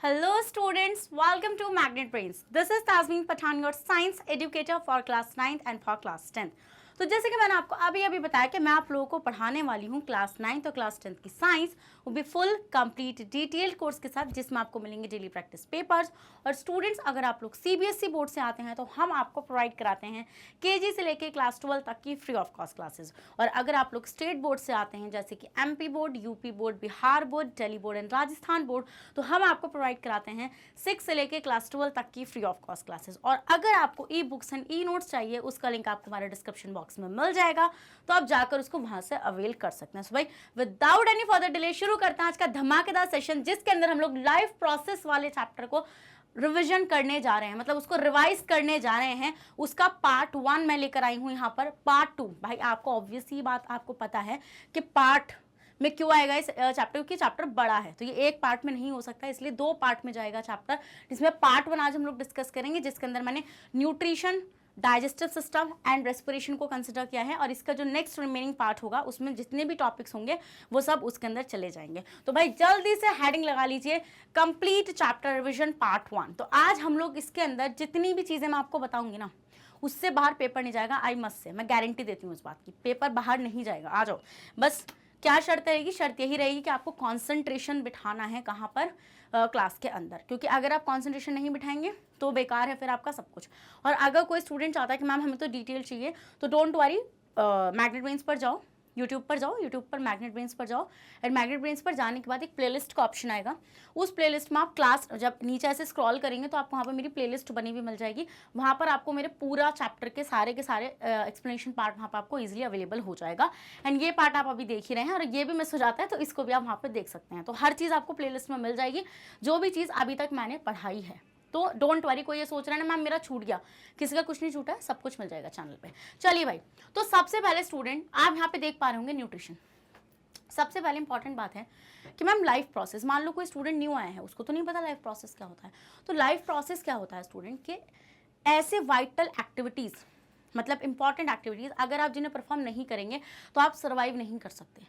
Hello students, welcome to Magnet Brains. This is Tasmin Pathan, your science educator for class 9th and for class 10th. तो जैसे कि मैंने आपको अभी बताया कि मैं आप लोगों को पढ़ाने वाली हूँ क्लास 9th और क्लास 10th की साइंस, वो भी फुल कंप्लीट डिटेल्ड कोर्स के साथ, जिसमें आपको मिलेंगे डेली प्रैक्टिस पेपर्स। और स्टूडेंट्स, अगर आप लोग सीबीएसई बोर्ड से आते हैं तो हम आपको प्रोवाइड कराते हैं केजी से लेकर क्लास 12 तक की फ्री ऑफ कॉस्ट क्लासेस। और अगर आप लोग स्टेट बोर्ड से आते हैं जैसे कि MP board, UP board, Bihar board, Delhi board and Rajasthan board, तो हम आपको प्रोवाइड कराते हैं 6 से लेकर क्लास 12 तक की फ्री ऑफ कॉस्ट क्लासेस। और अगर आपको e books and e notes चाहिए, उसका लिंक आपको हमारे डिस्क्रिप्शन बॉक्स में मिल जाएगा, तो आप जाकर उसको वहां से अवेल कर सकते हैं। सो भाई, विदाउट एनी फर्दर डिले शुरू करते हैं आज का धमाकेदार सेशन, जिसके अंदर हम लोग लाइफ प्रोसेस वाले चैप्टर को रिवीजन करने जा रहे हैं, मतलब उसको रिवाइज करने जा रहे हैं। उसका पार्ट 1 मैं लेकर आई हूं यहाँ पर। पार्ट 2 भाई, आपको ऑब्वियस ही बात आपको पता है कि पार्ट में क्यों आएगा इस चैप्टर, क्योंकि चैप्टर बड़ा है, तो ये एक पार्ट में नहीं हो सकता, इसलिए 2 पार्ट में जाएगा चैप्टर, जिसमें पार्ट 1 आज हम लोग डिस्कस करेंगे, जिसके अंदर मैंने nutrition, digestive system and respiration को कंसिडर किया है। और इसका जो नेक्स्ट रिमेनिंग पार्ट होगा, उसमें जितने भी टॉपिक्स होंगे वो सब उसके अंदर चले जाएंगे। तो भाई जल्दी से हेडिंग लगा लीजिए, कंप्लीट चैप्टर रिवीजन पार्ट 1। तो आज हम लोग इसके अंदर जितनी भी चीज़ें मैं आपको बताऊंगी ना, उससे बाहर पेपर नहीं जाएगा। आई मस्ट से, मैं गारंटी देती हूँ इस बात की, पेपर बाहर नहीं जाएगा। आ जाओ, बस क्या शर्त रहेगी? शर्त यही रहेगी कि आपको कंसंट्रेशन बिठाना है कहाँ पर, क्लास के अंदर, क्योंकि अगर आप कंसंट्रेशन नहीं बिठाएंगे तो बेकार है फिर आपका सब कुछ। और अगर कोई स्टूडेंट चाहता है कि मैम हमें तो डिटेल चाहिए, तो डोंट वरी, मैग्नेट ब्रेन्स पर जाओ, यूट्यूब पर जाओ, यूट्यूब पर मैग्नेट ब्रेन्स पर जाओ, एंड मैग्नेट ब्रेन्स पर जाने के बाद एक प्लेलिस्ट का ऑप्शन आएगा। उस प्लेलिस्ट में आप क्लास, जब नीचे ऐसे स्क्रॉल करेंगे तो आपको वहाँ पर मेरी प्लेलिस्ट बनी हुई मिल जाएगी। वहाँ पर आपको मेरे पूरा चैप्टर के सारे एक्सप्लेनेशन पार्ट वहाँ पर आपको ईजिली अवेलेबल हो जाएगा। एंड ये पार्ट आप अभी देख ही रहे हैं, और ये भी मिस हो जाता है तो इसको भी आप वहाँ पर देख सकते हैं। तो हर चीज़ आपको प्लेलिस्ट में मिल जाएगी, जो भी चीज़ अभी तक मैंने पढ़ाई है। तो डोंट वरी, कोई ये सोच रहा है ना मैम मेरा छूट गया, किसी का कुछ नहीं छूटा है, सब कुछ मिल जाएगा चैनल पे। चलिए भाई, तो सबसे पहले स्टूडेंट, आप यहाँ पे देख पा रहे होंगे न्यूट्रिशन। सबसे पहले इंपॉर्टेंट बात है कि मैम लाइफ प्रोसेस, मान लो कोई स्टूडेंट न्यू आया है, उसको तो नहीं पता लाइफ प्रोसेस क्या होता है। तो लाइफ प्रोसेस क्या होता है स्टूडेंट के, ऐसे वाइटल एक्टिविटीज़, मतलब इंपॉर्टेंट एक्टिविटीज़, अगर आप जिन्हें परफॉर्म नहीं करेंगे तो आप सर्वाइव नहीं कर सकते।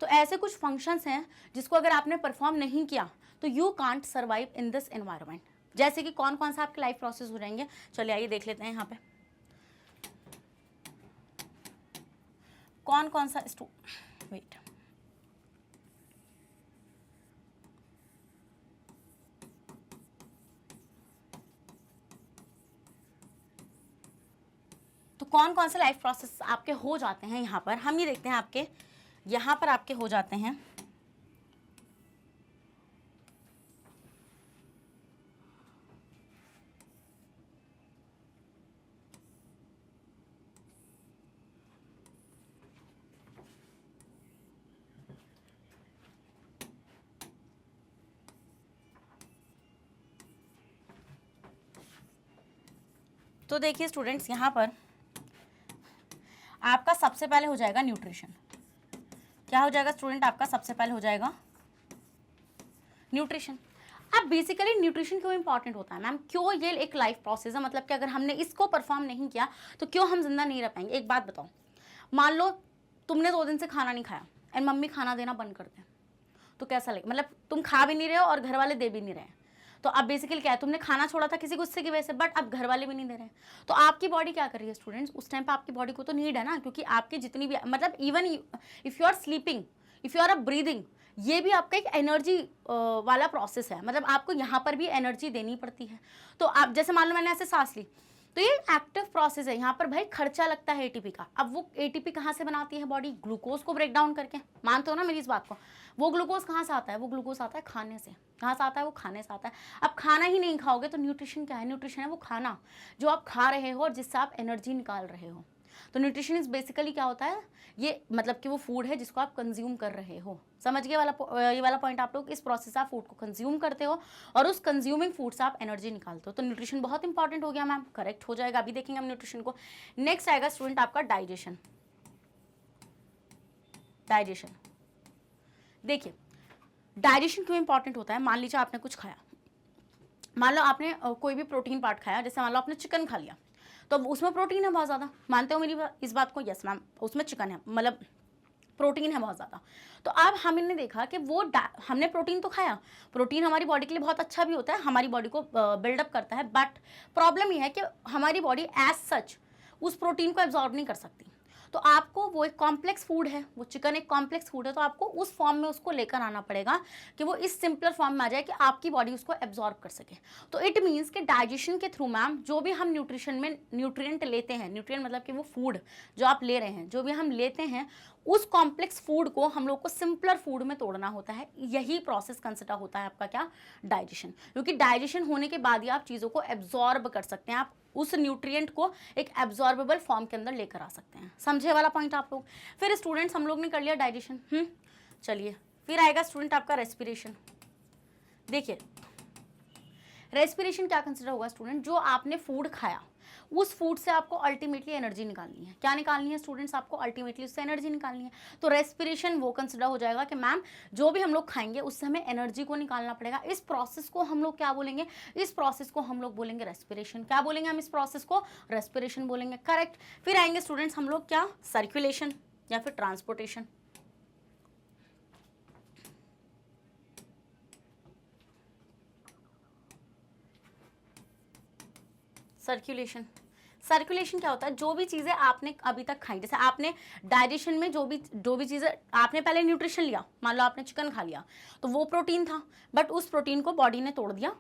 तो ऐसे कुछ फंक्शंस हैं जिसको अगर आपने परफॉर्म नहीं किया तो you can't survive in this environment. जैसे कि कौन कौन सा आपके लाइफ प्रोसेस हो जाएंगे, चलिए आइए देख लेते हैं यहाँ पे कौन कौन सा वेट, तो कौन कौन से लाइफ प्रोसेस आपके हो जाते हैं यहाँ पर, हम ये देखते हैं। आपके यहाँ पर आपके हो जाते हैं तो देखिए स्टूडेंट्स, यहाँ पर आपका सबसे पहले हो जाएगा न्यूट्रिशन। क्या हो जाएगा स्टूडेंट? आपका सबसे पहले हो जाएगा न्यूट्रिशन। अब बेसिकली न्यूट्रिशन क्यों इंपॉर्टेंट होता है मैम, क्यों ये एक लाइफ प्रोसेस है, मतलब कि अगर हमने इसको परफॉर्म नहीं किया तो क्यों हम जिंदा नहीं रह पाएंगे। एक बात बताओ, मान लो तुमने 2 दिन से खाना नहीं खाया एंड मम्मी खाना देना बंद कर दे, तो कैसा लगेगा? मतलब तुम खा भी नहीं रहे हो और घर वाले दे भी नहीं रहे, तो अब बेसिकली क्या है, तुमने खाना छोड़ा था किसी गुस्से की वजह से, बट अब घर वाले भी नहीं दे रहे हैं, तो आपकी बॉडी क्या कर रही है स्टूडेंट्स? उस टाइम पे आपकी बॉडी को तो नीड है ना, क्योंकि आपकी जितनी भी, मतलब even if you are sleeping, if you are breathing, ये भी आपका एक एनर्जी वाला प्रोसेस है, मतलब आपको यहाँ पर भी एनर्जी देनी पड़ती है। तो आप जैसे मान लो मैंने ऐसे सांस ली, तो ये एक्टिव प्रोसेस है, यहाँ पर भाई खर्चा लगता है एटीपी का। अब वो एटीपी कहाँ से बनाती है बॉडी? ग्लूकोज को ब्रेक डाउन करके। मानते हो ना मेरी इस बात को? वो ग्लूकोज कहाँ से आता है? वो ग्लूकोज आता है खाने से। कहाँ से आता है? वो खाने से आता है। अब खाना ही नहीं खाओगे तो न्यूट्रिशन क्या है? न्यूट्रिशन है वो खाना जो आप खा रहे हो और जिससे आप एनर्जी निकाल रहे हो। तो न्यूट्रिशन इज बेसिकली क्या होता है, ये मतलब कि वो फूड है जिसको आप कंज्यूम कर रहे हो। समझ गए ये वाला पॉइंट आप लोग? इस प्रोसेस से आप फूड को कंज्यूम करते हो और उस कंज्यूमिंग फूड से आप एनर्जी निकालते हो। तो न्यूट्रिशन बहुत इंपॉर्टेंट हो गया मैम, करेक्ट हो जाएगा। अभी देखेंगे हम न्यूट्रिशन को। नेक्स्ट आएगा स्टूडेंट आपका डाइजेशन। डाइजेशन देखिए, डाइजेशन क्यों इंपॉर्टेंट होता है? मान लीजिए आपने कुछ खाया, मान लो आपने कोई भी प्रोटीन पार्ट खाया, जैसे मान लो आपने चिकन खा लिया, तो उसमें प्रोटीन है बहुत ज़्यादा। मानते हो मेरी इस बात को? यस मैम, उसमें चिकन है, मतलब प्रोटीन है बहुत ज़्यादा। तो अब हमने देखा कि वो हमने प्रोटीन तो खाया, प्रोटीन हमारी बॉडी के लिए बहुत अच्छा भी होता है, हमारी बॉडी को बिल्डअप करता है, बट प्रॉब्लम ये है कि हमारी बॉडी एज सच उस प्रोटीन को एब्जॉर्ब नहीं कर सकती। तो आपको वो एक कॉम्प्लेक्स फूड है, वो चिकन एक कॉम्प्लेक्स फूड है, तो आपको उस फॉर्म में उसको लेकर आना पड़ेगा कि वो इस सिंपलर फॉर्म में आ जाए कि आपकी बॉडी उसको एब्जॉर्ब कर सके। तो इट मीन्स कि डाइजेशन के थ्रू मैम जो भी हम न्यूट्रिशन में न्यूट्रिएंट लेते हैं, न्यूट्रिएंट मतलब कि वो फूड जो आप ले रहे हैं, जो भी हम लेते हैं, उस कॉम्प्लेक्स फूड को हम लोग को सिंपलर फूड में तोड़ना होता है। यही प्रोसेस कंसिडर होता है आपका क्या, डाइजेशन। क्योंकि डाइजेशन होने के बाद ही आप चीज़ों को एब्जॉर्ब कर सकते हैं, आप उस न्यूट्रिएंट को एक एब्जॉर्बेबल फॉर्म के अंदर लेकर आ सकते हैं। समझे वाला पॉइंट आप लोग। फिर स्टूडेंट्स हम लोग ने कर लिया डाइजेशन। चलिए फिर आएगा स्टूडेंट आपका रेस्पिरेशन। देखिए रेस्पिरेशन क्या कंसिडर होगा स्टूडेंट, जो आपने फूड खाया उस फूड से आपको अल्टीमेटली एनर्जी निकालनी है। क्या निकालनी है स्टूडेंट्स, आपको अल्टीमेटली उससे एनर्जी निकालनी है। तो रेस्पिरेशन वो कंसिडर हो जाएगा कि मैम जो भी हम लोग खाएंगे उससे हमें एनर्जी को निकालना पड़ेगा। इस प्रोसेस को हम लोग क्या बोलेंगे, इस प्रोसेस को हम लोग बोलेंगे रेस्पिरेशन। क्या बोलेंगे हम इस प्रोसेस को, रेस्पिरेशन बोलेंगे, करेक्ट। फिर आएंगे स्टूडेंट्स हम लोग क्या, सर्कुलेशन या फिर ट्रांसपोर्टेशन। सर्कुलेशन, सर्कुलेशन क्या होता है, जो भी चीज़ें आपने अभी तक खाई, जैसे आपने डाइजेशन में जो भी चीज़ें आपने पहले न्यूट्रिशन लिया, मान लो आपने चिकन खा लिया तो वो प्रोटीन था, बट उस प्रोटीन को बॉडी ने तोड़ दिया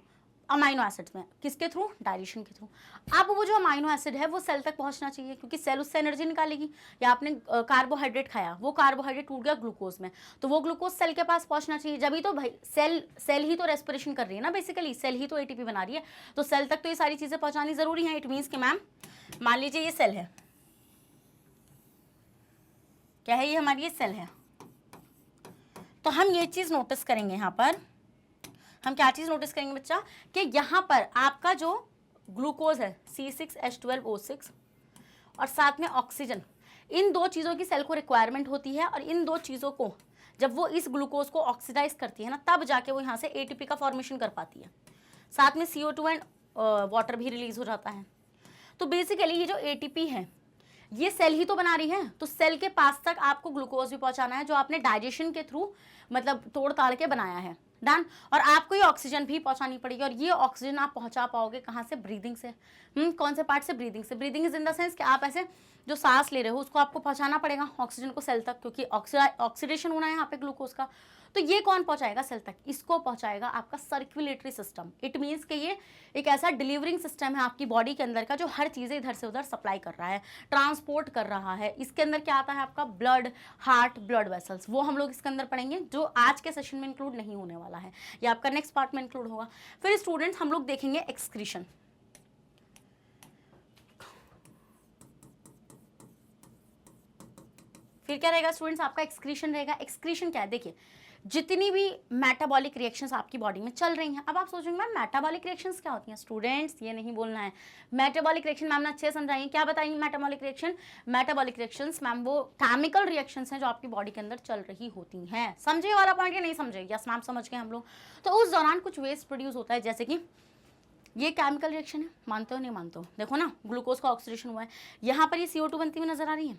अमाइनो एसिड्स में, किसके थ्रू, डाइजेशन के थ्रू। अब वो जो अमाइनो एसिड है वो सेल तक पहुंचना चाहिए, क्योंकि सेल उससे एनर्जी निकालेगी। या आपने कार्बोहाइड्रेट खाया, वो कार्बोहाइड्रेट टूट गया ग्लूकोज में, तो वो ग्लूकोज सेल के पास पहुंचना चाहिए। जब ही तो भाई सेल ही तो रेस्पिरेशन कर रही है ना, बेसिकली सेल ही तो एटीपी बना रही है, तो सेल तक तो ये सारी चीज़ें पहुँचानी ज़रूरी है। इट मीन्स कि मैम मान लीजिए ये सेल है, क्या है, ये हमारी ये सेल है, तो हम ये चीज़ नोटिस करेंगे यहाँ पर, हम क्या चीज़ नोटिस करेंगे बच्चा, कि यहाँ पर आपका जो ग्लूकोज है C6H12O6 और साथ में ऑक्सीजन, इन दो चीज़ों की सेल को रिक्वायरमेंट होती है, और इन दो चीज़ों को जब वो इस ग्लूकोज को ऑक्सीडाइज करती है ना, तब जाके वो यहाँ से ATP का फॉर्मेशन कर पाती है। साथ में CO2 एंड वाटर भी रिलीज हो जाता है। तो बेसिकली ये जो ATP है ये सेल ही तो बना रही है, तो सेल के पास तक आपको ग्लूकोज भी पहुंचाना है जो आपने डाइजेशन के थ्रू मतलब तोड़ ताड़ के बनाया है, डन। और आपको ये ऑक्सीजन भी पहुंचानी पड़ेगी, और ये ऑक्सीजन आप पहुंचा पाओगे कहाँ से, ब्रीदिंग से। कौन से पार्ट से, ब्रीदिंग से। Breathing is in the sense कि आप ऐसे जो सांस ले रहे हो उसको आपको पहुंचाना पड़ेगा ऑक्सीजन को सेल तक, क्योंकि ऑक्सीडेशन होना है यहाँ पे ग्लूकोज का। तो ये कौन पहुंचाएगा सेल तक, इसको पहुंचाएगा आपका सर्कुलेटरी सिस्टम। इट मीन्स कि ये एक ऐसा डिलीवरिंग सिस्टम है आपकी बॉडी के अंदर का, जो हर चीज़ें इधर से उधर सप्लाई कर रहा है, ट्रांसपोर्ट कर रहा है। इसके अंदर क्या आता है आपका, ब्लड, हार्ट, ब्लड वेसल्स, वो हम लोग इसके अंदर पढ़ेंगे, जो आज के सेशन में इंक्लूड नहीं होने वाला है, ये आपका नेक्स्ट पार्ट में इंक्लूड होगा। फिर स्टूडेंट्स हम लोग देखेंगे एक्सक्रीशन। फिर क्या रहेगा स्टूडेंट्स, आपका एक्सक्रीशन रहेगा। एक्सक्रीशन क्या है, देखिए जितनी भी मेटाबॉलिक रिएक्शंस आपकी बॉडी में चल रही हैं। अब आप सोचेंगे मैम मेटाबॉलिक रिएक्शंस क्या होती हैं, स्टूडेंट्स ये नहीं बोलना है। मेटाबॉलिक रिएक्शन मैम ने अच्छे से समझाइए, क्या बताएंगे metabolic reaction. Metabolic reactions ma'am वो केमिकल रिएक्शंस हैं जो आपकी बॉडी के अंदर चल रही होती हैं। समझे वाला पॉइंट या नहीं समझे, यस मैम समझ गए हम लोग। तो उस दौरान कुछ वेस्ट प्रोड्यूस होता है, जैसे कि ये केमिकल रिएक्शन है, मानते हो नहीं मानते हो, देखो ना ग्लूकोज का ऑक्सीडेशन हुआ है, यहाँ पर ये CO2 बनती हुई नजर आ रही है,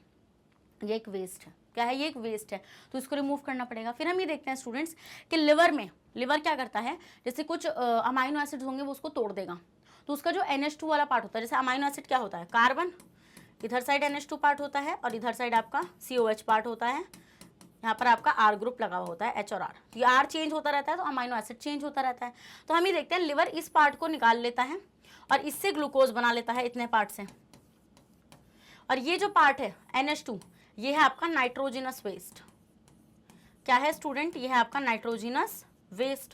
ये एक वेस्ट है। क्या है, ये एक वेस्ट है, तो इसको रिमूव करना पड़ेगा। फिर हम ये देखते हैं स्टूडेंट्स कि लिवर में, लिवर क्या करता है, जैसे कुछ अमाइनो एसिड्स होंगे वो उसको तोड़ देगा, तो उसका जो NH2 वाला पार्ट होता है, जैसे अमाइनो एसिड क्या होता है, कार्बन, इधर साइड NH2 पार्ट होता है और इधर साइड आपका COH पार्ट होता है, यहाँ पर आपका R ग्रुप लगा हुआ होता है, H और R। तो ये R चेंज होता रहता है तो अमाइनो एसिड चेंज होता रहता है। तो हम ये देखते हैं लिवर इस पार्ट को निकाल लेता है और इससे ग्लूकोज बना लेता है इतने पार्ट से, और ये जो पार्ट है NH2 ये है आपका नाइट्रोजिनस वेस्ट। क्या है स्टूडेंट, ये है आपका नाइट्रोजिनस वेस्ट।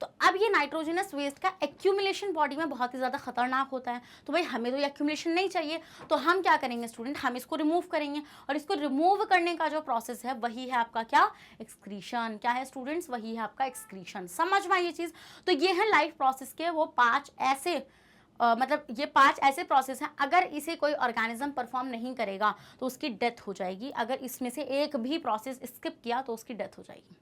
तो अब ये नाइट्रोजिनस वेस्ट का एक्यूमुलेशन बॉडी में बहुत ही ज़्यादा खतरनाक होता है, तो भाई हमें तो ये एक्यूमुलेशन नहीं चाहिए, तो हम क्या करेंगे स्टूडेंट, हम इसको रिमूव करेंगे, और इसको रिमूव करने का जो प्रोसेस है वही है आपका क्या, एक्सक्रीशन। क्या है स्टूडेंट्स, वही है आपका एक्सक्रीशन। समझ में आई ये चीज़। तो ये है लाइफ प्रोसेस के वो 5 ऐसे मतलब ये 5 ऐसे प्रोसेस हैं, अगर इसे कोई ऑर्गेनिज्म परफॉर्म नहीं करेगा तो उसकी डेथ हो जाएगी। अगर इसमें से एक भी प्रोसेस स्किप किया तो उसकी डेथ हो जाएगी।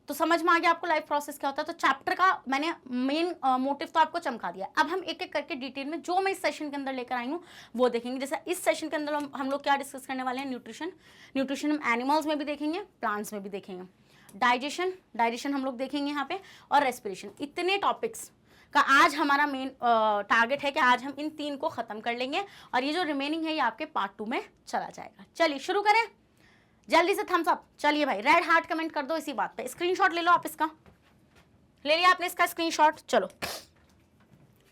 तो समझ में आ गया आपको लाइफ प्रोसेस क्या होता है। तो चैप्टर का मैंने मेन मोटिव तो आपको चमका दिया। अब हम एक एक करके डिटेल में जो मैं इस सेशन के अंदर लेकर आई हूँ वो देखेंगे। जैसे इस सेशन के अंदर हम लोग क्या डिस्कस करने वाले हैं, न्यूट्रिशन। न्यूट्रिशन हम एनिमल्स में भी देखेंगे, प्लांट्स में भी देखेंगे। डाइजेशन हम लोग देखेंगे यहाँ पे, और रेस्पिरेशन। इतने टॉपिक्स का आज हमारा मेन टारगेट है कि आज हम इन 3 को खत्म कर लेंगे, और ये जो रिमेनिंग है ये आपके पार्ट 2 में चला जाएगा। चलिए शुरू करें, जल्दी से थम्स अप। चलिए भाई, रेड हार्ट कमेंट कर दो इसी बात पे। स्क्रीनशॉट ले लो आप इसका, ले लिया आपने इसका स्क्रीनशॉट। चलो,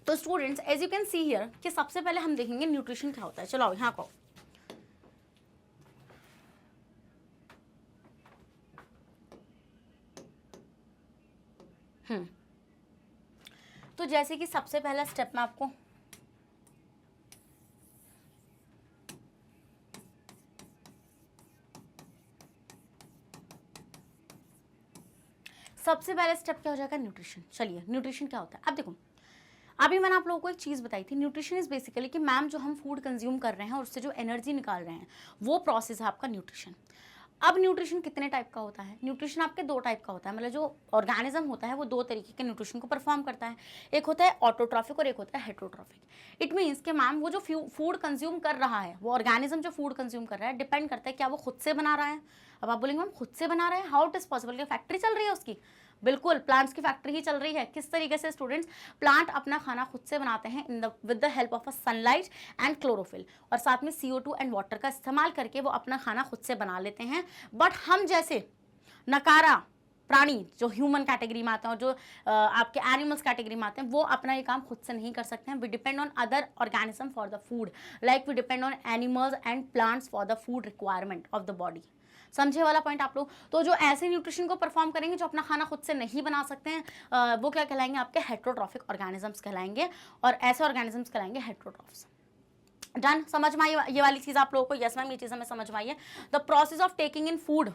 तो students as you can see here कि सबसे पहले हम देखेंगे न्यूट्रिशन क्या होता है। चलो यहाँ को, तो जैसे कि सबसे पहला स्टेप में आपको सबसे पहले स्टेप क्या हो जाएगा, न्यूट्रिशन। चलिए न्यूट्रिशन क्या होता है। अब देखो, अभी मैंने आप लोगों को एक चीज़ बताई थी, न्यूट्रिशन इज बेसिकली कि मैम जो हम फूड कंज्यूम कर रहे हैं और उससे जो एनर्जी निकाल रहे हैं वो प्रोसेस है आपका न्यूट्रिशन। अब न्यूट्रिशन कितने टाइप का होता है, न्यूट्रिशन आपके 2 टाइप का होता है। मतलब जो ऑर्गेनिज्म होता है वो 2 तरीके के न्यूट्रिशन को परफॉर्म करता है। एक होता है ऑटोट्रॉफिक और एक होता है हेटरोट्रॉफिक। इट मीन्स कि मैम वो जो फूड कंज्यूम कर रहा है, वो ऑर्गेनिज्म जो फूड कंज्यूम कर रहा है, डिपेंड करता है क्या वो खुद से बना रहा है। अब आप बोलेंगे मैम खुद से बना रहा है, हाउ इट इज पॉसिबल, कि फैक्ट्री चल रही है उसकी। बिल्कुल, प्लांट्स की फैक्ट्री ही चल रही है। किस तरीके से स्टूडेंट्स, प्लांट अपना खाना खुद से बनाते हैं with the help of a sunlight and chlorophyll, और साथ में CO2 एंड वाटर का इस्तेमाल करके वो अपना खाना खुद से बना लेते हैं। बट हम जैसे नकारा प्राणी जो ह्यूमन कैटेगरी में आते हैं और जो आपके एनिमल्स कैटेगरी में आते हैं, वो अपना ये काम खुद से नहीं कर सकते हैं। We depend on other organism for the food, like we depend on animals and plants for the food requirement of the body. समझे वाला पॉइंट आप लोग। तो जो ऐसे न्यूट्रिशन को परफॉर्म करेंगे जो अपना खाना खुद से नहीं बना सकते हैं, वो क्या कहलाएंगे, आपके हेटरोट्रॉफिक ऑर्गेनिजम्स कहलाएंगे, और ऐसे ऑर्गेनिजम्स कहलाएंगे हेटरोट्रॉफ्स। डन, समझ में आई ये वाली चीज़ आप लोगों को। यस मैम, ये चीज़ हमें समझ में आई है। The process of taking in food,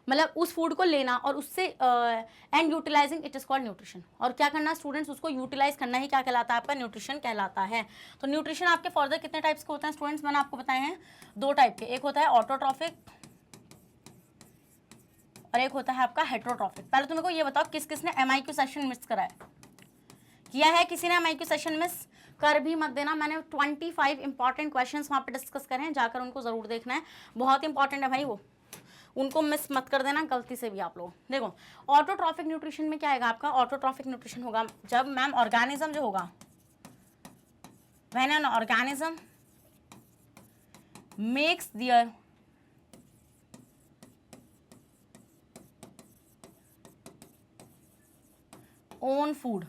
मतलब उस फूड को लेना और उससे and utilising, it is called nutrition. और क्या करना स्टूडेंट्स, उसको यूटिलाइज करना ही क्या कहलाता है, आपका न्यूट्रिशन कहलाता है। तो न्यूट्रिशन आपके फर्दर कितने टाइप्स के होते हैं स्टूडेंट्स, मैंने आपको बताए हैं 2 टाइप के। एक होता है ऑटोट्रॉफिक और एक होता है आपका हेटरोट्रॉफिक। पहले तुम को ये बताओ किस किसने MIQ सेशन मिस करा है, किया है किसी ने MIQ सेशन मिस? कर भी मत देना, मैंने 25 इंपॉर्टेंट क्वेश्चंस वहाँ पे डिस्कस करे हैं, जाकर उनको ज़रूर देखना है, बहुत इंपॉर्टेंट है भाई वो, उनको मिस मत कर देना गलती से भी आप लोग। देखो ऑटोट्रॉफिक न्यूट्रिशन में क्या आएगा आपका, ऑटोट्रॉफिक न्यूट्रिशन होगा जब मैम ऑर्गेनिज्म जो होगा, when an organism makes their own food,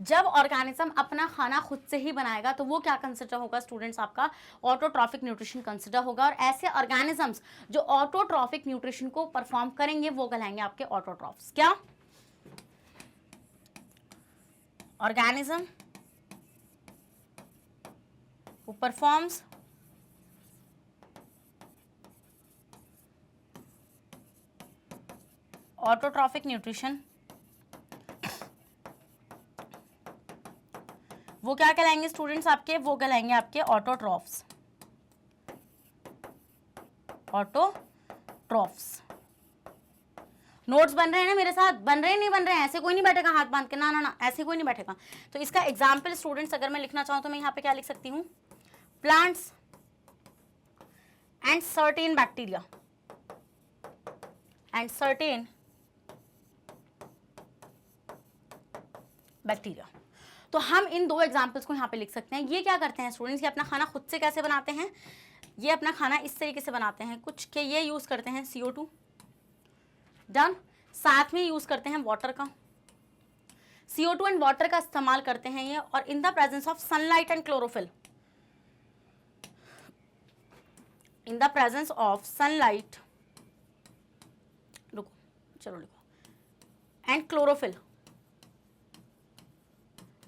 जब ऑर्गेनिज्म अपना खाना खुद से ही बनाएगा तो वो क्या कंसिडर होगा स्टूडेंट्स, आपका ऑटोट्रॉफिक न्यूट्रिशन कंसिडर होगा। और ऐसे ऑर्गेनिजम्स जो ऑटोट्रॉफिक न्यूट्रिशन को परफॉर्म करेंगे वो कहलाएंगे आपके ऑटोट्रॉफ्स। क्या, organism who performs autotrophic nutrition, वो क्या कहलाएंगे स्टूडेंट्स आपके, वो कहलाएंगे आपके ऑटोट्रॉफ्स। ऑटोट्रॉफ्स। नोट्स बन रहे हैं ना मेरे साथ, बन रहे हैं नहीं बन रहे हैं, ऐसे कोई नहीं बैठेगा हाथ बांध के, ना ना ना, ऐसे कोई नहीं बैठेगा। तो इसका एग्जाम्पल स्टूडेंट्स अगर मैं लिखना चाहूँ तो मैं यहाँ पे क्या लिख सकती हूँ, plants and certain bacteria and certain bacteria. तो हम इन 2 एग्जाम्पल्स को यहाँ पे लिख सकते हैं। ये क्या करते हैं स्टूडेंट्स, ये अपना खाना खुद से कैसे बनाते हैं, ये अपना खाना इस तरीके से बनाते हैं कुछ के ये यूज़ करते हैं CO2, डन, साथ में यूज़ करते हैं वाटर का, CO2 एंड वाटर का इस्तेमाल करते हैं ये, और in the presence of sunlight and chlorophyll, in the presence of sunlight, रुको चलो लिखो, एंड क्लोरोफिल,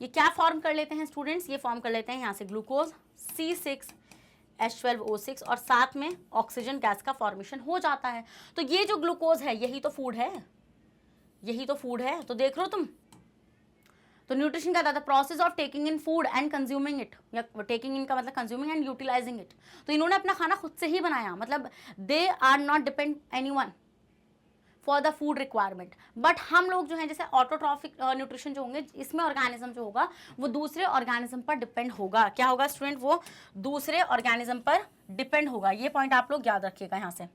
ये क्या फॉर्म कर लेते हैं स्टूडेंट्स, ये फॉर्म कर लेते हैं यहाँ से ग्लूकोज C6H12O6, और साथ में ऑक्सीजन गैस का फॉर्मेशन हो जाता है। तो ये जो ग्लूकोज है यही तो फूड है, यही तो फूड है। तो देख लो तुम, तो न्यूट्रिशन क्या था, process of taking in food and consuming it, या टेकिंग इन का मतलब कंज्यूमिंग एंड यूटिलाइजिंग इट। तो इन्होंने अपना खाना खुद से ही बनाया, मतलब they are not depend anyone for the food requirement. But हम लोग जो है जैसे ऑटोट्रॉफिक न्यूट्रिशन जो होंगे, इसमें ऑर्गेनिज्म जो होगा वो दूसरे ऑर्गेनिज्म पर डिपेंड होगा। क्या होगा स्टूडेंट? वो दूसरे ऑर्गेनिज्म पर डिपेंड होगा। ये पॉइंट आप लोग याद रखिएगा यहां से।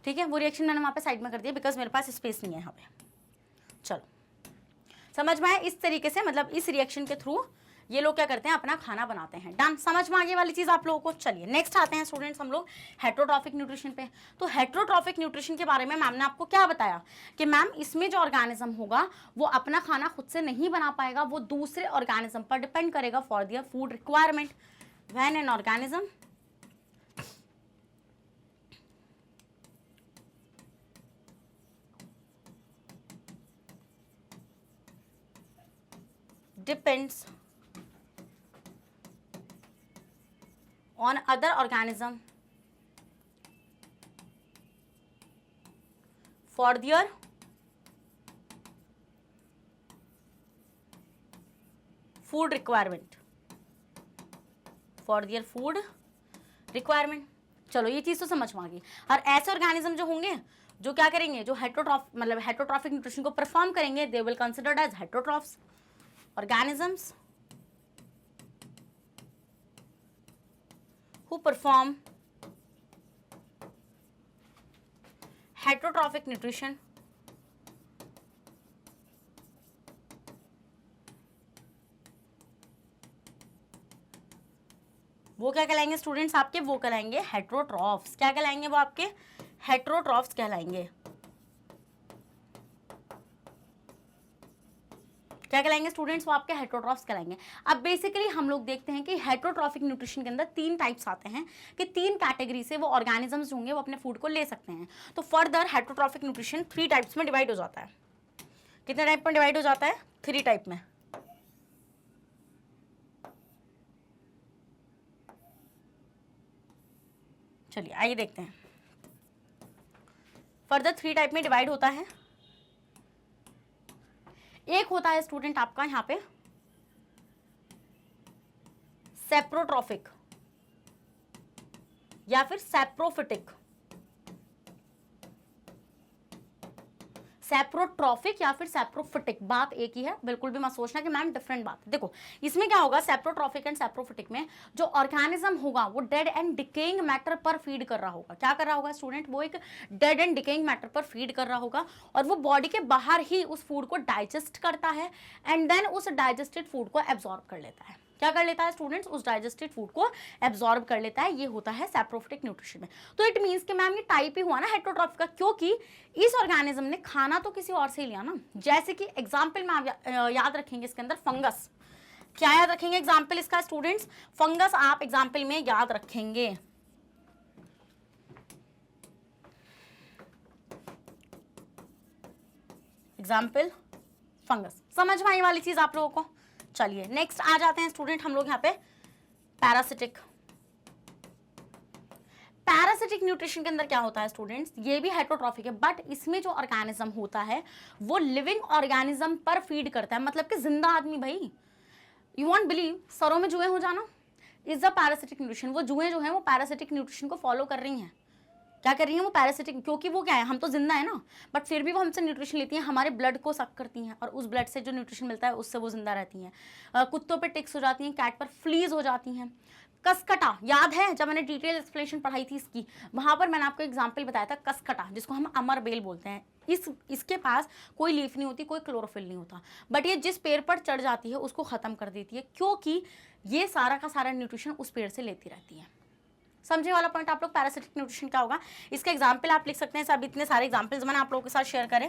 ठीक है, वो रिएक्शन मैंने वहाँ पे साइड में कर दिया बिकॉज मेरे पास स्पेस नहीं है यहाँ पे। चलो समझ में आया? इस तरीके से मतलब इस रिएक्शन के थ्रू ये लोग क्या करते हैं, अपना खाना बनाते हैं। डन, समझ में आगे वाली चीज आप लोगों को। चलिए नेक्स्ट आते हैं स्टूडेंट्स हम लोग हेट्रोट्रॉफिक न्यूट्रिशन पे। तो हेट्रोट्रॉफिक न्यूट्रिशन के बारे में मैम ने आपको क्या बताया कि मैम इसमें जो ऑर्गेनिज्म होगा वो अपना खाना खुद से नहीं बना पाएगा, वो दूसरे ऑर्गेनिज्म पर डिपेंड करेगा for their food requirement. When an organism depends on other organism for their food requirement, for their food requirement। चलो ये चीज तो समझ में आ गई। और ऐसे ऑर्गेनिज्म जो होंगे जो क्या करेंगे, जो हेट्रोट्रॉफिक न्यूट्रिशन को परफॉर्म करेंगे, they will considered as heterotrophs. organisms who perform heterotrophic nutrition वो क्या कहलाएंगे स्टूडेंट्स आपके? वो कहलाएंगे हेट्रोट्रॉफ्स। क्या कहलाएंगे? वो आपके हेट्रोट्रॉफ्स कहलाएंगे। क्या कहलाएंगे स्टूडेंट्स? वो आपके हेट्रोट्रॉफ्स कहलाएंगे। अब बेसिकली हम लोग देखते हैं कि हेट्रोट्रॉफिक न्यूट्रिशन के अंदर 3 टाइप्स आते हैं कि 3 कैटेगरी से वो ऑर्गेनिजम्स होंगे वो अपने फूड को ले सकते हैं। तो फर्दर हेट्रोट्रॉफिक न्यूट्रिशन 3 टाइप्स में डिवाइड हो जाता है। कितने टाइप में डिवाइड हो जाता है? 3 टाइप में। चलिए आइए देखते हैं। फर्दर 3 टाइप में डिवाइड होता है। एक होता है स्टूडेंट आपका यहाँ पे सेप्रोट्रॉफिक या फिर सेप्रोफिटिक। सेप्रोट्रॉफिक या फिर सेप्रोफिटिक, बात एक ही है, बिल्कुल भी मत सोचना कि मैम डिफरेंट बात। देखो इसमें क्या होगा, सेप्रोट्रॉफिक एंड सेप्रोफिटिक में जो ऑर्गेनिज्म होगा वो डेड एंड डिकेइंग मैटर पर फीड कर रहा होगा। क्या कर रहा होगा स्टूडेंट? वो एक डेड एंड डिकेइंग मैटर पर फीड कर रहा होगा और वो बॉडी के बाहर ही उस फूड को डाइजेस्ट करता है एंड देन उस डाइजेस्टेड फूड को एब्जॉर्ब कर लेता है। क्या कर लेता है स्टूडेंट्स? उस डाइजेस्टेड फूड को एब्जॉर्ब कर लेता है। ये होता है सेप्रोफिटिक न्यूट्रिशन में। तो इट मींस कि मैम ये टाइप ही हुआ ना हेट्रोट्रॉफिक का, क्योंकि इस ऑर्गेनिज्म ने खाना तो किसी और से ही लिया ना। जैसे कि एग्जांपल में आप याद रखेंगे इसके अंदर फंगस। क्या याद रखेंगे एग्जांपल इसका स्टूडेंट्स? फंगस आप एग्जांपल में याद रखेंगे। Example fungus. समझ में आई वाली चीज आप लोगों को? चलिए नेक्स्ट आ जाते हैं स्टूडेंट हम लोग यहाँ पे पैरासिटिक। पैरासिटिक न्यूट्रिशन के अंदर क्या होता है स्टूडेंट्स? ये भी हेट्रोट्रॉफिक है बट इसमें जो ऑर्गेनिज्म होता है वो लिविंग ऑर्गेनिज्म पर फीड करता है, मतलब कि जिंदा आदमी। भाई यू वॉन्ट बिलीव, सरों में जुएं हो जाना इज द पैरासिटिक न्यूट्रिशन। वो जुएं जो है वो पैरासिटिक न्यूट्रिशन को फॉलो कर रही हैं। क्या कर रही हैं वो? पैरासिटिक, क्योंकि वो क्या है, हम तो जिंदा है ना, बट फिर भी वो हमसे न्यूट्रिशन लेती हैं, हमारे ब्लड को सक करती हैं और उस ब्लड से जो न्यूट्रिशन मिलता है उससे वो जिंदा रहती हैं। कुत्तों पे टिक्स हो जाती हैं, कैट पर फ्लीज हो जाती हैं। कसकटा याद है जब मैंने डिटेल एक्सप्लेनेशन पढ़ाई थी इसकी, वहां पर मैंने आपको एग्जाम्पल बताया था कसकटा, जिसको हम अमर बेल बोलते हैं। इसके पास कोई लीफ नहीं होती, कोई क्लोरोफिल नहीं होता, बट ये जिस पेड़ पर चढ़ जाती है उसको खत्म कर देती है, क्योंकि ये सारा का सारा न्यूट्रिशन उस पेड़ से लेती रहती है। समझे वाला पॉइंट आप लोग? पैरासिटिक न्यूट्रिशन क्या होगा इसका एग्जाम्पल आप लिख सकते हैं। सब इतने सारे एग्जाम्पल्स मैंने आप लोगों के साथ शेयर करे।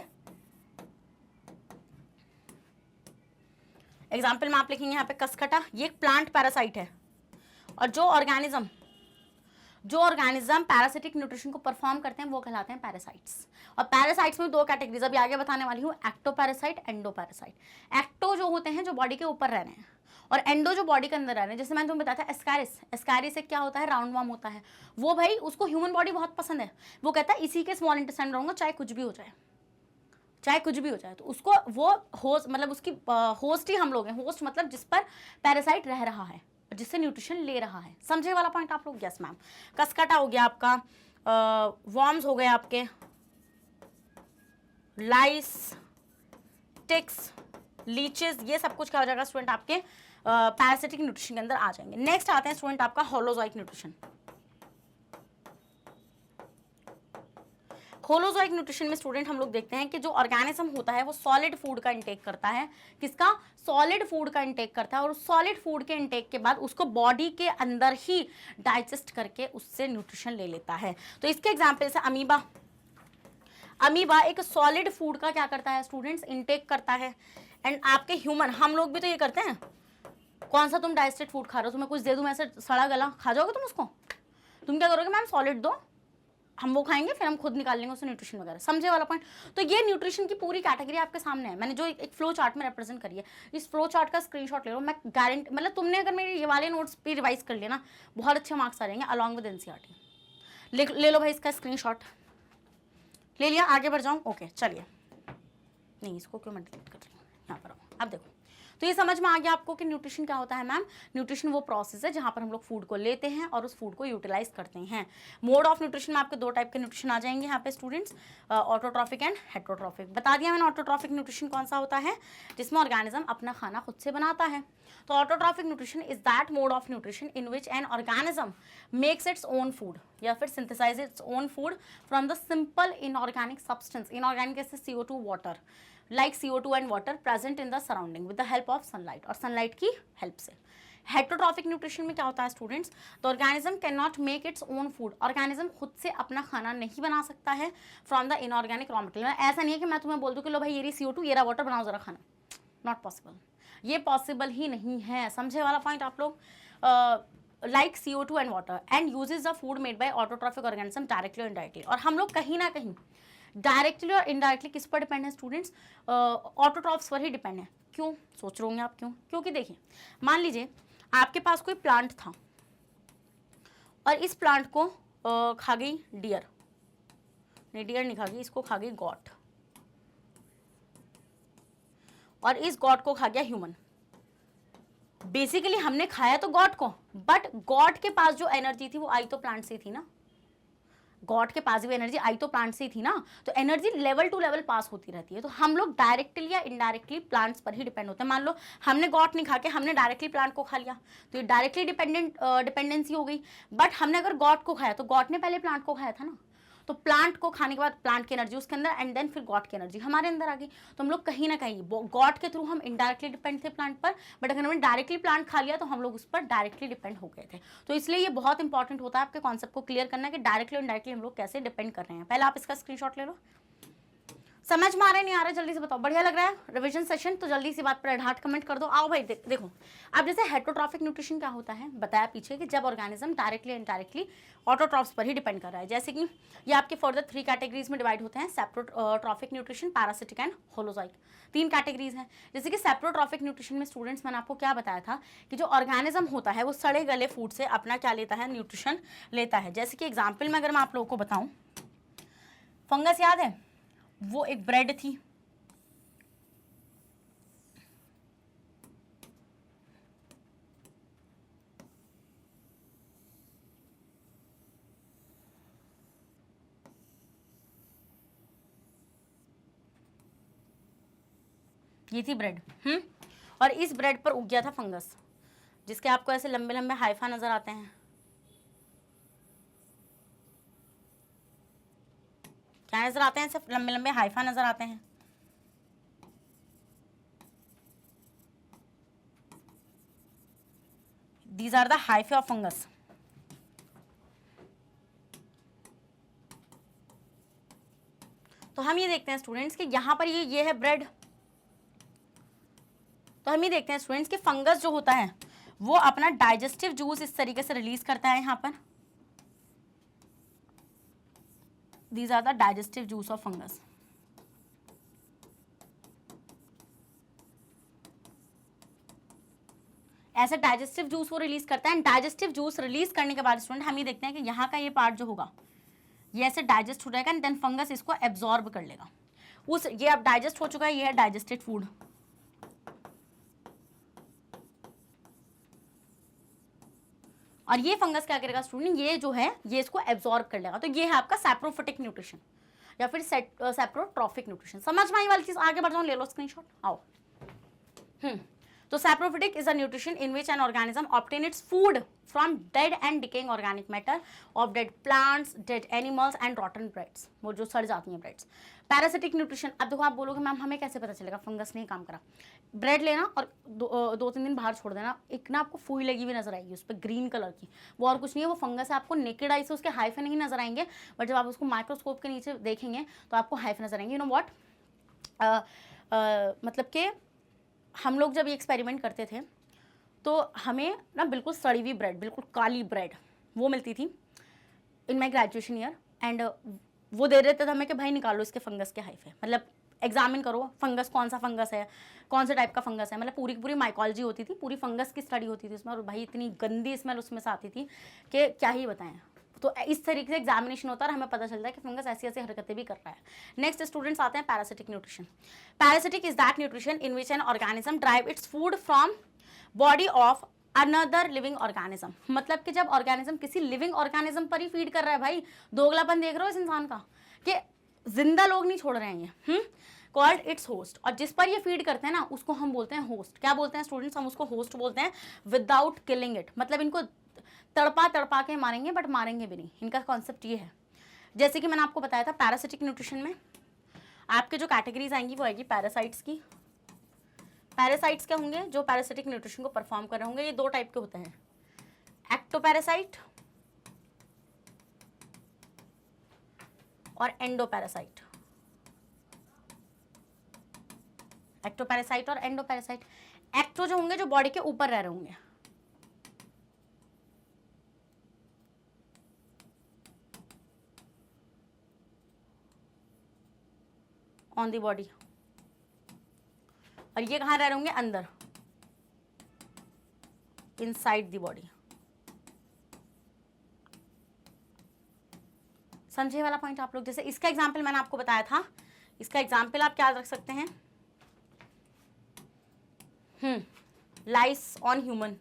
एग्जाम्पल में आप लिखेंगे यहाँ पे कसकटा, ये एक प्लांट पैरासाइट है और जो जो ऑर्गेनिज्म पैरासिटिक न्यूट्रिशन को परफॉर्म करते हैं वो कहलाते हैं पैरासाइट्स। और पैरासाइट्स में दो कैटेगरीज अभी आगे बताने वाली हूँ, ectoparasite, endoparasite. Ecto जो होते हैं जो बॉडी के ऊपर रह रहे हैं, और एंडो जो बॉडी के अंदर रह रहे हैं। जैसे मैंने तुम्हें बताया था एस्कैरिस, एस्कैरिस एक क्या होता है, राउंड वर्म होता है। वो भाई उसको ह्यूमन बॉडी बहुत पसंद है, वो कहता है इसी के स्मॉल इंटेस्टाइन रहूंगा चाहे कुछ भी हो जाए, चाहे कुछ भी हो जाए। तो उसको वो होस्ट मतलब उसकी होस्ट ही हम लोग हैं। होस्ट मतलब जिस पर पैरासाइट रह रहा है, जिससे न्यूट्रिशन ले रहा है। समझे वाला पॉइंट आप लोग? Yes ma'am. कसकटा हो गया आपका, वॉर्म्स हो गए आपके, लाइस, टिक्स, लीचेस, ये सब कुछ क्या हो जाएगा स्टूडेंट आपके पैरासिटिक न्यूट्रिशन के अंदर आ जाएंगे। नेक्स्ट आते हैं स्टूडेंट आपका होलोजोइक न्यूट्रिशन। होलोजोइक न्यूट्रिशन में स्टूडेंट हम लोग देखते हैं कि जो ऑर्गेनिज्म होता है वो सॉलिड फूड का इंटेक करता है। किसका? सॉलिड फूड का इंटेक करता है, और सॉलिड फूड के इंटेक के बाद उसको बॉडी के अंदर ही डाइजेस्ट करके उससे न्यूट्रिशन ले लेता है। तो इसके एग्जाम्पल से अमीबा, अमीबा एक सॉलिड फूड का क्या करता है स्टूडेंट्स, इंटेक करता है। एंड आपके ह्यूमन, हम लोग भी तो ये करते हैं। कौन सा तुम डाइजेस्टेड फूड खा रहे हो, तुम्हें कुछ दे दूं मैं से सड़ा गला, खा जाओगे तुम उसको? तुम क्या करोगे, मैम सॉलिड दो, हम वो खाएंगे, फिर हम खुद निकाल लेंगे उससे न्यूट्रिशन वगैरह। समझे वाला पॉइंट? तो ये न्यूट्रिशन की पूरी कैटेगरी आपके सामने है। मैंने जो एक फ्लो चार्ट में रिप्रेजेंट करी है, इस फ्लो चार्ट का स्क्रीनशॉट ले लो। मैं गारंटी, मतलब तुमने अगर मेरे ये वाले नोट्स पे रिवाइज कर लिया ना, बहुत अच्छे मार्क्स आ जाएंगे अलॉन्ग विद एनसीईआरटी। ले लो भाई इसका स्क्रीनशॉट। ले लिया? आगे बढ़ जाऊँ? ओके चलिए। नहीं, इसको क्यों मैं डिलीट कर रही हूँ, यहाँ पर आओ। अब देखो, तो ये समझ में आ गया आपको कि न्यूट्रिशन क्या होता है मैम। न्यूट्रिशन वो प्रोसेस है जहाँ पर हम लोग फूड को लेते हैं और उस फूड को यूटिलाइज करते हैं। मोड ऑफ न्यूट्रिशन में आपके दो टाइप के न्यूट्रिशन आ जाएंगे यहाँ पे स्टूडेंट्स, ऑटोट्रॉफिक एंड हेट्रोट्रॉफिक। बता दिया मैंने ऑटोट्रॉफिक न्यूट्रिशन कौन सा होता है, जिसमें ऑर्गेनिज्म अपना खाना खुद से बनाता है। तो autotrophic nutrition is that mode of nutrition in which an organism makes its own food या फिर synthesise its own food from the simple inorganic substance. Inorganic जैसे CO2 water, like CO2 and water present in the surrounding with the help of sunlight, और sunlight की help से। Heterotrophic nutrition में क्या होता है स्टूडेंट्स, तो organism can not make it's own food. Organism खुद से अपना खाना नहीं बना सकता है from the inorganic raw material. ऐसा नहीं है कि मैं तुम्हें बोल दूँ कि लो भाई ये रही CO2, ये रहा वाटर, बनाओ जरा खाना। नॉट पॉसिबल, ये पॉसिबल ही नहीं है। समझे वाला पॉइंट आप लोग? Like CO2 and water and uses the food made by autotrophic organism directly और इनडायरेक्टली। और हम लोग कहीं ना कहीं डायरेक्टली और इनडायरेक्टली किस पर डिपेंड है स्टूडेंट्स, ऑटोट्रॉफ्स पर ही डिपेंड है। क्यों सोच रहे होंगे आप, क्यों? क्योंकि देखिए, मान लीजिए आपके पास कोई प्लांट था और इस प्लांट को खा गई डियर, नहीं डियर नहीं खा गई, इसको खा गई गॉट, और इस गॉट को खा गया ह्यूमन। बेसिकली हमने खाया तो गॉट को, बट गॉट के पास जो एनर्जी थी वो आई तो प्लांट से थी ना। गॉड के पास भी एनर्जी आई तो प्लांट से ही थी ना। तो energy level two level pass होती रहती है। तो हम लोग डायरेक्टली या इनडायरेक्टली प्लांट्स पर ही डिपेंड होते हैं। मान लो हमने गॉड नहीं खा के हमने डायरेक्टली प्लांट को खा लिया, तो ये डायरेक्टली डिपेंडेंसी हो गई। बट हमने अगर गॉड को खाया तो गॉड ने पहले प्लांट को खाया था ना। तो प्लांट को खाने के बाद प्लांट की एनर्जी उसके अंदर, एंड देन फिर गॉड की एनर्जी हमारे अंदर आ गई। तो हम लोग कहीं ना कहीं गॉड के थ्रू हम इनडायरेक्टली डिपेंड थे प्लांट पर, बट अगर हमने डायरेक्टली प्लांट खा लिया तो हम लोग उस पर डायरेक्टली डिपेंड हो गए थे। तो इसलिए ये बहुत इंपॉर्टेंट होता है आपके कॉन्सेप्ट को क्लियर करना कि डायरेक्टली और इनडायरेक्टली हम लोग कैसे डिपेंड कर रहे हैं। पहले आप इसका स्क्रीनशॉट ले लो। समझ में आ रहा है, नहीं आ रहा है, जल्दी से बताओ। बढ़िया लग रहा है रिवीजन सेशन? तो जल्दी सी बात पर एडहाट कमेंट कर दो। आओ भाई देखो, अब जैसे हेट्रोट्रॉफिक न्यूट्रिशन क्या होता है बताया पीछे कि जब ऑर्गेनिज्म डायरेक्टली इनडायरेक्टली ऑटोट्रॉफ्स पर ही डिपेंड कर रहा है। जैसे कि ये आपके फर्दर 3 कैटेगरीज में डिवाइड होते हैं, saprotrophic nutrition, parasitic and holozoic. 3 categories हैं। जैसे कि सेप्रोट्रॉफिक न्यूट्रिशन में स्टूडेंट्स मैंने आपको क्या बताया था कि जो ऑर्गेनिज्म होता है वो सड़े गले फूड से अपना क्या लेता है, न्यूट्रिशन लेता है। जैसे कि एग्जाम्पल में अगर मैं आप लोगों को बताऊँ, फंगस याद है, वो एक ब्रेड थी, ये थी ब्रेड, और इस ब्रेड पर उग गया था फंगस, जिसके आपको ऐसे लंबे लंबे हाइफा नजर आते हैं। क्या नजर आते हैं? ऐसे लंबे लंबे हाइफा नजर आते हैं। These are the hyphae of fungus. तो हम ये देखते हैं स्टूडेंट्स कि यहाँ पर ये है ब्रेड। तो हम ये देखते हैं स्टूडेंट्स कि फंगस जो होता है वो अपना डाइजेस्टिव जूस इस तरीके से रिलीज करता है यहाँ पर, these are the digestive juice of fungus. ऐसे डाइजेस्टिव जूस वो रिलीज करता है। डाइजेस्टिव जूस रिलीज करने के बाद स्टूडेंट हम ये देखते हैं कि यहाँ का ये पार्ट जो होगा ये ऐसे डाइजेस्ट हो जाएगा एंड देन फंगस इसको एब्जॉर्ब कर लेगा। उस ये अब डाइजेस्ट हो चुका है, ये है डाइजेस्टेड फूड। और ये फंगस क्या करेगा स्टूडेंट, ये जो है ये इसको एब्जॉर्ब कर लेगा। तो ये है आपका सैप्रोफिटिक न्यूट्रिशन या फिर सैप्रोट्रॉफिक न्यूट्रिशन। समझ में आई वाली चीज? आगे बढ़ जाओ, ले लो स्क्रीनशॉट, आओ। तो saprophytic is a nutrition in which an organism obtain its food from dead and decaying organic matter of dead plants, dead animals and रॉटन breads, वो जो सड़ जाती हैं ब्रेड्स। पैरासिटिक न्यूट्रिशन, अब देखो आप बोलोगे मैम हमें कैसे पता चलेगा फंगस ने काम करा। ब्रेड लेना और दो तीन दिन बाहर छोड़ देना, एक ना आपको फूई लगी हुई नजर आएगी उस पर ग्रीन कलर की, वो और कुछ नहीं है, वो फंगस है। आपको नेकेड आई से उसके हाइफे नहीं नजर आएंगे, बट जब आप उसको माइक्रोस्कोप के नीचे देखेंगे तो आपको हाइफे नजर आएंगे। यू नो व्हाट, मतलब कि हम लोग जब ये एक्सपेरिमेंट करते थे तो हमें ना बिल्कुल सड़ी हुई ब्रेड, बिल्कुल काली ब्रेड वो मिलती थी इन माई ग्रेजुएशन ईयर, एंड वो दे देते थे हमें कि भाई निकालो इसके फंगस के हाइफे, मतलब एग्जामिन करो फंगस कौन सा फंगस है, कौन से टाइप का फंगस है। मतलब पूरी की पूरी माइकोलॉजी होती थी, पूरी फंगस की स्टडी होती थी उसमें, और भाई इतनी गंदी स्मेल उसमें से आती थी कि क्या ही बताएं। तो इस तरीके से एग्जामिनेशन होता है और हमें पता चलता है कि फंगस ऐसी ऐसी हरकतें भी कर रहा है। नेक्स्ट स्टूडेंट्स आते हैं parasitic nutrition. Parasitic is that nutrition in which an organism drive its food from body of another living organism. मतलब कि जब ऑर्गेनिज्म किसी लिविंग ऑर्गेनिज्म पर ही फीड कर रहा है, भाई दोगलापन देख रहे हो इस इंसान का कि जिंदा लोग नहीं छोड़ रहे हैं ये, कॉल्ड इट्स होस्ट। और जिस पर ये फीड करते हैं ना उसको हम बोलते हैं होस्ट। क्या बोलते हैं स्टूडेंट्स? हम उसको होस्ट बोलते हैं विदाउट किलिंग इट। मतलब इनको तड़पा तड़पा के मारेंगे बट मारेंगे भी नहीं, इनका कॉन्सेप्ट ये है। जैसे कि मैंने आपको बताया था पैरासिटिक न्यूट्रिशन में आपके जो कैटेगरीज आएंगी वो आएगी पैरासाइट्स की। पैरासाइट्स क्या होंगे? जो पैरासिटिक न्यूट्रिशन को परफॉर्म कर रहे होंगे। ये दो टाइप के होते हैं, एक्टोपैरासाइट और एंडोपैरासाइट। एक्टोपैरासाइट और एंडोपैरासाइट। एक्टो जो होंगे जो बॉडी के ऊपर रह रहे होंगे, ऑन दी बॉडी, और ये कहाँ रह रहे होंगे? अंदर, इनसाइड दी बॉडी। समझे वाला पॉइंट आप लोग? जैसे इसका एग्जाम्पल मैंने आपको बताया था, इसका एग्जाम्पल आप क्या रख सकते हैं? लाइस ऑन ह्यूमन,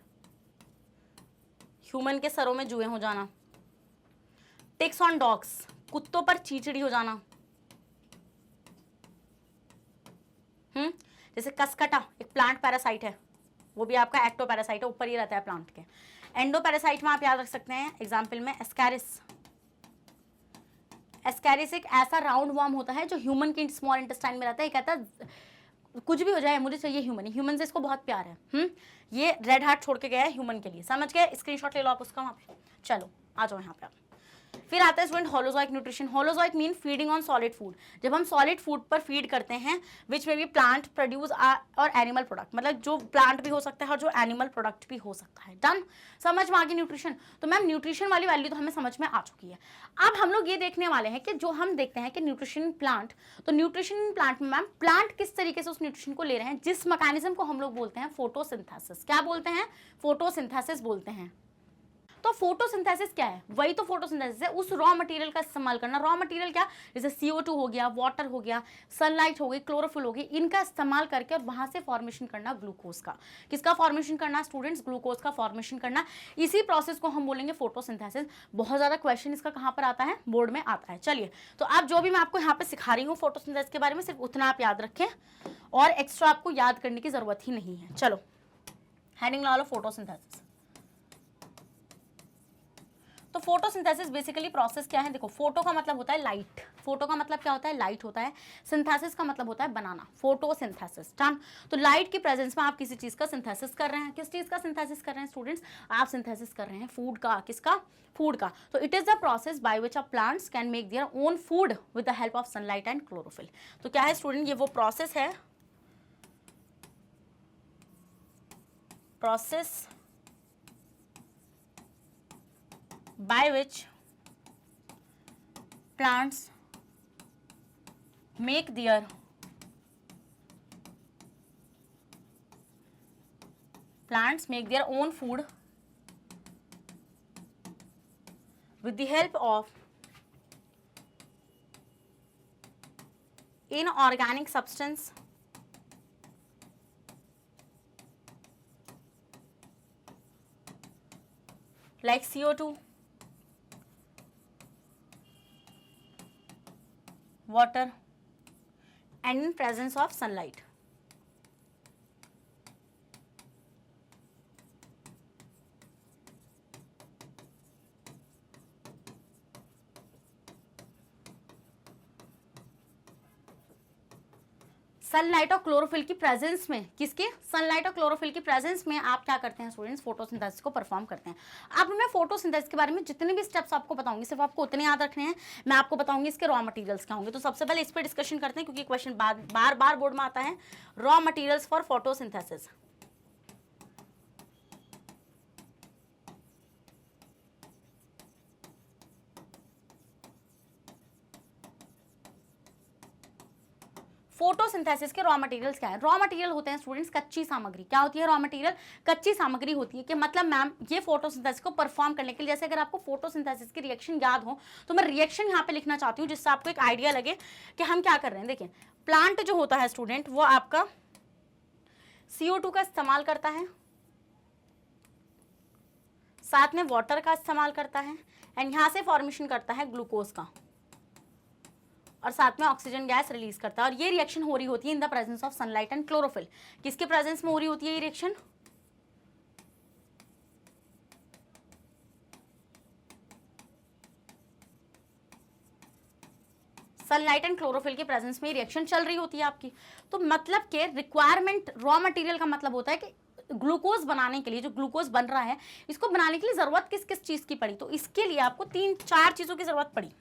ह्यूमन के सरों में जुए हो जाना। टिक्स ऑन डॉग्स, कुत्तों पर चींचड़ी हो जाना। जैसे कसकटा एक प्लांट पैरासाइट है, वो भी आपका एक्टो पैरासाइट है, ऊपर ही रहता है प्लांट के। एंडो पैरासाइट में आप याद रख सकते हैं एग्जाम्पल में एस्कैरिस। एस्कैरिस एक ऐसा राउंड वर्म होता है जो ह्यूमन के स्मॉल इंटेस्टाइन में रहता है। कहता है कुछ भी हो जाए मुझे चाहिए ह्यूमन, ह्यूमन से इसको बहुत प्यार है। ये रेड हार्ट छोड़ के गया है ह्यूमन के लिए। समझ गए? स्क्रीनशॉट ले लो आप उसका वहाँ पे। चलो आ जाओ यहाँ पे आप। फिर आता है student holozoic nutrition. Holozoic mean feeding on solid food. जब हम सॉलिड फूड पर फीड करते हैं विच में भी प्लांट प्रोड्यूस और एनिमल प्रोडक्ट, मतलब जो प्लांट भी हो सकता है और जो एनिमल प्रोडक्ट भी हो सकता है। डन? समझ में आ गई न्यूट्रिशन? तो मैम न्यूट्रिशन वाली वैल्यू तो हमें समझ में आ चुकी है। अब हम लोग ये देखने वाले हैं कि जो हम देखते हैं कि न्यूट्रिशन प्लांट, तो न्यूट्रिशन प्लांट में मैम प्लांट किस तरीके से उस न्यूट्रिशन को ले रहे हैं, जिस मैकेनिज्म को हम लोग बोलते हैं फोटोसिंथेसिस। क्या बोलते हैं? फोटोसिंथेसिस बोलते हैं। तो फोटोसिंथेसिस क्या है? वही तो फोटोसिंथेसिस है, उस रॉ मटेरियल का इस्तेमाल करना। रॉ मटेरियल क्या? जैसे CO2 हो गया, वाटर हो गया, सनलाइट हो गई, क्लोरोफिल हो गई, इनका इस्तेमाल करके और वहां से फॉर्मेशन करना ग्लूकोज का। किसका फॉर्मेशन करना स्टूडेंट्स? ग्लूकोज का फॉर्मेशन करना। इसी प्रोसेस को हम बोलेंगे फोटोसिंथेसिस। बहुत ज्यादा क्वेश्चन इसका कहां पर आता है? बोर्ड में आता है। चलिए, तो आप जो भी मैं आपको यहाँ पे सिखा रही हूँ फोटोसिंथेसिस के बारे में, सिर्फ उतना आप याद रखें और एक्स्ट्रा आपको याद करने की जरूरत ही नहीं है। चलो हेडिंग ला लो, फोटोसिंथेसिस। तो फोटोसिंथेसिस बेसिकली प्रोसेस क्या है? देखो, फोटो का मतलब होता है लाइट। फोटो का मतलब क्या होता है? लाइट होता है। सिंथेसिस का मतलब होता है बनाना। फोटोसिंथेसिस। डन? तो लाइट की प्रेजेंस में आप किसी चीज का सिंथेसिस कर रहे हैं। किस चीज का सिंथेसिस कर रहे हैं स्टूडेंट्स? आप सिंथेसिस कर रहे हैं फूड का। किसका? फूड का। तो it is the process by which a plants can make their own food with the help of sunlight and chlorophyll. तो क्या है स्टूडेंट? ये वो प्रोसेस है, process by which plants make their plants make their own food with the help of inorganic substance like CO2, water, and in presence of sunlight. Sunlight और chlorophyll की presence में, किसके, सनलाइट और chlorophyll की presence में आप क्या करते हैं स्टूडेंट्स, फोटोसिंथेसिस को परफॉर्म करते हैं। अब मैं फोटोसिंथेसिस के बारे में जितने भी स्टेप्स आपको बताऊंगी सिर्फ आपको उतने याद रखने हैं। मैं आपको बताऊंगी इसके रॉ मटेरियल्स क्या होंगे। तो सबसे पहले इस पर डिस्कशन करते हैं क्योंकि क्वेश्चन बार बार बोर्ड में आता है। Raw materials for photosynthesis. Photosynthesis के रॉ मटेरियल्स क्या है। रॉ मटेरियल होते हैं स्टूडेंट्स कच्ची सामग्री। क्या होती है रॉ मटेरियल, कच्ची सामग्री होती है। कि मतलब मैम ये फोटोसिंथेसिस को परफॉर्म करने के लिए, जैसे अगर आपको फोटोसिंथेसिस की रिएक्शन याद हो तो मैं रिएक्शन यहाँ पे लिखना चाहती हूँ जिससे आपको एक आइडिया लगे कि हम क्या कर रहे हैं। देखिए प्लांट जो होता है स्टूडेंट वो आपका CO2 का इस्तेमाल करता है, साथ में वाटर का इस्तेमाल करता है एंड यहाँ से फॉर्मेशन करता है ग्लूकोज का और साथ में ऑक्सीजन गैस रिलीज करता है। और ये रिएक्शन हो रही होती है in the presence of sunlight and chlorophyll. किसके प्रेजेंस में हो रही होती है ये रिएक्शन, सनलाइट एंड क्लोरोफिल के प्रेजेंस में रिएक्शन चल रही होती है आपकी। तो मतलब के रिक्वायरमेंट रॉ मटेरियल का मतलब होता है कि ग्लूकोज बनाने के लिए, जो ग्लूकोज बन रहा है इसको बनाने के लिए जरूरत किस किस चीज की पड़ी। तो इसके लिए आपको 3-4 चीजों की जरूरत पड़ी,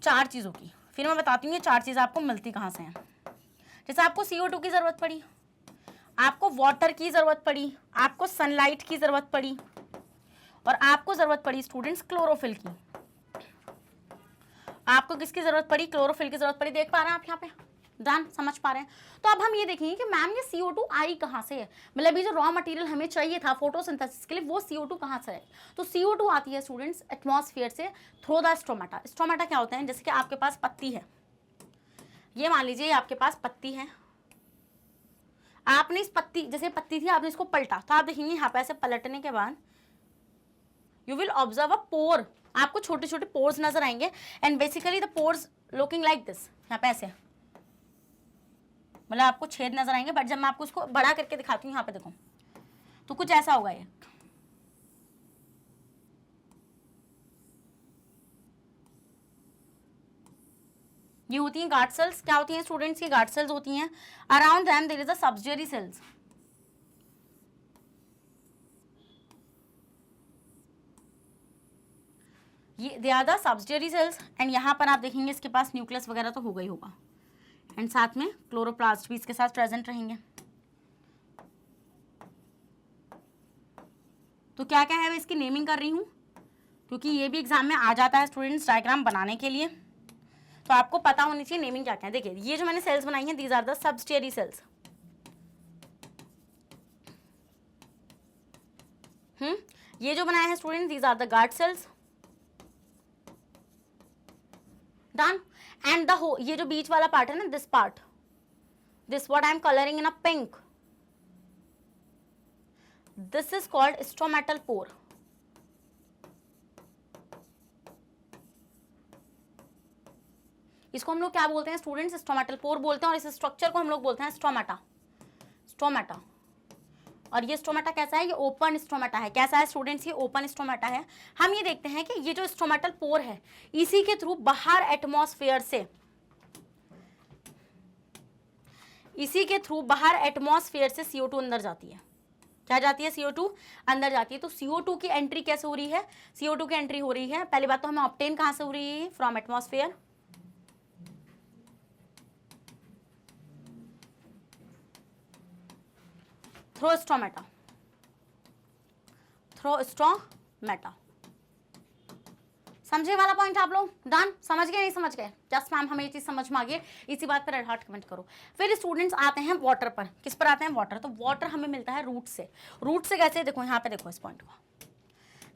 4 चीजों की। फिर मैं बताती हूँ ये 4 चीजें आपको मिलती कहाँ से हैं। जैसे आपको CO2 की जरूरत पड़ी, आपको वाटर की जरूरत पड़ी, आपको सनलाइट की जरूरत पड़ी और आपको जरूरत पड़ी स्टूडेंट्स क्लोरोफिल की। आपको किसकी जरूरत पड़ी, क्लोरोफिल की जरूरत पड़ी। देख पा रहे हैं आप यहाँ पे, डन, समझ पा रहे हैं। तो अब हम ये देखेंगे कि मैम ये CO2 आई कहाँ से है, मतलब ये जो रॉ मटेरियल हमें चाहिए था फोटोसिंथेसिस के लिए वो CO2 कहाँ से है। तो CO2 आती है स्टूडेंट्स एटमॉस्फेयर से थ्रू द स्टोमेटा। स्टोमेटा क्या होते हैं, जैसे कि आपके पास पत्ती है, ये मान लीजिए आपके पास पत्ती है, आपने इस पत्ती, जैसे पत्ती थी आपने इसको पलटा, तो आप देखेंगे यहाँ पे ऐसे पलटने के बाद यू विल ऑब्जर्व अ पोर, आपको छोटे छोटे पोर्स नजर आएंगे and basically the pores looking like this, यहाँ पे ऐसे मतलब आपको छेद नजर आएंगे। बट जब मैं आपको उसको बड़ा करके दिखाती हूँ यहाँ पे देखो तो कुछ ऐसा होगा। ये होती हैं गार्ड सेल्स। क्या होती हैं स्टूडेंट्स, ये गार्ड सेल्स होती हैं। Around them there is a subsidiary cells. ये they are the subsidiary cells and यहाँ पर आप देखेंगे इसके पास न्यूक्लियस वगैरह तो होगा ही होगा एंड साथ में क्लोरोप्लास्ट भी इसके साथ प्रेजेंट रहेंगे। तो क्या क्या है मैं इसकी नेमिंग कर रही हूँ क्योंकि ये भी एग्जाम में आ जाता है स्टूडेंट्स डायग्राम बनाने के लिए, तो आपको पता होनी चाहिए नेमिंग क्या क्या है। देखिए ये जो मैंने सेल्स बनाई हैं these are the subsidiary cells. ये जो बनाए हैं student these are the guard cells. Done. And the हो, ये जो बीच वाला पार्ट है ना, this part, this what I am colouring in a pink, this is called stomatal pore. इसको हम लोग क्या बोलते हैं स्टूडेंट्स, स्टोमेटल पोर बोलते हैं और इस स्ट्रक्चर को हम लोग बोलते हैं स्टोमेटा। स्टोमेटा। और ये स्टोमेटा कैसा है, ये ओपन स्टोमेटा है। कैसा है स्टूडेंट्स, ये ओपन स्टोमेटा है। हम ये देखते हैं कि ये जो स्टोमेटल पोर है इसी के थ्रू बाहर एटमॉस्फेयर से, इसी के थ्रू बाहर एटमॉस्फेयर से CO2 अंदर जाती है। क्या जाती है, CO2 अंदर जाती है। तो CO2 की एंट्री कैसे हो रही है, CO2 की एंट्री हो रही है, पहली बात तो हमें ऑब्टेन कहां से हो रही है, from atmosphere. Through stomata, through stomata. समझे वाला पॉइंट आप लोग? डन? समझ गए नहीं समझ गए? जस्ट मैम हमें ये चीज समझ में आ गई, इसी बात पर रेड हार्ट कमेंट करो। फिर स्टूडेंट्स आते हैं वाटर पर। किस पर आते हैं? वाटर। तो वाटर हमें मिलता है रूट से। रूट से कैसे? देखो यहाँ पे देखो इस पॉइंट को,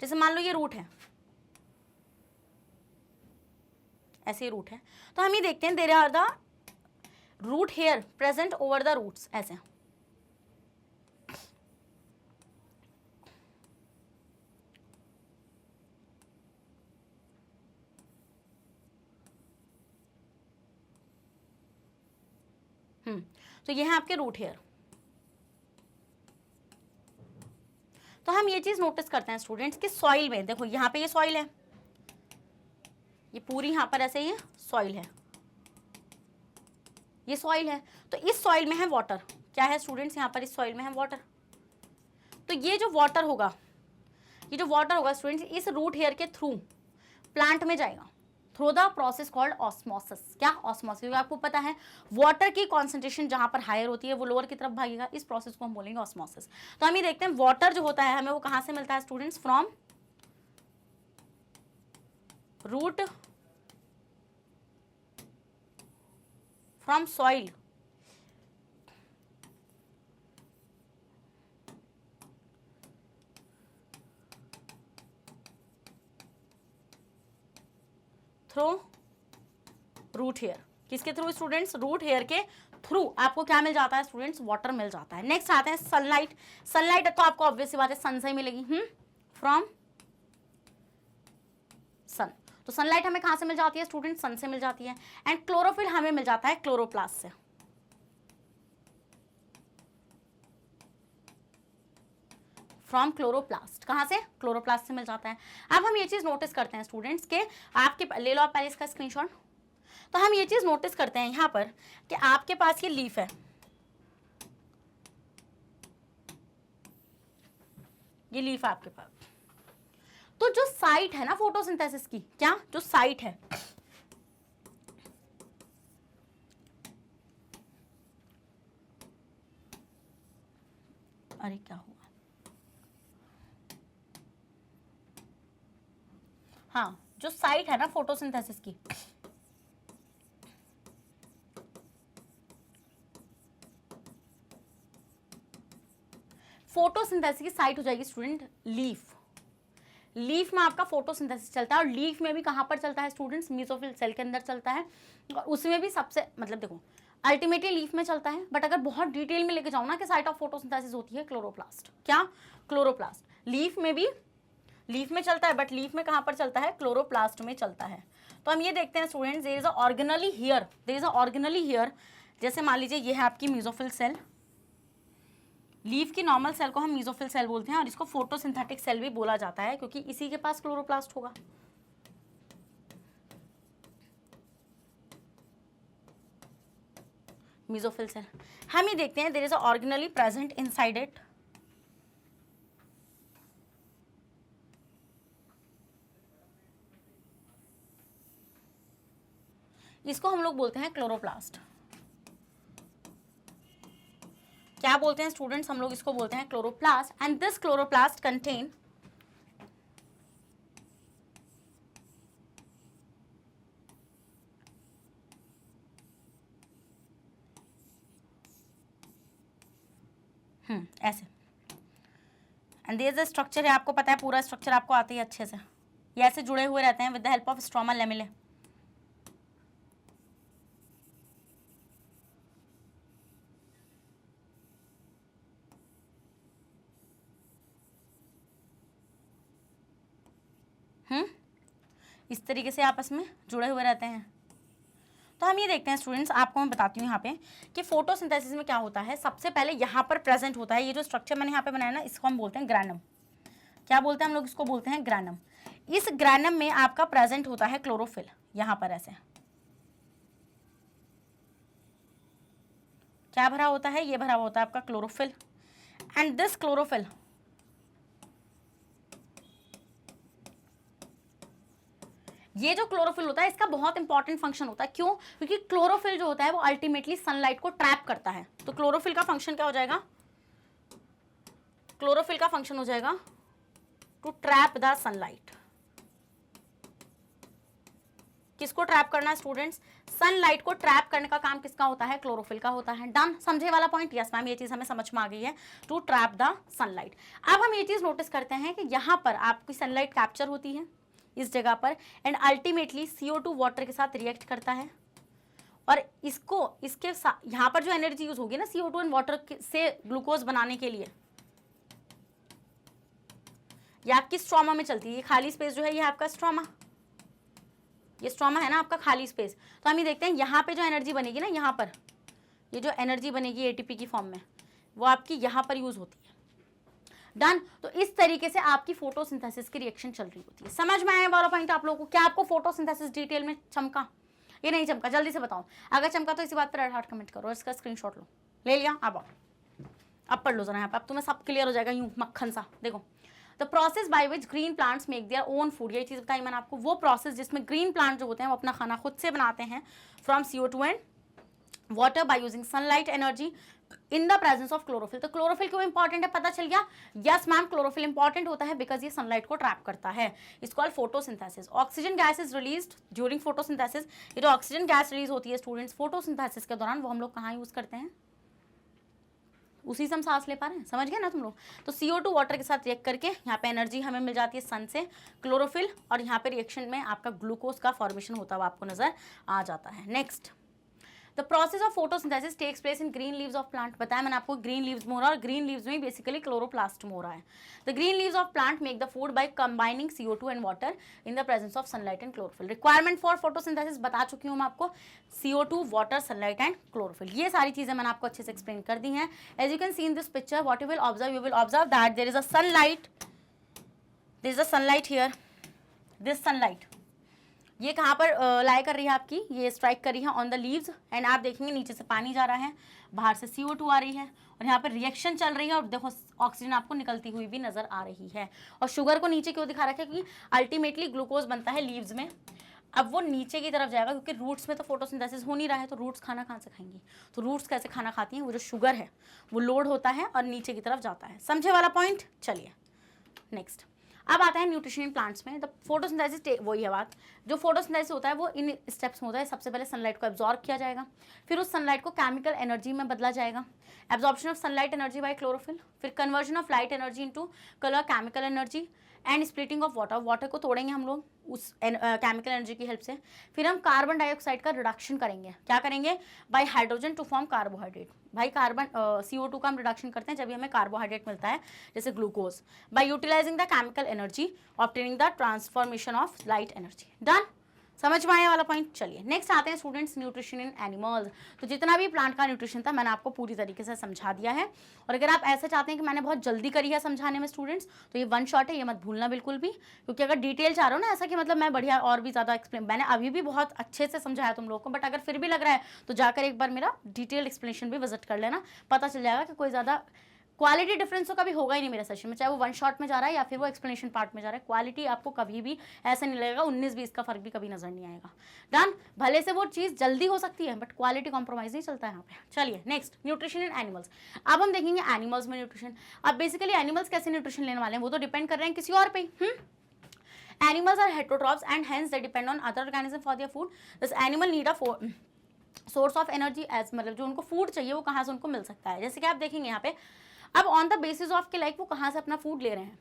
जैसे मान लो ये रूट है, ऐसे ही रूट है, तो हम ये देखते हैं there are the root hair present over the roots, ऐसे। तो ये है आपके रूट हेयर। तो हम ये चीज नोटिस करते हैं स्टूडेंट्स कि सॉइल में देखो, यहाँ पे ये सॉइल है, ये पूरी यहाँ पर ऐसे ही सॉइल है, ये सॉइल है। तो इस सॉइल में है वाटर। क्या है स्टूडेंट्स? यहाँ पर इस सॉइल में है वाटर। तो ये जो वाटर होगा, ये जो वाटर होगा स्टूडेंट्स, इस रूट हेयर के थ्रू प्लांट में जाएगा, through the process called osmosis. क्या? ऑस्मोसिस। क्योंकि आपको पता है वाटर की कॉन्सेंट्रेशन जहां पर हायर होती है वो लोअर की तरफ भागेगा, इस प्रोसेस को हम बोलेंगे ऑस्मोसिस। तो हम ये देखते हैं वाटर जो होता है हमें वो कहां से मिलता है students? From root, from soil, through root hair. किसके थ्रू स्टूडेंट्स? रूट हेयर के थ्रू आपको क्या मिल जाता है स्टूडेंट्स? वाटर मिल जाता है। नेक्स्ट आते हैं सनलाइट। सनलाइट तो आपको ऑब्वियस सी बात है सन से ही मिलेगी, फ्रॉम सन। तो सनलाइट हमें कहां से मिल जाती है स्टूडेंट? सन से मिल जाती है। एंड क्लोरोफिल हमें मिल जाता है क्लोरोप्लास्ट से। From chloroplast. कहां से? क्लोरोप्लास्ट से मिल जाता है। अब हम ये चीज नोटिस करते हैं स्टूडेंट्स के, आपके ले लो आप पहले इसका स्क्रीनशॉट। तो हम ये चीज नोटिस करते हैं यहां पर कि आपके पास ये लीफ है, ये लीफ है आपके पास। तो जो साइट है ना फोटोसिंथेसिस की, क्या? जो साइट है, अरे क्या हुआ? हाँ, जो साइट है ना फोटोसिंथेसिस की, फोटोसिंथेसिस की साइट हो जाएगी स्टूडेंट लीफ। लीफ में आपका फोटोसिंथेसिस चलता है, और लीफ में भी कहां पर चलता है स्टूडेंट्स? मेसोफिल सेल के अंदर चलता है। और उसमें भी सबसे मतलब देखो अल्टीमेटली लीफ में चलता है, बट अगर बहुत डिटेल में लेके जाओ ना कि साइट ऑफ फोटोसिंथेसिस होती है क्लोरोप्लास्ट। क्या? क्लोरोप्लास्ट। लीफ में भी, लीफ में चलता है, बट लीफ में कहां पर चलता है? क्लोरोप्लास्ट में चलता है। तो हम ये देखते हैं students, there is a organelle here, there is a organelle here. जैसे मान लीजिए ये है आपकी मेसोफिल सेल, लीफ की नॉर्मल सेल को हम मेसोफिल सेल बोलते हैं, और इसको फोटोसिंथेटिक सेल भी बोला जाता है क्योंकि इसी के पास क्लोरोप्लास्ट होगा। मेसोफिल सेल हम ये देखते हैं, there is a organelle present inside it. इसको हम लोग बोलते हैं क्लोरोप्लास्ट। क्या बोलते हैं स्टूडेंट्स? हम लोग इसको बोलते हैं chloroplast. And this chloroplast contain ऐसे, and there is a structure है, आपको पता है पूरा स्ट्रक्चर आपको आते ही अच्छे से, ये ऐसे जुड़े हुए रहते हैं with the help of stroma lamellae. इस तरीके से आपस में जुड़े हुए रहते हैं। तो हम ये देखते हैं स्टूडेंट्स, आपको मैं बताती हूँ यहाँ पे कि फोटोसिंथेसिस में क्या होता है। सबसे पहले यहाँ पर प्रेजेंट होता है, ये जो स्ट्रक्चर मैंने यहाँ पे बनाया ना, इसको हम बोलते हैं ग्रैनम। क्या बोलते हैं हम लोग? इसको बोलते हैं ग्रैनम। इस ग्रैनम में आपका प्रेजेंट होता है क्लोरोफिल, यहाँ पर ऐसे क्या भरा होता है? ये भरा होता है आपका क्लोरोफिल। एंड दिस क्लोरोफिल, ये जो क्लोरोफिल होता है इसका बहुत इंपॉर्टेंट फंक्शन होता है। क्यों? क्योंकि क्लोरोफिल जो होता है वो अल्टीमेटली सनलाइट को ट्रैप करता है। तो क्लोरोफिल का फंक्शन क्या हो जाएगा? क्लोरोफिल का फंक्शन हो जाएगा टू ट्रैप द सनलाइट। किसको ट्रैप करना है स्टूडेंट्स? सनलाइट को ट्रैप करने का काम किसका होता है? क्लोरोफिल का होता है। डन, समझे वाला पॉइंट? यस मैम, ये चीज हमें समझ में आ गई है, टू ट्रैप द सनलाइट। अब हम ये चीज नोटिस करते हैं कि यहाँ पर आपकी सनलाइट कैप्चर होती है इस जगह पर, एंड अल्टीमेटली CO2 वाटर के साथ रिएक्ट करता है, और इसके साथ यहाँ पर जो एनर्जी यूज होगी ना CO2 एंड वाटर से ग्लूकोज बनाने के लिए, ये आपकी स्ट्रोमा में चलती है। ये खाली स्पेस जो है ये आपका स्ट्रोमा, ये स्ट्रोमा है ना आपका खाली स्पेस। तो हम ये देखते हैं यहाँ पे जो एनर्जी बनेगी ना, यहाँ पर ये जो एनर्जी बनेगी ATP की फॉर्म में, वो आपकी यहाँ पर यूज होती है। डन। तो इस तरीके से आपकी फोटोसिंथेसिस की रिएक्शन चल रही होती है। समझ में आया वाला पॉइंट आप लोगों को? क्या आपको फोटोसिंथेसिस डिटेल में चमका? ये नहीं चमका? जल्दी से बताओ, अगर चमका तो इसी बात पर रेड हार्ट कमेंट करो, इसका स्क्रीनशॉट लो। ले लिया? अब पढ़ लो जरा यहाँ पे, अब तुम्हें सब क्लियर हो जाएगा यूं मक्खन सा। देखो, the process by which green plants make their own food, ये चीज़ बताई मैंने आपको, वो प्रोसेस जिसमें ग्रीन प्लांट जो होते हैं वो अपना खाना खुद से बनाते हैं from CO2 and water by using sunlight energy in the presence of chlorophyll. तो क्लोरोफिल क्यों इंपॉर्टेंट है पता चल गया? यस मैम, क्लोरोफिल इंपॉर्टेंट होता है बिकॉज ये सनलाइट को ट्रैप करता है। It's called photosynthesis. Oxygen gas is released during photosynthesis. ये जो ऑक्सीजन गैस रिलीज होती है स्टूडेंट्स फोटोसिंथेसिस के दौरान, वो हम लोग कहाँ यूज करते हैं? उसी से हम सांस ले पा रहे हैं, समझ गए ना तुम लोग? तो CO2 वाटर के साथ रिएक्ट करके यहाँ पे एनर्जी हमें मिल जाती है सन से, क्लोरोफिल, और यहाँ पे रिएक्शन में आपका ग्लूकोज का फॉर्मेशन होता हुआ आपको नजर आ जाता है। Next, the process of photosynthesis takes place in green leaves of plant. बताया मैंने आपको ग्रीन लीव्स में हो रहा है, और ग्रीन लीव्स में बेसिकली क्लोरोप्लास्ट हो रहा है। The green leaves of plant make the food by combining CO2 and water in the presence of sunlight and chlorophyll. Requirement for photosynthesis बता चुकी हूँ मैं आपको, CO2 water sunlight and chlorophyll. ये सारी चीजें मैंने आपको अच्छे से एक्सप्लेन कर दी हैं। As you can see in this picture, what you will observe that there is a sunlight, there is a sunlight here, this sunlight ये कहाँ पर लाई कर रही है आपकी? ये स्ट्राइक कर रही है ऑन द लीव्स, एंड आप देखेंगे नीचे से पानी जा रहा है, बाहर से CO2 आ रही है, और यहाँ पर रिएक्शन चल रही है, और देखो ऑक्सीजन आपको निकलती हुई भी नजर आ रही है। और शुगर को नीचे क्यों दिखा रखा है? क्योंकि अल्टीमेटली ग्लूकोज बनता है लीव्स में, अब वो नीचे की तरफ जाएगा, क्योंकि रूट्स में तो फोटोसिंथेसिस हो नहीं रहा है, तो रूट्स खाना कहाँ से खाएंगी? तो रूट्स कैसे खाना खाती हैं? वो जो शुगर है वो लोड होता है और नीचे की तरफ जाता है। समझे वाला पॉइंट? चलिए नेक्स्ट, अब आता है न्यूट्रिशन इन प्लांट्स में। द फोटोसिंथेसिस, वही है बात, जो फोटोसिंथेसिस होता है वो इन स्टेप्स में होता है। सबसे पहले सनलाइट को एब्जॉर्ब किया जाएगा, फिर उस सनलाइट को केमिकल एनर्जी में बदला जाएगा, absorption of sunlight energy by chlorophyll, फिर conversion of light energy into colour chemical energy, and splitting of water. Water को तोड़ेंगे हम लोग उस केमिकल एनर्जी की हेल्प से। फिर हम कार्बन डाइऑक्साइड का रिडक्शन करेंगे, क्या करेंगे? By hydrogen to form carbohydrate. भाई कार्बन CO2 का हम रिडक्शन करते हैं जब भी हमें कार्बोहाइड्रेट मिलता है, जैसे glucose, by utilising the chemical energy obtaining the transformation of light energy. Done, समझ में आया वाला पॉइंट? चलिए नेक्स्ट आते हैं स्टूडेंट्स, न्यूट्रिशन इन एनिमल्स। तो जितना भी प्लांट का न्यूट्रिशन था मैंने आपको पूरी तरीके से समझा दिया है, और अगर आप ऐसा चाहते हैं कि मैंने बहुत जल्दी करी है समझाने में स्टूडेंट्स, तो ये वन शॉट है, ये मत भूलना बिल्कुल भी, क्योंकि अगर डिटेल चाह रहे हो ना ऐसा कि मतलब मैं बढ़िया और भी ज़्यादा एक्सप्लेन, मैंने अभी भी बहुत अच्छे से समझाया तुम लोगों को, बट अगर फिर भी लग रहा है तो जाकर एक बार मेरा डिटेल एक्सप्लेनेशन भी विजिट कर लेना, पता चल जाएगा कि कोई ज़्यादा क्वालिटी डिफरेंस तो कभी होगा ही नहीं मेरे सेशन में, चाहे वो वन शॉट में जा रहा है या फिर वो एक्सप्लेनेशन पार्ट में जा रहा है। क्वालिटी आपको कभी भी ऐसा नहीं लगेगा, 19-20 का फर्क भी कभी नजर नहीं आएगा। डन, भले से वो चीज़ जल्दी हो सकती है बट क्वालिटी कॉम्प्रोमाइज नहीं चलता है यहाँ पे। चलिए नेक्स्ट, न्यूट्रिशन इन एनिमल्स। अब हम देखेंगे एनिमल्स में न्यूट्रिशन। अब बेसिकली एनिमल्स कैसे न्यूट्रिशन लेने वाले हैं वो तो डिपेंड कर रहे हैं किसी और पे। Animals are heterotrophs and hence they depend on other organism for their food. This animal need a source of energy as, मतलब जो उनको फूड चाहिए वो कहाँ से उनको मिल सकता है। जैसे कि आप देखेंगे यहाँ पे, अब ऑन द बेसिस ऑफ के लाइक वो कहाँ से अपना फूड ले रहे हैं,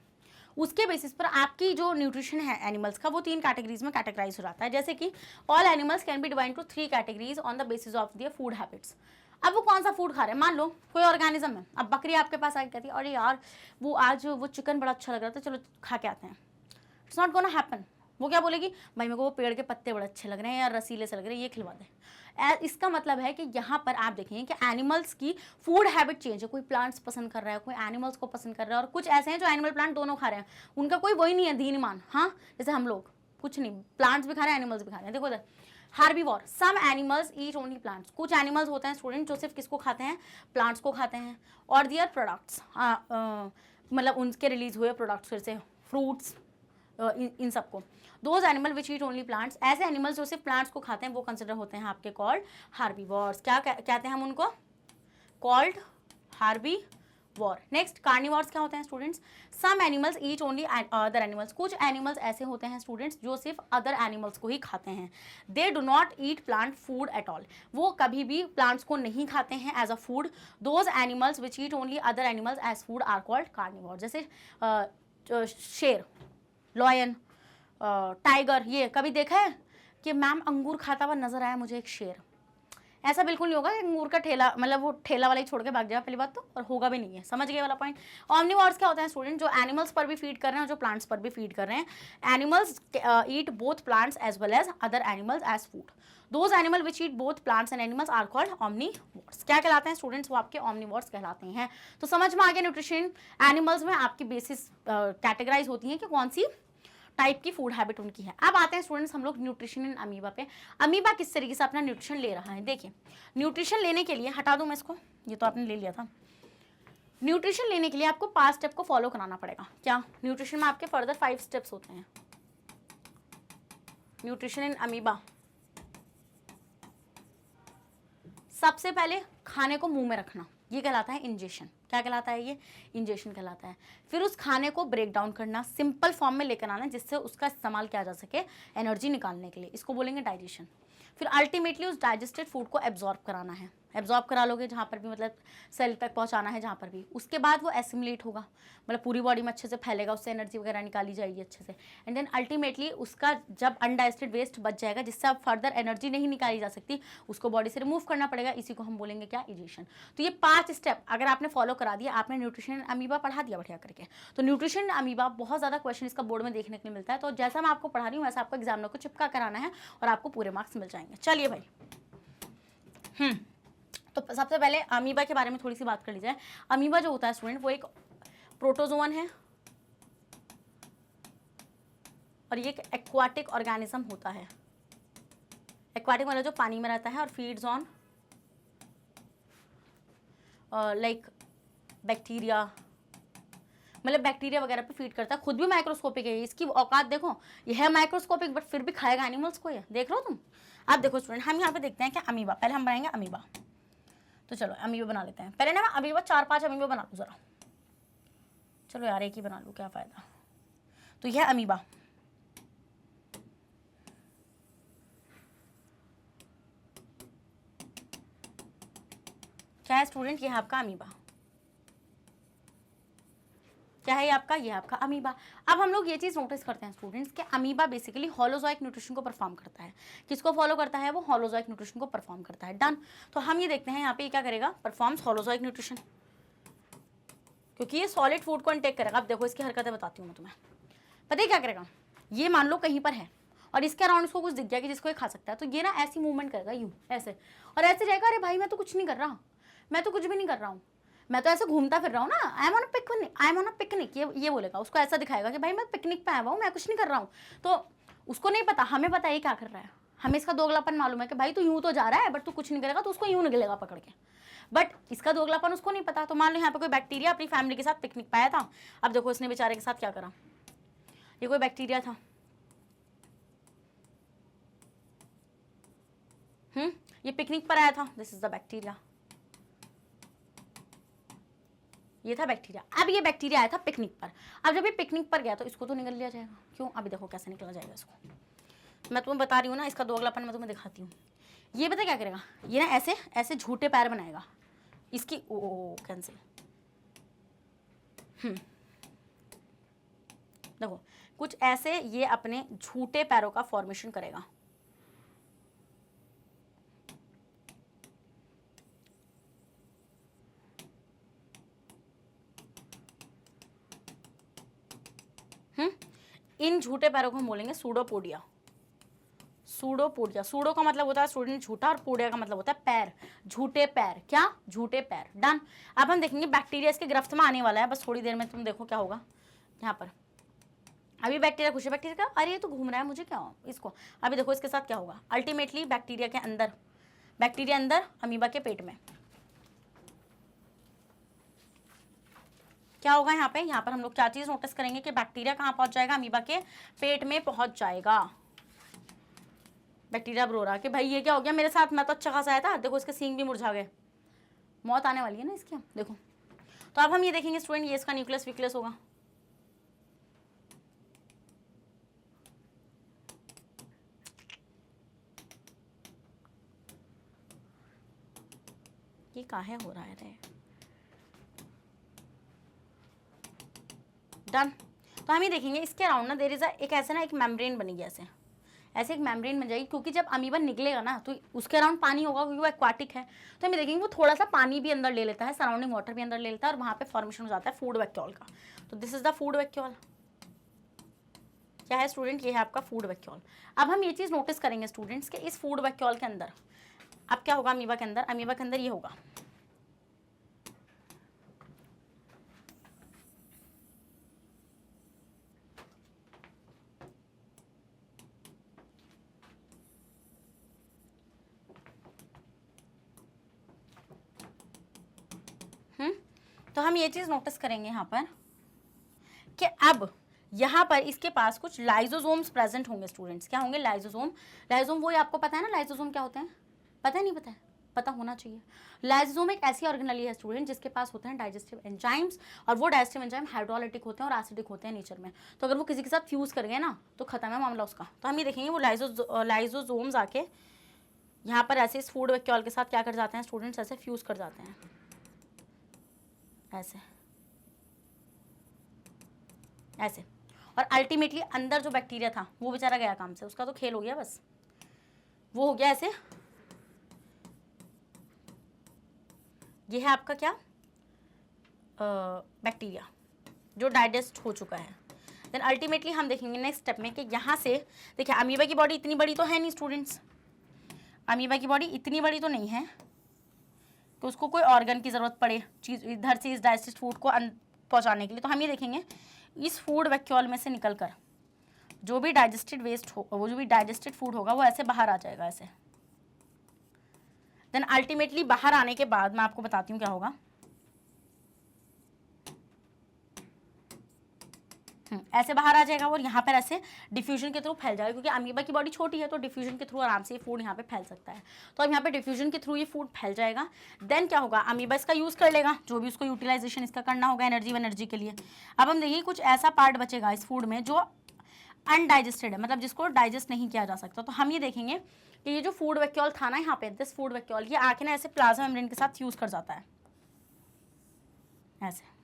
उसके बेसिस पर आपकी जो न्यूट्रिशन है एनिमल्स का वो 3 कैटेगरीज में कैटेगराइज हो जाता है। जैसे कि all animals can be divide two 3 categories on the basis of their food habits. अब वो कौन सा फूड खा रहे हैं? मान लो कोई ऑर्गेनिज्म है, अब बकरी आपके पास आके कहती है अरे यार वो आज वो चिकन बड़ा अच्छा लग रहा था, चलो खा के आते हैं। It's not gonna happen. वो क्या बोलेगी? भाई मेरे को वो पेड़ के पत्ते बड़े अच्छे लग रहे हैं, या रसीले से लग रहे हैं, ये खिलवा दे। इसका मतलब है कि यहाँ पर आप देखेंगे कि एनिमल्स की फूड हैबिट चेंज है। कोई प्लांट्स पसंद कर रहा है, कोई एनिमल्स को पसंद कर रहा है, और कुछ ऐसे हैं जो एनिमल प्लांट दोनों खा रहे हैं, उनका कोई वही नहीं है दीन ईमान। हाँ, जैसे हम लोग कुछ नहीं, प्लांट्स भी खा रहे हैं एनिमल्स भी खा रहे हैं। देखो इधर, herbivore, some animals eat only plants. कुछ एनिमल्स होते हैं स्टूडेंट जो सिर्फ किसको खाते हैं? प्लांट्स को खाते हैं, और दियर प्रोडक्ट्स, मतलब उनके रिलीज हुए प्रोडक्ट्स, फिर से फ्रूट्स, इन सबको। Those animal which eat only plants, ऐसे एनिमल्स जो सिर्फ प्लांट्स को खाते हैं वो कंसिडर होते हैं आपके कॉल्ड हार्बीवोर्स। क्या कहते हैं हम उनको? Called herbivores. Carnivore. Next carnivores क्या होते हैं students? Some animals eat only other animals. कुछ एनिमल्स ऐसे होते हैं स्टूडेंट्स जो सिर्फ अदर एनिमल्स को ही खाते हैं। They do not eat plant food at all. वो कभी भी प्लांट्स को नहीं खाते हैं as a food. Those animals which eat only other animals as food are called carnivore. जैसे शेर, लॉयन, टाइगर। ये कभी देखा है कि मैम अंगूर खाता हुआ नजर आया मुझे एक शेर? ऐसा बिल्कुल नहीं होगा कि अंगूर का ठेला, मतलब वो ठेला वाला ही छोड़ के भाग जाएगा, पहली बात तो, और होगा भी नहीं है। समझ गए वाला पॉइंट? ऑमनिवोर्स क्या होता है स्टूडेंट? जो एनिमल्स पर भी फीड कर रहे हैं और जो प्लांट्स पर भी फीड कर रहे हैं। Animals eat both plants as well as other animals as food. Those animal which eat both plants and animals are called omnivores. क्या कहलाते हैं स्टूडेंट्स? वो आपके ऑमनिवोर्स कहलाते हैं। तो समझ में आ गया न्यूट्रिशन। एनिमल्स में आपकी बेसिस कैटेगराइज होती है कि कौन सी टाइप की फूड हैबिट उनकी है। अब आते हैं स्टूडेंट्स हम लोग न्यूट्रिशन इन अमीबा पे। अमीबा किस तरीके से अपना न्यूट्रिशन ले रहा है? देखिए, न्यूट्रिशन लेने के लिए, हटा दूं मैं इसको, ये तो आपने ले लिया था। न्यूट्रिशन लेने के लिए आपको 5 स्टेप को फॉलो कराना पड़ेगा। क्या? न्यूट्रिशन में आपके फर्दर 5 स्टेप्स होते हैं। न्यूट्रिशन इन अमीबा, सबसे पहले खाने को मुंह में रखना, ये कहलाता है इंजेशन। क्या कहलाता है? ये इंजेशन कहलाता है। फिर उस खाने को ब्रेक डाउन करना, सिंपल फॉर्म में लेकर आना जिससे उसका इस्तेमाल किया जा सके एनर्जी निकालने के लिए, इसको बोलेंगे डाइजेशन। फिर अल्टीमेटली उस डाइजेस्टेड फूड को एब्जॉर्ब कराना है। एब्जॉर्ब करा लोगे जहाँ पर भी, मतलब सेल तक पहुँचाना है जहाँ पर भी। उसके बाद वो एसिमुलेट होगा, मतलब पूरी बॉडी में अच्छे से फैलेगा, उससे एनर्जी वगैरह निकाली जाएगी अच्छे से। एंड देन अल्टीमेटली उसका जब अनडाइजेस्टेड वेस्ट बच जाएगा जिससे अब फर्दर एनर्जी नहीं निकाली जा सकती, उसको बॉडी से रिमूव करना पड़ेगा। इसी को हम बोलेंगे क्या? इजेशन। तो ये 5 स्टेप अगर आपने फॉलो करा दिया, आपने न्यूट्रिशन अमीबा पढ़ा दिया बढ़िया करके। तो न्यूट्रिशन अमीबा बहुत ज़्यादा क्वेश्चन इसका बोर्ड में देखने के लिए मिलता है। तो जैसा मैं आपको पढ़ा रही हूँ वैसा आपको एग्जामिनर को चिपका कराना है और आपको पूरे मार्क्स मिल जाएंगे। चलिए भाई, तो सबसे पहले अमीबा के बारे में थोड़ी सी बात कर ली जाए। अमीबा जो होता है स्टूडेंट, वो एक प्रोटोजोवन है और ये एक एक्वाटिक ऑर्गेनिज्म होता है। एक्वाटिक मतलब जो पानी में रहता है और फीड्स ऑन लाइक बैक्टीरिया, मतलब बैक्टीरिया वगैरह पे फीड करता है। खुद भी माइक्रोस्कोपिक है, इसकी औकात देखो, ये है माइक्रोस्कोपिक बट फिर भी खाएगा एनिमल्स को। ये देख रहे हो तुम? आप देखो स्टूडेंट, हम यहाँ पे देखते हैं कि अमीबा, पहले हम बनाएंगे अमीबा। तो चलो अमीबा बना लेते हैं। पहले ना मैं अमीबा 4-5 अमीबा बना लूँ ज़रा। चलो यार एक ही बना लूँ, क्या फ़ायदा। तो यह अमीबा, क्या है स्टूडेंट? ये है आपका अमीबा। क्या है ये आपका? ये आपका अमीबा। अब हम लोग ये चीज़ नोटिस करते हैं स्टूडेंट्स कि अमीबा बेसिकली होलोजोइक न्यूट्रिशन को परफॉर्म करता है। किसको फॉलो करता है? वो होलोजोइक न्यूट्रिशन को परफॉर्म करता है। डन। तो हम ये देखते हैं यहाँ पे ये क्या करेगा? परफॉर्म्स होलोजोइक न्यूट्रिशन, क्योंकि ये सॉलिड फूड को इनटेक करेगा। अब देखो इसकी हरकतें बताती हूँ मैं तुम्हें। पता है क्या करेगा? ये मान लो कहीं पर है और इसके अराउंड इसको कुछ दिख गया कि जिसको ये खा सकता है, तो ये ना ऐसी मूवमेंट करेगा, यूँ ऐसे, और ऐसे रहेगा, अरे भाई मैं तो कुछ नहीं कर रहा, मैं तो कुछ भी नहीं कर रहा हूँ, मैं तो ऐसे घूमता फिर रहा हूँ ना, I am on a picnic, I am on a picnic, ये बोलेगा। उसको ऐसा दिखाएगा कि भाई मैं पिकनिक पे आया हुआ हूँ, मैं कुछ नहीं कर रहा हूँ। तो उसको नहीं पता, हमें पता है ये क्या कर रहा है, हमें इसका दोगलापन मालूम है कि भाई तू यूँ तो जा रहा है बट तू कुछ नहीं करेगा, तो उसको यूँ निकलेगा पकड़ के। बट इसका दोगलापन उसको नहीं पता। तो मान लो यहाँ पे कोई बैक्टीरिया अपनी फैमिली के साथ पिकनिक पे आया था। अब देखो इसने बेचारे के साथ क्या करा। ये कोई बैक्टीरिया था, ये पिकनिक पर आया था, दिस इज द बैक्टीरिया, ये था बैक्टीरिया। अब ये बैक्टीरिया आया था पिकनिक पर। अब जब ये पिकनिक पर गया तो इसको तो निकल लिया जाएगा, क्यों? अभी देखो कैसे निकला जाएगा इसको, मैं तुम्हें बता रही हूँ ना, इसका दोगलापन मैं तुम्हें दिखाती हूँ। ये पता क्या करेगा? ये ना ऐसे ऐसे झूठे पैर बनाएगा इसकी, ओ कैंसिल। देखो कुछ ऐसे ये अपने झूठे पैरों का फॉर्मेशन करेगा। इन झूठे पैरों को हम बोलेंगे सूडोपोडिया। सूडोपोडिया, सूडो का मतलब होता है स्टूडेंट झूठा, और पोडिया का मतलब होता है पैर, झूठे पैर। क्या? झूठे पैर। डन। अब हम देखेंगे बैक्टीरिया इसके गिरफ्त में आने वाला है, बस थोड़ी देर में। तुम देखो क्या होगा यहाँ पर। अभी बैक्टीरिया खुश है, बैक्टीरिया का अरे ये तो घूम रहा है, मुझे क्या हो इसको। अभी देखो इसके साथ क्या होगा। अल्टीमेटली बैक्टीरिया के अंदर, बैक्टीरिया अंदर अमीबा के पेट में क्या होगा? यहाँ पर हम लोग क्या चीज़ नोटिस करेंगे कि बैक्टीरिया कहाँ पहुँच जाएगा? अमीबा के पेट में पहुँच जाएगा। बैक्टीरिया अब रो रहा कि भाई ये क्या हो गया मेरे साथ, मैं तो अच्छा खासा आया था, देखो इसके सींग भी मुरझा गए, मौत आने वाली है ना इसकी। देखो तो अब हम ये देखेंगे स्टूडेंट, ये इसका न्यूक्लियस विक्लियस होगा। ये काहे हो रहा है रे? डन। तो हम ये देखेंगे इसके अराउंड ना देयर इज एक ऐसे ना एक मेम्ब्रेन बनेगी, ऐसे एक मेम्ब्रेन बन जाएगी, क्योंकि जब अमीबा निकलेगा ना तो उसके अराउंड पानी होगा, क्योंकि वो एक्वाटिक है। तो हम देखेंगे वो थोड़ा सा पानी भी अंदर ले लेता है, सराउंडिंग वाटर भी अंदर ले लेता है, और वहाँ पे फॉर्मेशन हो जाता है फूड वैक्यूल का। तो this is the food vacuole. क्या है स्टूडेंट? ये है आपका फूड वैक्यूल। अब हम ये चीज़ नोटिस करेंगे स्टूडेंट्स कि इस फूड वैक्यूल के अंदर अब क्या होगा अमीबा के अंदर? अमीबा के अंदर ये होगा, तो हम ये चीज़ नोटिस करेंगे यहाँ पर कि अब यहाँ पर इसके पास कुछ लाइजोसोम्स प्रेजेंट होंगे स्टूडेंट्स। क्या होंगे? लाइजोसोम। लाइजोसोम वो आपको पता है ना लाइजोसोम क्या होते हैं? पता है नहीं पता है? पता होना चाहिए। लाइजोसोम एक ऐसी ऑर्गेनेली है स्टूडेंट जिसके पास होते हैं डाइजेस्टिव एंजाइम्स, और वो डाइजेस्टिव एंजाइम हाइड्रोलिटिक होते हैं और एसिडिक होते हैं नेचर में। तो अगर वो किसी के साथ फ्यूज कर गए ना तो खत्म है मामला उसका। तो हम ये देखेंगे वो लाइजोसोम्स आके यहाँ पर ऐसे इस फूड वैक्यूल के साथ क्या कर जाते हैं स्टूडेंट्स? ऐसे फ्यूज कर जाते हैं, ऐसे ऐसे। और अल्टीमेटली अंदर जो बैक्टीरिया था वो बेचारा गया काम से, उसका तो खेल हो गया बस, वो हो गया ऐसे। ये है आपका क्या? बैक्टीरिया जो डाइजेस्ट हो चुका है। देन अल्टीमेटली हम देखेंगे नेक्स्ट स्टेप में कि यहाँ से देखिए अमीबा की बॉडी इतनी बड़ी तो है नहीं स्टूडेंट्स, अमीबा की बॉडी इतनी बड़ी तो नहीं है कि उसको कोई ऑर्गन की ज़रूरत पड़े चीज़ इधर से इस डाइजेस्ट फूड को पहुँचाने के लिए। तो हम ये देखेंगे इस फूड वैक्यूल में से निकलकर जो भी डाइजेस्टेड वेस्ट हो, वो जो भी डाइजेस्टेड फूड होगा वो ऐसे बाहर आ जाएगा ऐसे। देन अल्टीमेटली बाहर आने के बाद मैं आपको बताती हूँ क्या होगा। ऐसे बाहर आ जाएगा और यहाँ पर ऐसे डिफ्यूजन के थ्रू फैल जाएगा, क्योंकि अमीबा की बॉडी छोटी है तो डिफ्यूजन के थ्रू आराम से ये फूड यहाँ पे फैल सकता है। तो अब यहाँ पे डिफ्यूजन के थ्रू ये फूड फैल जाएगा। देन क्या होगा? अमीबा इसका यूज़ कर लेगा, जो भी उसको यूटिलाइजेशन इसका करना होगा एनर्जी के लिए। अब हम देखिए कुछ ऐसा पार्ट बचेगा इस फूड में जो अनडाइजेस्टेड है, मतलब जिसको डाइजेस्ट नहीं किया जा सकता। तो हम ये देखेंगे कि ये जो फूड वैक्यूल था ना यहाँ पे, दिस फूड वैक्यूल, ये आके ना ऐसे प्लाज्मा मेम्ब्रेन के साथ फ्यूज कर जाता है ऐसे।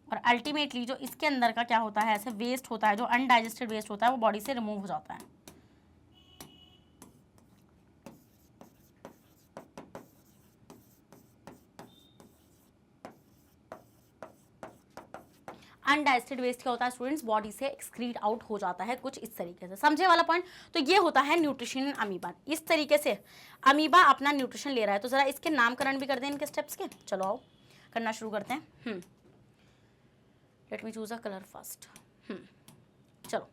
और अल्टीमेटली जो इसके अंदर का क्या होता है, ऐसे वेस्ट होता है, जो अनडाइजेस्टेड वेस्ट होता है वो बॉडी से रिमूव हो जाता है। अनडाइजेस्टेड वेस्ट क्या होता है स्टूडेंट्स? बॉडी से एक्सक्रीट आउट हो जाता है कुछ इस तरीके से। समझे वाला पॉइंट? तो ये होता है न्यूट्रिशन अमीबा। इस तरीके से अमीबा अपना न्यूट्रिशन ले रहा है। तो जरा इसके नामकरण भी कर दें इनके स्टेप्स के। चलो आओ करना शुरू करते हैं। Let me choose a colour first. चलो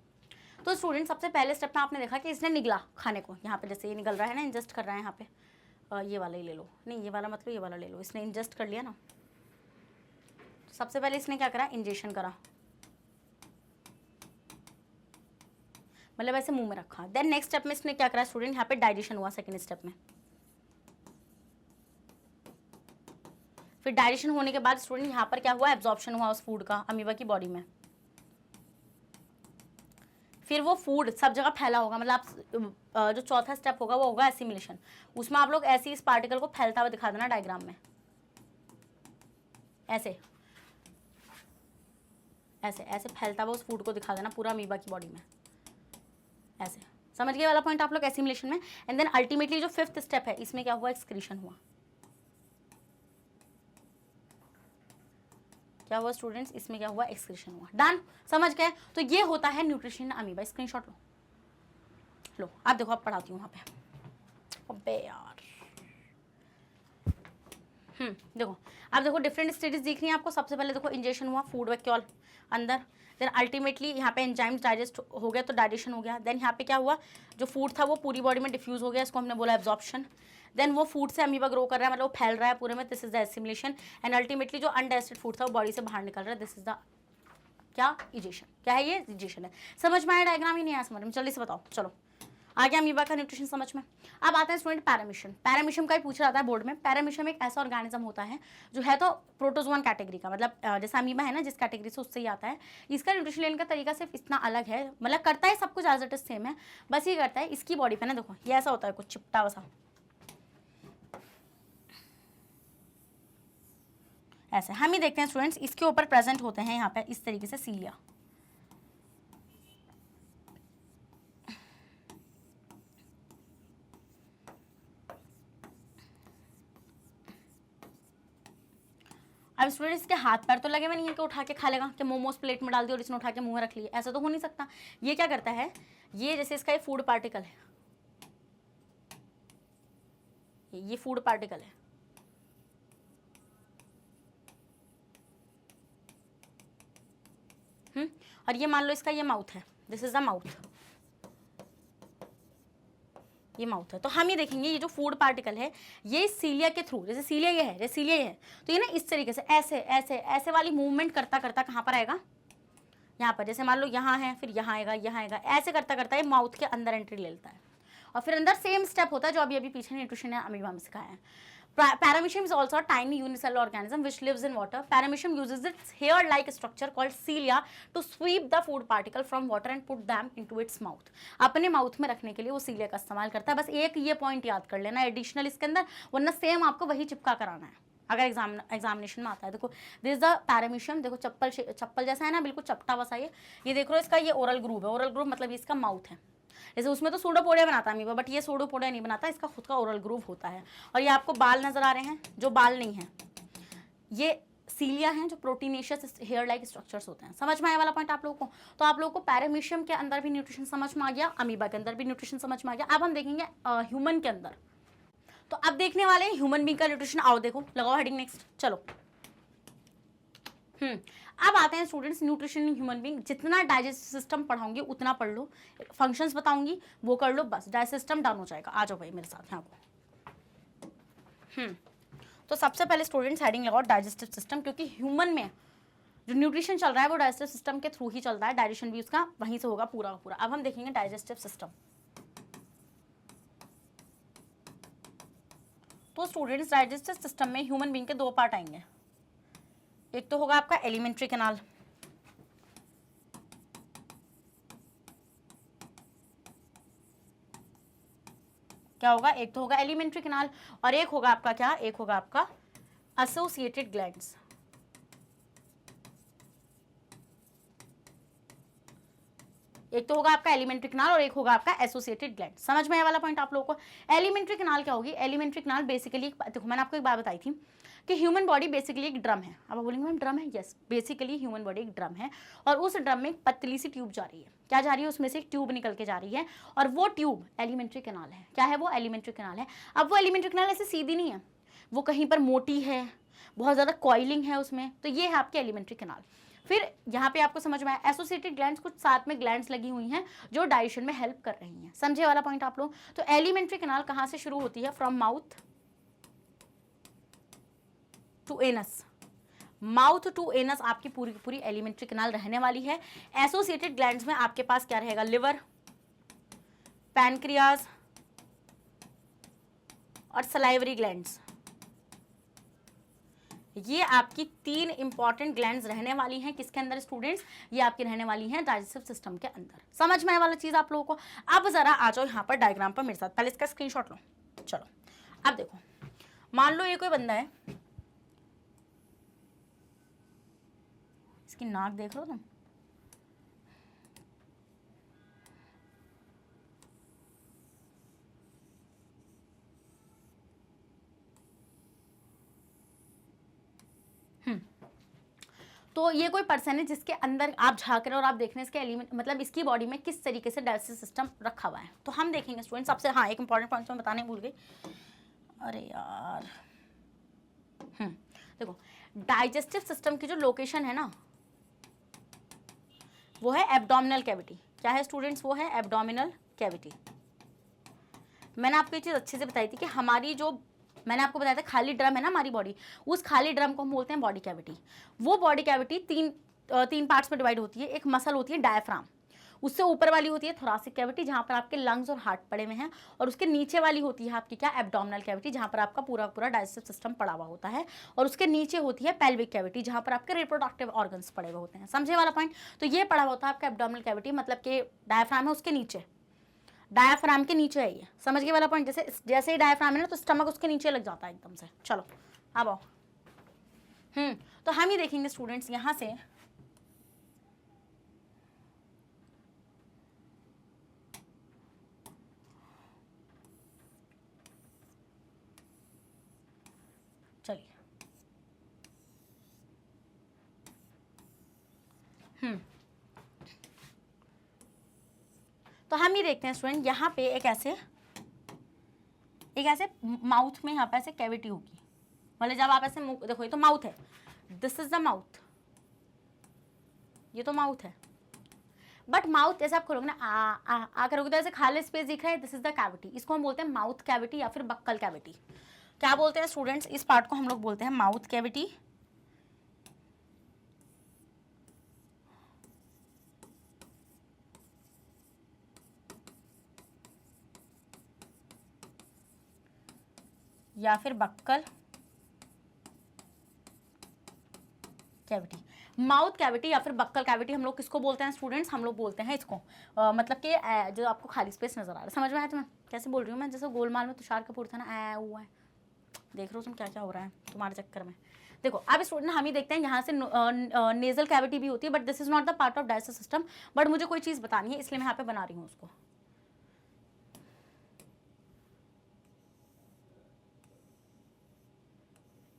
तो स्टूडेंट सबसे पहले स्टेप में आपने देखा कि इसने निगला खाने को, यहाँ पे जैसे ये निकल रहा है ना, इंजेस्ट कर रहा है यहाँ पे। ये वाला ही ले लो, नहीं ये वाला मतलब ये वाला ले लो। इसने इंजेस्ट कर लिया ना, तो सबसे पहले इसने क्या करा? इंजेक्शन करा, मतलब ऐसे मुंह में रखा। देन नेक्स्ट स्टेप में इसने क्या करा स्टूडेंट? यहाँ पे डाइजेशन हुआ सेकेंड स्टेप में। फिर डाइजेशन होने के बाद स्टूडेंट यहाँ पर क्या हुआ? एब्जॉर्प्शन हुआ उस फूड का अमीबा की बॉडी में। फिर वो फूड सब जगह फैला होगा, मतलब आप जो चौथा स्टेप होगा वो होगा एसिमिलेशन। उसमें आप लोग ऐसे इस पार्टिकल को फैलता हुआ दिखा देना डायग्राम में, ऐसे ऐसे ऐसे फैलता हुआ उस फूड को दिखा देना पूरा अमीबा की बॉडी में ऐसे। समझ गए वाला पॉइंट आप लोग एसिमिलेशन में। एंड देन अल्टीमेटली जो फिफ्थ स्टेप है इसमें क्या हुआ? एक्सक्रीशन हुआ। क्या हुआ स्टूडेंट्स? इसमें क्या हुआ? एक्सक्रीशन हुआ। डन, समझ गए? तो ये होता है न्यूट्रिशन अमीबा। स्क्रीनशॉट लो आप देखो, अब पढ़ाती हूँ वहाँ पे। अबे यार देखो आप देखो डिफरेंट स्टेजेस दिख रही हैं आपको। सबसे पहले देखो इंजेक्शन हुआ फूड वैक्यूल अंदर, देन अल्टीमेटली यहाँ पे एंजाइम्स डाइजेस्ट हो गया तो डाइजेशन हो गया। देन यहाँ पे क्या हुआ? जो फूड था वो पूरी बॉडी में डिफ्यूज हो गया, इसको हमने बोला एब्जॉर्प्शन। देन वो फूड से अमीबा ग्रो कर रहा है, मतलब वो फैल रहा है पूरे में, this is the assimilation. And ultimately जो अनडाइजेस्टेड फूड था वो बॉडी से बाहर निकल रहा है, दिस इज द क्या, इजेशन। क्या है ये, इजेशन है। समझ में आया डायग्राम, ही नहीं आया समझ में, जल्दी से बताओ। चलो आ गया अमीबा का न्यूट्रिशन समझ में। अब आता है स्टूडेंट पैरामीशियम। पैरामीशियम का ही पूछा जाता है बोर्ड में। पैरामीशियम एक ऐसा ऑर्गेनिज्म होता है जो है तो प्रोटोजोआन कैटेगरी का, मतलब जैसा अमीबा है ना जिस कैटेगरी से, उससे ही आता है। इसका न्यूट्रिशन लेने का तरीका सिर्फ इतना अलग है, मतलब करता है सब कुछ एज इट इज सेम है, बस ये करता है इसकी बॉडी पे ना, देखो ये ऐसा होता है कुछ चिपटा वसा, ऐसे हम ही देखते हैं स्टूडेंट्स, इसके ऊपर प्रेजेंट होते हैं यहाँ पे इस तरीके से सीलिया। अब स्टूडेंट इसके हाथ पैर तो लगे हुए नहीं है कि उठा के खा लेगा, कि मोमोज प्लेट में डाल दिया और इसने उठा के मुंह में रख लिया, ऐसा तो हो नहीं सकता। ये क्या करता है, ये जैसे इसका ये फूड पार्टिकल है, ये फूड पार्टिकल है, और ये मान लो इसका ये माउथ है, दिस इज द माउथ, ये माउथ है। तो हम ये देखेंगे ये जो फूड पार्टिकल है ये सीलिया के थ्रू, जैसे सीलिया ये है, जैसे सीलिया ये है, तो ये ना इस तरीके से ऐसे ऐसे ऐसे वाली मूवमेंट करता करता कहाँ पर आएगा, यहाँ पर, जैसे मान लो यहाँ है, फिर यहाँ आएगा, यहाँ आएगा, ऐसे करता करता ये माउथ के अंदर एंट्री ले लेता है, और फिर अंदर सेम स्टेप होता है जो अभी अभी पीछे न्यूट्रिशन ने अमीबा में सिखाया है। Paramecium is also a tiny unicellular organism which lives in water. Paramecium uses its hair-like structure called cilia to sweep the food particle from water and put them into its mouth. अपने mouth में रखने के लिए वो सीलिया का इस्तेमाल करता है। बस एक ये पॉइंट याद कर लेना एडिशनल इसके अंदर, वरना सेम आपको वही चिपका कराना है अगर एग्जामिनेशन में आता है। देखो दिस द पैरामीशियम, देखो चप्पल जैसा है ना, बिल्कुल चपटा वसा ये देख रहे हो, इसका ये ओरल ग्रूव है। ओरल ग्रूव मतलब इसका माउथ है। जैसे उसमें तो सूडोपोडिया बनाता है अमीबा, बट ये सूडोपोडिया नहीं बनाता, इसका खुद का ओरल ग्रूव होता है। और ये आपको बाल नजर आ रहे हैं, जो बाल नहीं है ये सीलिया हैं, जो प्रोटीनेशियस हेयर लाइक स्ट्रक्चर्स होते हैं। समझ में आया वाला पॉइंट आप लोगों को। तो आप लोगों को पैरामीशियम के अंदर भी न्यूट्रिशन समझ में आ गया, अमीबा के अंदर भी न्यूट्रिशन समझ में आ गया। अब हम देखेंगे ह्यूमन के अंदर। तो अब देखने वाले हैं ह्यूमन बीइंग का न्यूट्रिशन। आओ देखो, लगाओ हेडिंग नेक्स्ट। चलो अब आते हैं students nutrition in human being. जितना डाइजेस्टिव सिस्टम पढ़ाऊंगी उतना पढ़ लो, फंक्शंस बताऊंगी वो कर लो, बस डाइजेस्टिव सिस्टम डाउन हो जाएगा। आ जाओ भाई मेरे साथ यहाँ को। तो सबसे पहले स्टूडेंट्स हेडिंग लगाओ डाइजेस्टिव सिस्टम, क्योंकि ह्यूमन में जो न्यूट्रिशन चल रहा है वो डाइजेस्टिव सिस्टम के थ्रू ही चल रहा है, डाइजेशन भी उसका वहीं से होगा पूरा का पूरा। अब हम देखेंगे डाइजेस्टिव सिस्टम। तो स्टूडेंट्स डाइजेस्टिव सिस्टम में ह्यूमन बीइंग के दो पार्ट आएंगे। एक तो होगा आपका एलिमेंट्री कैनाल, क्या होगा, एक तो होगा एलिमेंट्री कैनाल और एक होगा आपका क्या, एक होगा आपका एसोसिएटेड ग्लैंड्स। एक तो होगा आपका एलिमेंट्री कैनाल और एक होगा आपका एसोसिएटेड ग्लैंड। समझ में आया वाला पॉइंट आप लोगों को। एलिमेंट्री कैनाल क्या होगी, एलिमेंट्री कैनाल बेसिकली, देखो मैंने आपको एक बात बताई थी कि ह्यूमन बॉडी बेसिकली एक ड्रम है। अब आप बोलेंगे मैम ड्रम है, यस बेसिकली ह्यूमन बॉडी एक ड्रम है और उस ड्रम में एक पतली सी ट्यूब जा रही है। क्या जा रही है, उसमें से एक ट्यूब निकल के जा रही है और वो ट्यूब एलिमेंट्री कैनाल है। क्या है वो, एलिमेंट्री कैनाल है। अब वो एलिमेंट्री कैनाल ऐसे सीधी नहीं है, वो कहीं पर मोटी है, बहुत ज़्यादा कॉइलिंग है उसमें, तो ये है आपके एलिमेंट्री कैनाल। फिर यहाँ पे आपको समझ में आया एसोसिएटेड ग्लैंड्स, कुछ साथ में ग्लैंड्स लगी हुई हैं जो डाइजेशन में हेल्प कर रही हैं। समझे वाला पॉइंट आप लोग। तो एलिमेंट्री कैनाल कहाँ से शुरू होती है, from mouth to anus. Mouth to anus आपकी पूरी पूरी एलिमेंट्री कैनाल रहने वाली है। एसोसिएटेड ग्लैंड्स में आपके पास क्या रहेगा, लिवर, पैनक्रियाज और सलाइवरी ग्लैंड्स। ये आपकी तीन इंपॉर्टेंट ग्लैंड्स रहने वाली हैं किसके अंदर स्टूडेंट्स, ये आपकी रहने वाली हैं डाइजेस्टिव सिस्टम के अंदर। समझ में आने वाला चीज आप लोगों को। अब जरा आ जाओ यहाँ पर डायग्राम पर मेरे साथ, पहले इसका स्क्रीनशॉट लो। चलो अब देखो, मान लो ये कोई बंदा है, इसकी नाक देख लो तुम, तो ये कोई पर्सन है जिसके अंदर आप झांक रहे हो और आप देख रहे हैं इसके एलिमेंट, मतलब इसकी बॉडी में किस तरीके से डाइजेस्टिव सिस्टम रखा हुआ है। तो हम देखेंगे स्टूडेंट सबसे, हाँ एक इंपॉर्टेंट पॉइंट मैं बताने भूल गई, अरे यार, देखो डाइजेस्टिव सिस्टम की जो लोकेशन है ना वो है एब्डोमिनल कैविटी। क्या है स्टूडेंट्स, वो है एब्डोमिनल कैविटी। मैंने आपको ये चीज़ अच्छे से बताई थी कि हमारी जो, मैंने आपको बताया था खाली ड्रम है ना हमारी बॉडी, उस खाली ड्रम को हम बोलते हैं बॉडी कैविटी। वो बॉडी कैविटी तीन तीन पार्ट्स में डिवाइड होती है। एक मसल होती है डायफ्राम, उससे ऊपर वाली होती है थोरासिक कैविटी जहां पर आपके लंग्स और हार्ट पड़े हुए हैं, और उसके नीचे वाली होती है आपकी क्या, एब्डोमिनल कैविटी जहां पर आपका पूरा पूरा डाइजेस्टिव सिस्टम पड़ा हुआ होता है, और उसके नीचे होती है पेल्विक कैविटी जहां पर आपके रिप्रोडक्टिव ऑर्गन्स पड़े हुए होते हैं। समझे वाला पॉइंट? तो ये पड़ा होता है आपका एब्डोमिनल कैविटी, मतलब कि डायफ्राम है उसके नीचे, डायफ्राम के नीचे है ये। समझ गए वाला पॉइंट? जैसे जैसे ही डायफ्राम है ना तो स्टमक उसके नीचे लग जाता है एकदम से। चलो अब आओ। तो हम ही देखेंगे स्टूडेंट्स यहां से, चलिए तो हम ये देखते हैं स्टूडेंट, यहाँ पे एक ऐसे माउथ में यहाँ पे ऐसे कैविटी होगी, मतलब जब आप ऐसे मुंह देखो, ये तो माउथ है, दिस इज द माउथ, ये तो माउथ है। बट माउथ जैसे आप खोलोगे ना आ करोगे तो ऐसे खाली स्पेस दिख रहा है, दिस इज द कैविटी, इसको हम बोलते हैं माउथ कैविटी या फिर बक्कल कैविटी। क्या बोलते हैं स्टूडेंट्स? इस पार्ट को हम लोग बोलते हैं माउथ कैविटी या फिर बक्कल कैविटी। माउथ कैविटी या फिर बक्कल कैविटी हम लोग किसको बोलते हैं स्टूडेंट्स? हम लोग बोलते हैं इसको मतलब कि जो आपको खाली स्पेस नजर आ रहा है। समझ में आया तुम्हें कैसे बोल रही हूँ मैं? जैसे गोलमाल में तुषार कपूर था ना, हुआ है, देख रहे हो तुम क्या क्या हो रहा है तुम्हारे चक्कर में। देखो अब स्टूडेंट हम ही देखते हैं, यहाँ से नेजल कैविटी भी होती है, but this is not the part of digestive system, but मुझे कोई चीज़ बतानी है इसलिए मैं यहाँ पे बना रही हूँ उसको।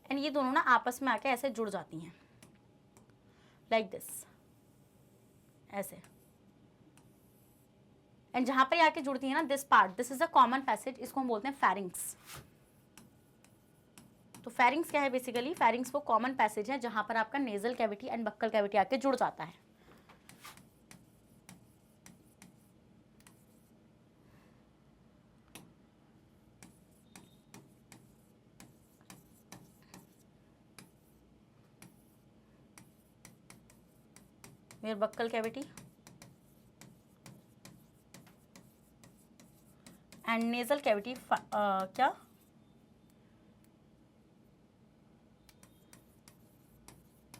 एंड ये दोनों ना आपस में आके ऐसे जुड़ जाती हैं लाइक दिस, ऐसे। एंड जहां पर आके जुड़ती है ना, this part, this is a common passage, इसको हम बोलते हैं फेरिंग्स। तो फेरिंग्स क्या है बेसिकली? फेरिंग्स वो कॉमन पैसेज है जहां पर आपका nasal cavity and buccal cavity आके जुड़ जाता है। मेरे buccal cavity and nasal cavity क्या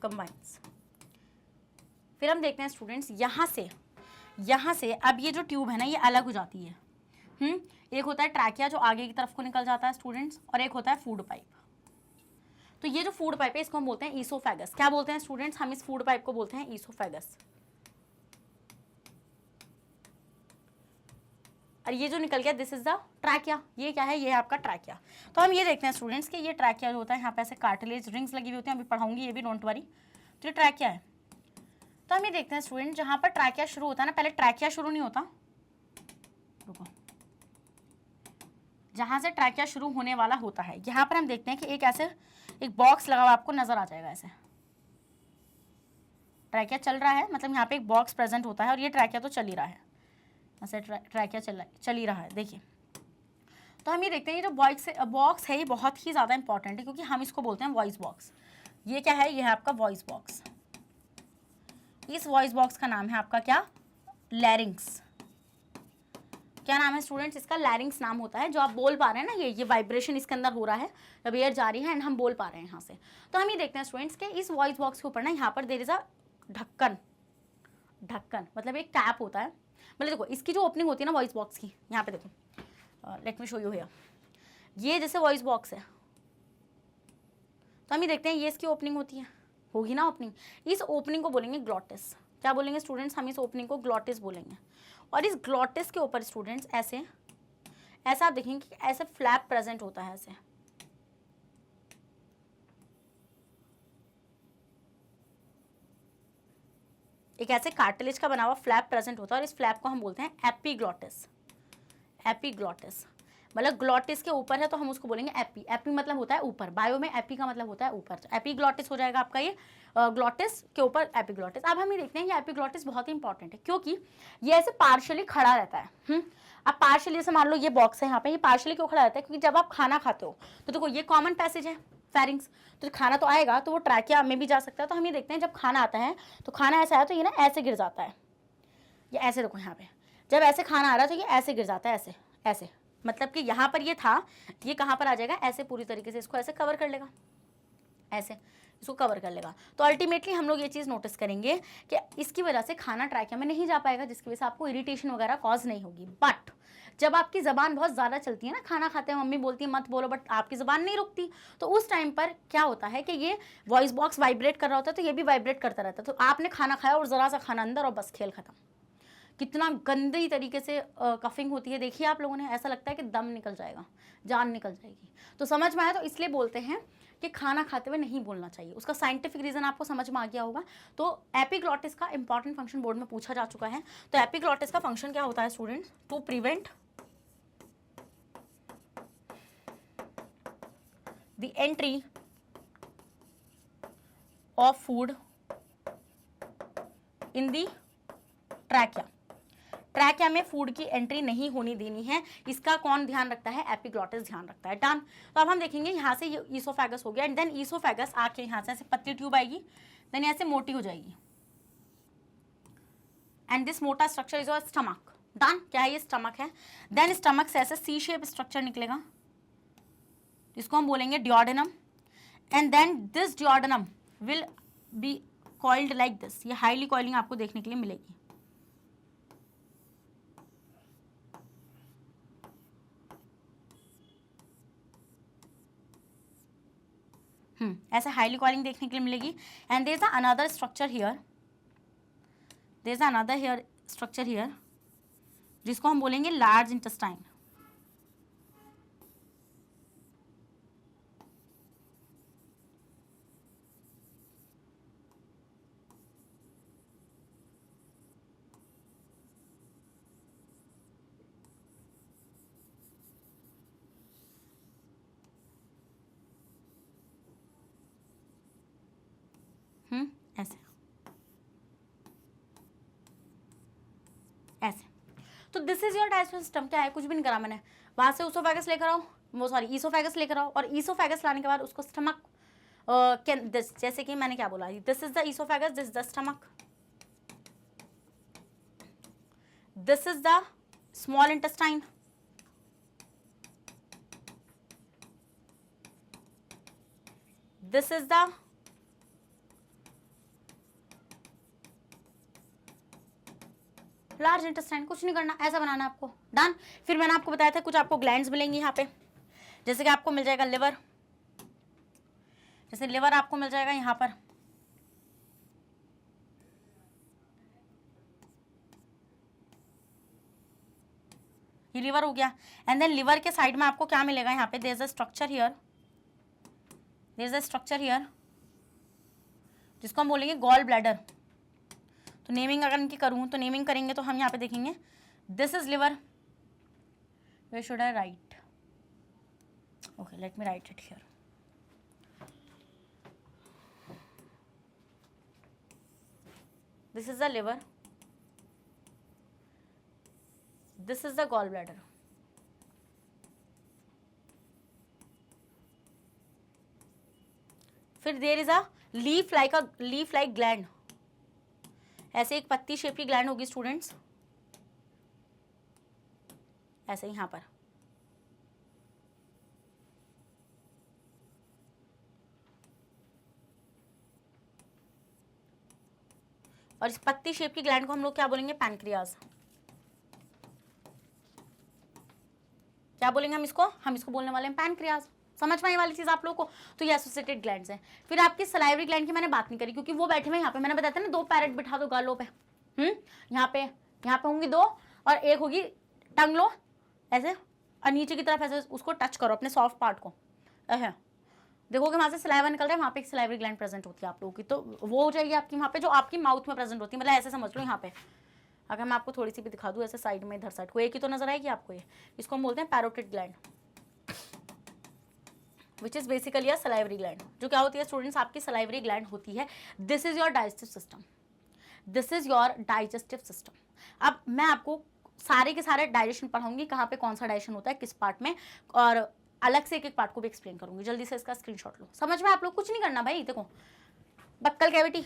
कंबाइंस। फिर हम देखते हैं स्टूडेंट्स, यहाँ से अब ये जो ट्यूब है ना ये अलग हो जाती है। एक होता है ट्रैकिया जो आगे की तरफ को निकल जाता है स्टूडेंट्स, और एक होता है फूड पाइप। तो ये जो फूड पाइप है इसको हम बोलते हैं ईसोफेगस। क्या बोलते हैं स्टूडेंट्स? हम इस फूड पाइप को बोलते हैं ईसोफेगस। और ये जो निकल गया दिस इज द ट्रैकिया। ये क्या है? ये है आपका ट्रैकिया। तो हम ये देखते हैं स्टूडेंट्स कि ये ट्रैकिया जो होता है यहाँ पे ऐसे कार्टिलेज रिंग्स लगी हुई होती हैं, अभी पढ़ाऊंगी ये भी, डोंट वरी। तो ये ट्रैकिया है। तो हम ये देखते हैं स्टूडेंट, जहाँ पर ट्रैकिया शुरू होता है ना, पहले ट्रैकिया शुरू नहीं होता, रुको, जहाँ से ट्रैकिया शुरू होने वाला होता है यहाँ पर हम देखते हैं कि एक ऐसे एक बॉक्स लगा हुआ आपको नजर आ जाएगा। ऐसे ट्रैकिया चल रहा है, मतलब यहाँ पे एक बॉक्स प्रेजेंट होता है, और ये ट्रैकिया तो चल ही रहा है, ऐसे ट्रैकिया चल ही रहा है। देखिए, तो हम ये देखते हैं ये जो बॉक्स है ये बहुत ही ज़्यादा इंपॉर्टेंट है, क्योंकि हम इसको बोलते हैं वॉइस बॉक्स। ये क्या है? ये है आपका वॉइस बॉक्स। इस वॉइस बॉक्स का नाम है आपका क्या? लैरिंग्स। क्या नाम है स्टूडेंट्स इसका? लैरिंग्स नाम होता है। जो आप बोल पा रहे हैं ना, ये वाइब्रेशन इसके अंदर हो रहा है जब एयर जा रही है एंड हम बोल पा रहे हैं यहाँ से। तो हम ये देखते हैं स्टूडेंट्स के इस वॉइस बॉक्स के ऊपर ना यहाँ पर देयर इज अ ढक्कन मतलब एक कैप होता है। मतलब देखो इसकी जो ओपनिंग होती है ना वॉइस बॉक्स की, यहाँ पे देखो, let me show you here. ये जैसे वॉइस बॉक्स है, तो हम ये देखते हैं ये इसकी ओपनिंग होती है, होगी ना ओपनिंग। इस ओपनिंग को बोलेंगे ग्लॉटिस। क्या बोलेंगे स्टूडेंट्स? हम इस ओपनिंग को ग्लॉटिस बोलेंगे। और इस ग्लॉटिस के ऊपर स्टूडेंट्स ऐसे आप देखेंगे कि ऐसे फ्लैप प्रेजेंट होता है, ऐसे एक ऐसे कार्टिलेज का बना हुआ फ्लैप प्रेजेंट होता है, और इस फ्लैप को हम बोलते हैं एपीग्लॉटिस। मतलब ग्लॉटिस के ऊपर है तो हम उसको बोलेंगे एपी मतलब होता है ऊपर, बायो में एपी का मतलब होता है ऊपर, तो एपीग्लॉटिस हो जाएगा आपका ये ग्लॉटिस के ऊपर एपीग्लॉटिस। अब हम ये देखते हैं ये एपीग्लॉटिस बहुत ही इंपॉर्टेंट है, क्योंकि ये ऐसे पार्शियली खड़ा रहता है। अब पार्शियली जैसे मान लो ये बॉक्स है यहाँ पे, ये पार्शियली क्यों खड़ा रहता है? क्योंकि जब आप खाना खाते हो तो देखो ये कॉमन पैसेज है, फेरिंग्स। तो खाना तो आएगा तो वो ट्रैकिया में भी जा सकता है। तो हम ये देखते हैं जब खाना आता है तो खाना ऐसा है तो ये ना ऐसे गिर जाता है, ये ऐसे देखो यहाँ पे, जब ऐसे खाना आ रहा है तो ये ऐसे गिर जाता है, ऐसे ऐसे, मतलब कि यहाँ पर ये था, ये कहाँ पर आ जाएगा, ऐसे पूरी तरीके से इसको ऐसे कवर कर लेगा, ऐसे इसको कवर कर लेगा। तो अल्टीमेटली हम लोग ये चीज़ नोटिस करेंगे कि इसकी वजह से खाना ट्रैकिया में नहीं जा पाएगा, जिसकी वजह से आपको इरिटेशन वगैरह कॉज नहीं होगी। बट जब आपकी ज़बान बहुत ज़्यादा चलती है ना, खाना खाते हैं मम्मी बोलती है मत बोलो, बट आपकी ज़बान नहीं रुकती, तो उस टाइम पर क्या होता है कि ये वॉइस बॉक्स वाइब्रेट कर रहा होता है, तो ये भी वाइब्रेट करता रहता है। तो आपने खाना खाया और ज़रा सा खाना अंदर और बस खेल खत्म। कितना गंदी तरीके से कफिंग होती है, देखिए आप लोगों ने, ऐसा लगता है कि दम निकल जाएगा, जान निकल जाएगी। तो समझ में आया? तो इसलिए बोलते हैं कि खाना खाते हुए नहीं बोलना चाहिए। उसका साइंटिफिक रीजन आपको समझ में आ गया होगा। तो एपिग्लॉटिस का इंपॉर्टेंट फंक्शन बोर्ड में पूछा जा चुका है। तो एपिग्लॉटिस का फंक्शन क्या होता है students? To prevent the entry of food in the trachea. Trachea में फूड की एंट्री नहीं होनी देनी है, इसका कौन ध्यान रखता है? एपिग्लॉटिस ध्यान रखता है। डन। तो अब हम देखेंगे यहाँ से ये ईसोफेगस हो गया, एंड देन ईसोफेगस आके यहाँ से ऐसे पतली ट्यूब आएगी, देन ऐसे मोटी हो जाएगी, एंड दिस मोटा structure is your stomach. Done. क्या है? ये स्टमक है। देन स्टमक से ऐसे सी शेप स्ट्रक्चर निकलेगा, इसको हम बोलेंगे duodenum, and then this duodenum will be coiled like this. ये हाईली कॉइलिंग आपको देखने के लिए मिलेगी। ऐसे हाईली कॉइलिंग देखने के लिए मिलेगी। And there is another structure here, there is another here structure here, जिसको हम बोलेंगे लार्ज इंटेस्टाइन। ऐसे ऐसे। तो this is your digestive system. क्या है? कुछ भी नहीं करा मैंने, वहां से उसोफेगस लेकर आओ, वो सॉरी ईसोफेगस लेकर आओ, और ईसोफेगस लाने के बाद उसको स्टमक जैसे कि मैंने क्या बोला, this is the oesophagus, this the stomach, this is the small intestine, this is the large intestine. कुछ नहीं करना, ऐसा बनाना है आपको। डन। फिर मैंने आपको बताया था कुछ आपको ग्लैंड्स मिलेंगी यहाँ पे, जैसे कि आपको मिल जाएगा लिवर, जैसे लिवर आपको मिल जाएगा यहाँ पर, ये लिवर हो गया। एंड देन लिवर के साइड में आपको क्या मिलेगा यहाँ पे? There is a structure here, there is a structure here, जिसको हम बोलेंगे गॉल ब्लैडर। तो नेमिंग अगर इनकी करूँ तो नेमिंग करेंगे तो हम यहाँ पे देखेंगे this is liver, way should I write, okay let me write it here, this is the liver, this is the gall bladder. फिर there is a leaf like gland, ऐसे एक पत्ती शेप की ग्लैंड होगी स्टूडेंट्स, ऐसे यहाँ पर। और इस पत्ती शेप की ग्लैंड को हम लोग क्या बोलेंगे? पैनक्रियाज। क्या बोलेंगे हम इसको बोलने वाले हैं पैनक्रियाज। समझ में आने वाली चीज आप लोगों को? तो ये एसोसिएटेड ग्लैंड्स हैं। फिर आपकी सलाइवरी ग्लैंड की मैंने बात नहीं करी, क्योंकि वो बैठे हुए यहाँ पे, मैंने बताया था ना, दो पैरेट बिठा दो गालों पे, यहाँ पे होंगी दो, और एक होगी टंग लो ऐसे, और नीचे की तरफ ऐसे उसको टच करो अपने सॉफ्ट पार्ट को, देखोगे वहां से सलाइवा निकल रहा है, वहाँ पे एक सलाइवरी ग्लैंड प्रेजेंट होती है आप लोगों की। तो वो हो जाएगी आपकी वहाँ पे, जो आपकी माउथ में प्रेजेंट होती है, मतलब ऐसे समझ लो यहाँ पे। अगर मैं आपको थोड़ी सी भी दिखा दूँ ऐसे साइड में, इधर साइड को, एक ही तो नजर आएगी आपको ये। इसको हम बोलते हैं parotid gland, which is basically a salivary gland. जो क्या होती है स्टूडेंट्स? आपकी सलाइवरी ग्लैंड होती है। This is your digestive system, this is your digestive system. अब मैं आपको सारे के सारे डाइजेशन पढ़ाऊंगी, कहाँ पे कौन सा डाइजेशन होता है किस पार्ट में, और अलग से एक एक पार्ट को भी एक्सप्लेन करूंगी। जल्दी से इसका स्क्रीनशॉट लो। समझ में आप लोग कुछ नहीं करना भाई। देखो बक्कल कैविटी,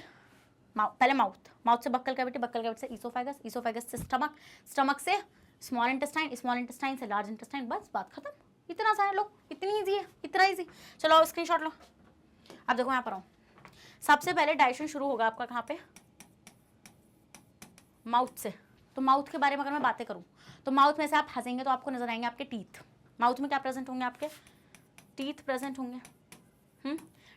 पहले माउथ, माउथ से बक्कल कैविटी, बक्कल कैविटी से ईसोफेगस, ईसोफेगस से स्टमक, स्टमक से स्मॉल इंटेस्टाइन, स्मॉल इंटेस्टाइन से लार्ज इंटेस्टाइन। बस बात खत्म। इतना सा है, लो इतनी ईजी है, इतना ईजी। चलो अब स्क्रीनशॉट लो। अब देखो यहाँ पर आओ। सबसे पहले डाइजेशन शुरू होगा आपका कहाँ पे, माउथ से। तो माउथ के बारे में अगर मैं बातें करूँ तो माउथ में से आप हंसेंगे तो आपको नजर आएंगे आपके टीथ। माउथ में क्या प्रेजेंट होंगे, आपके टीथ प्रेजेंट होंगे।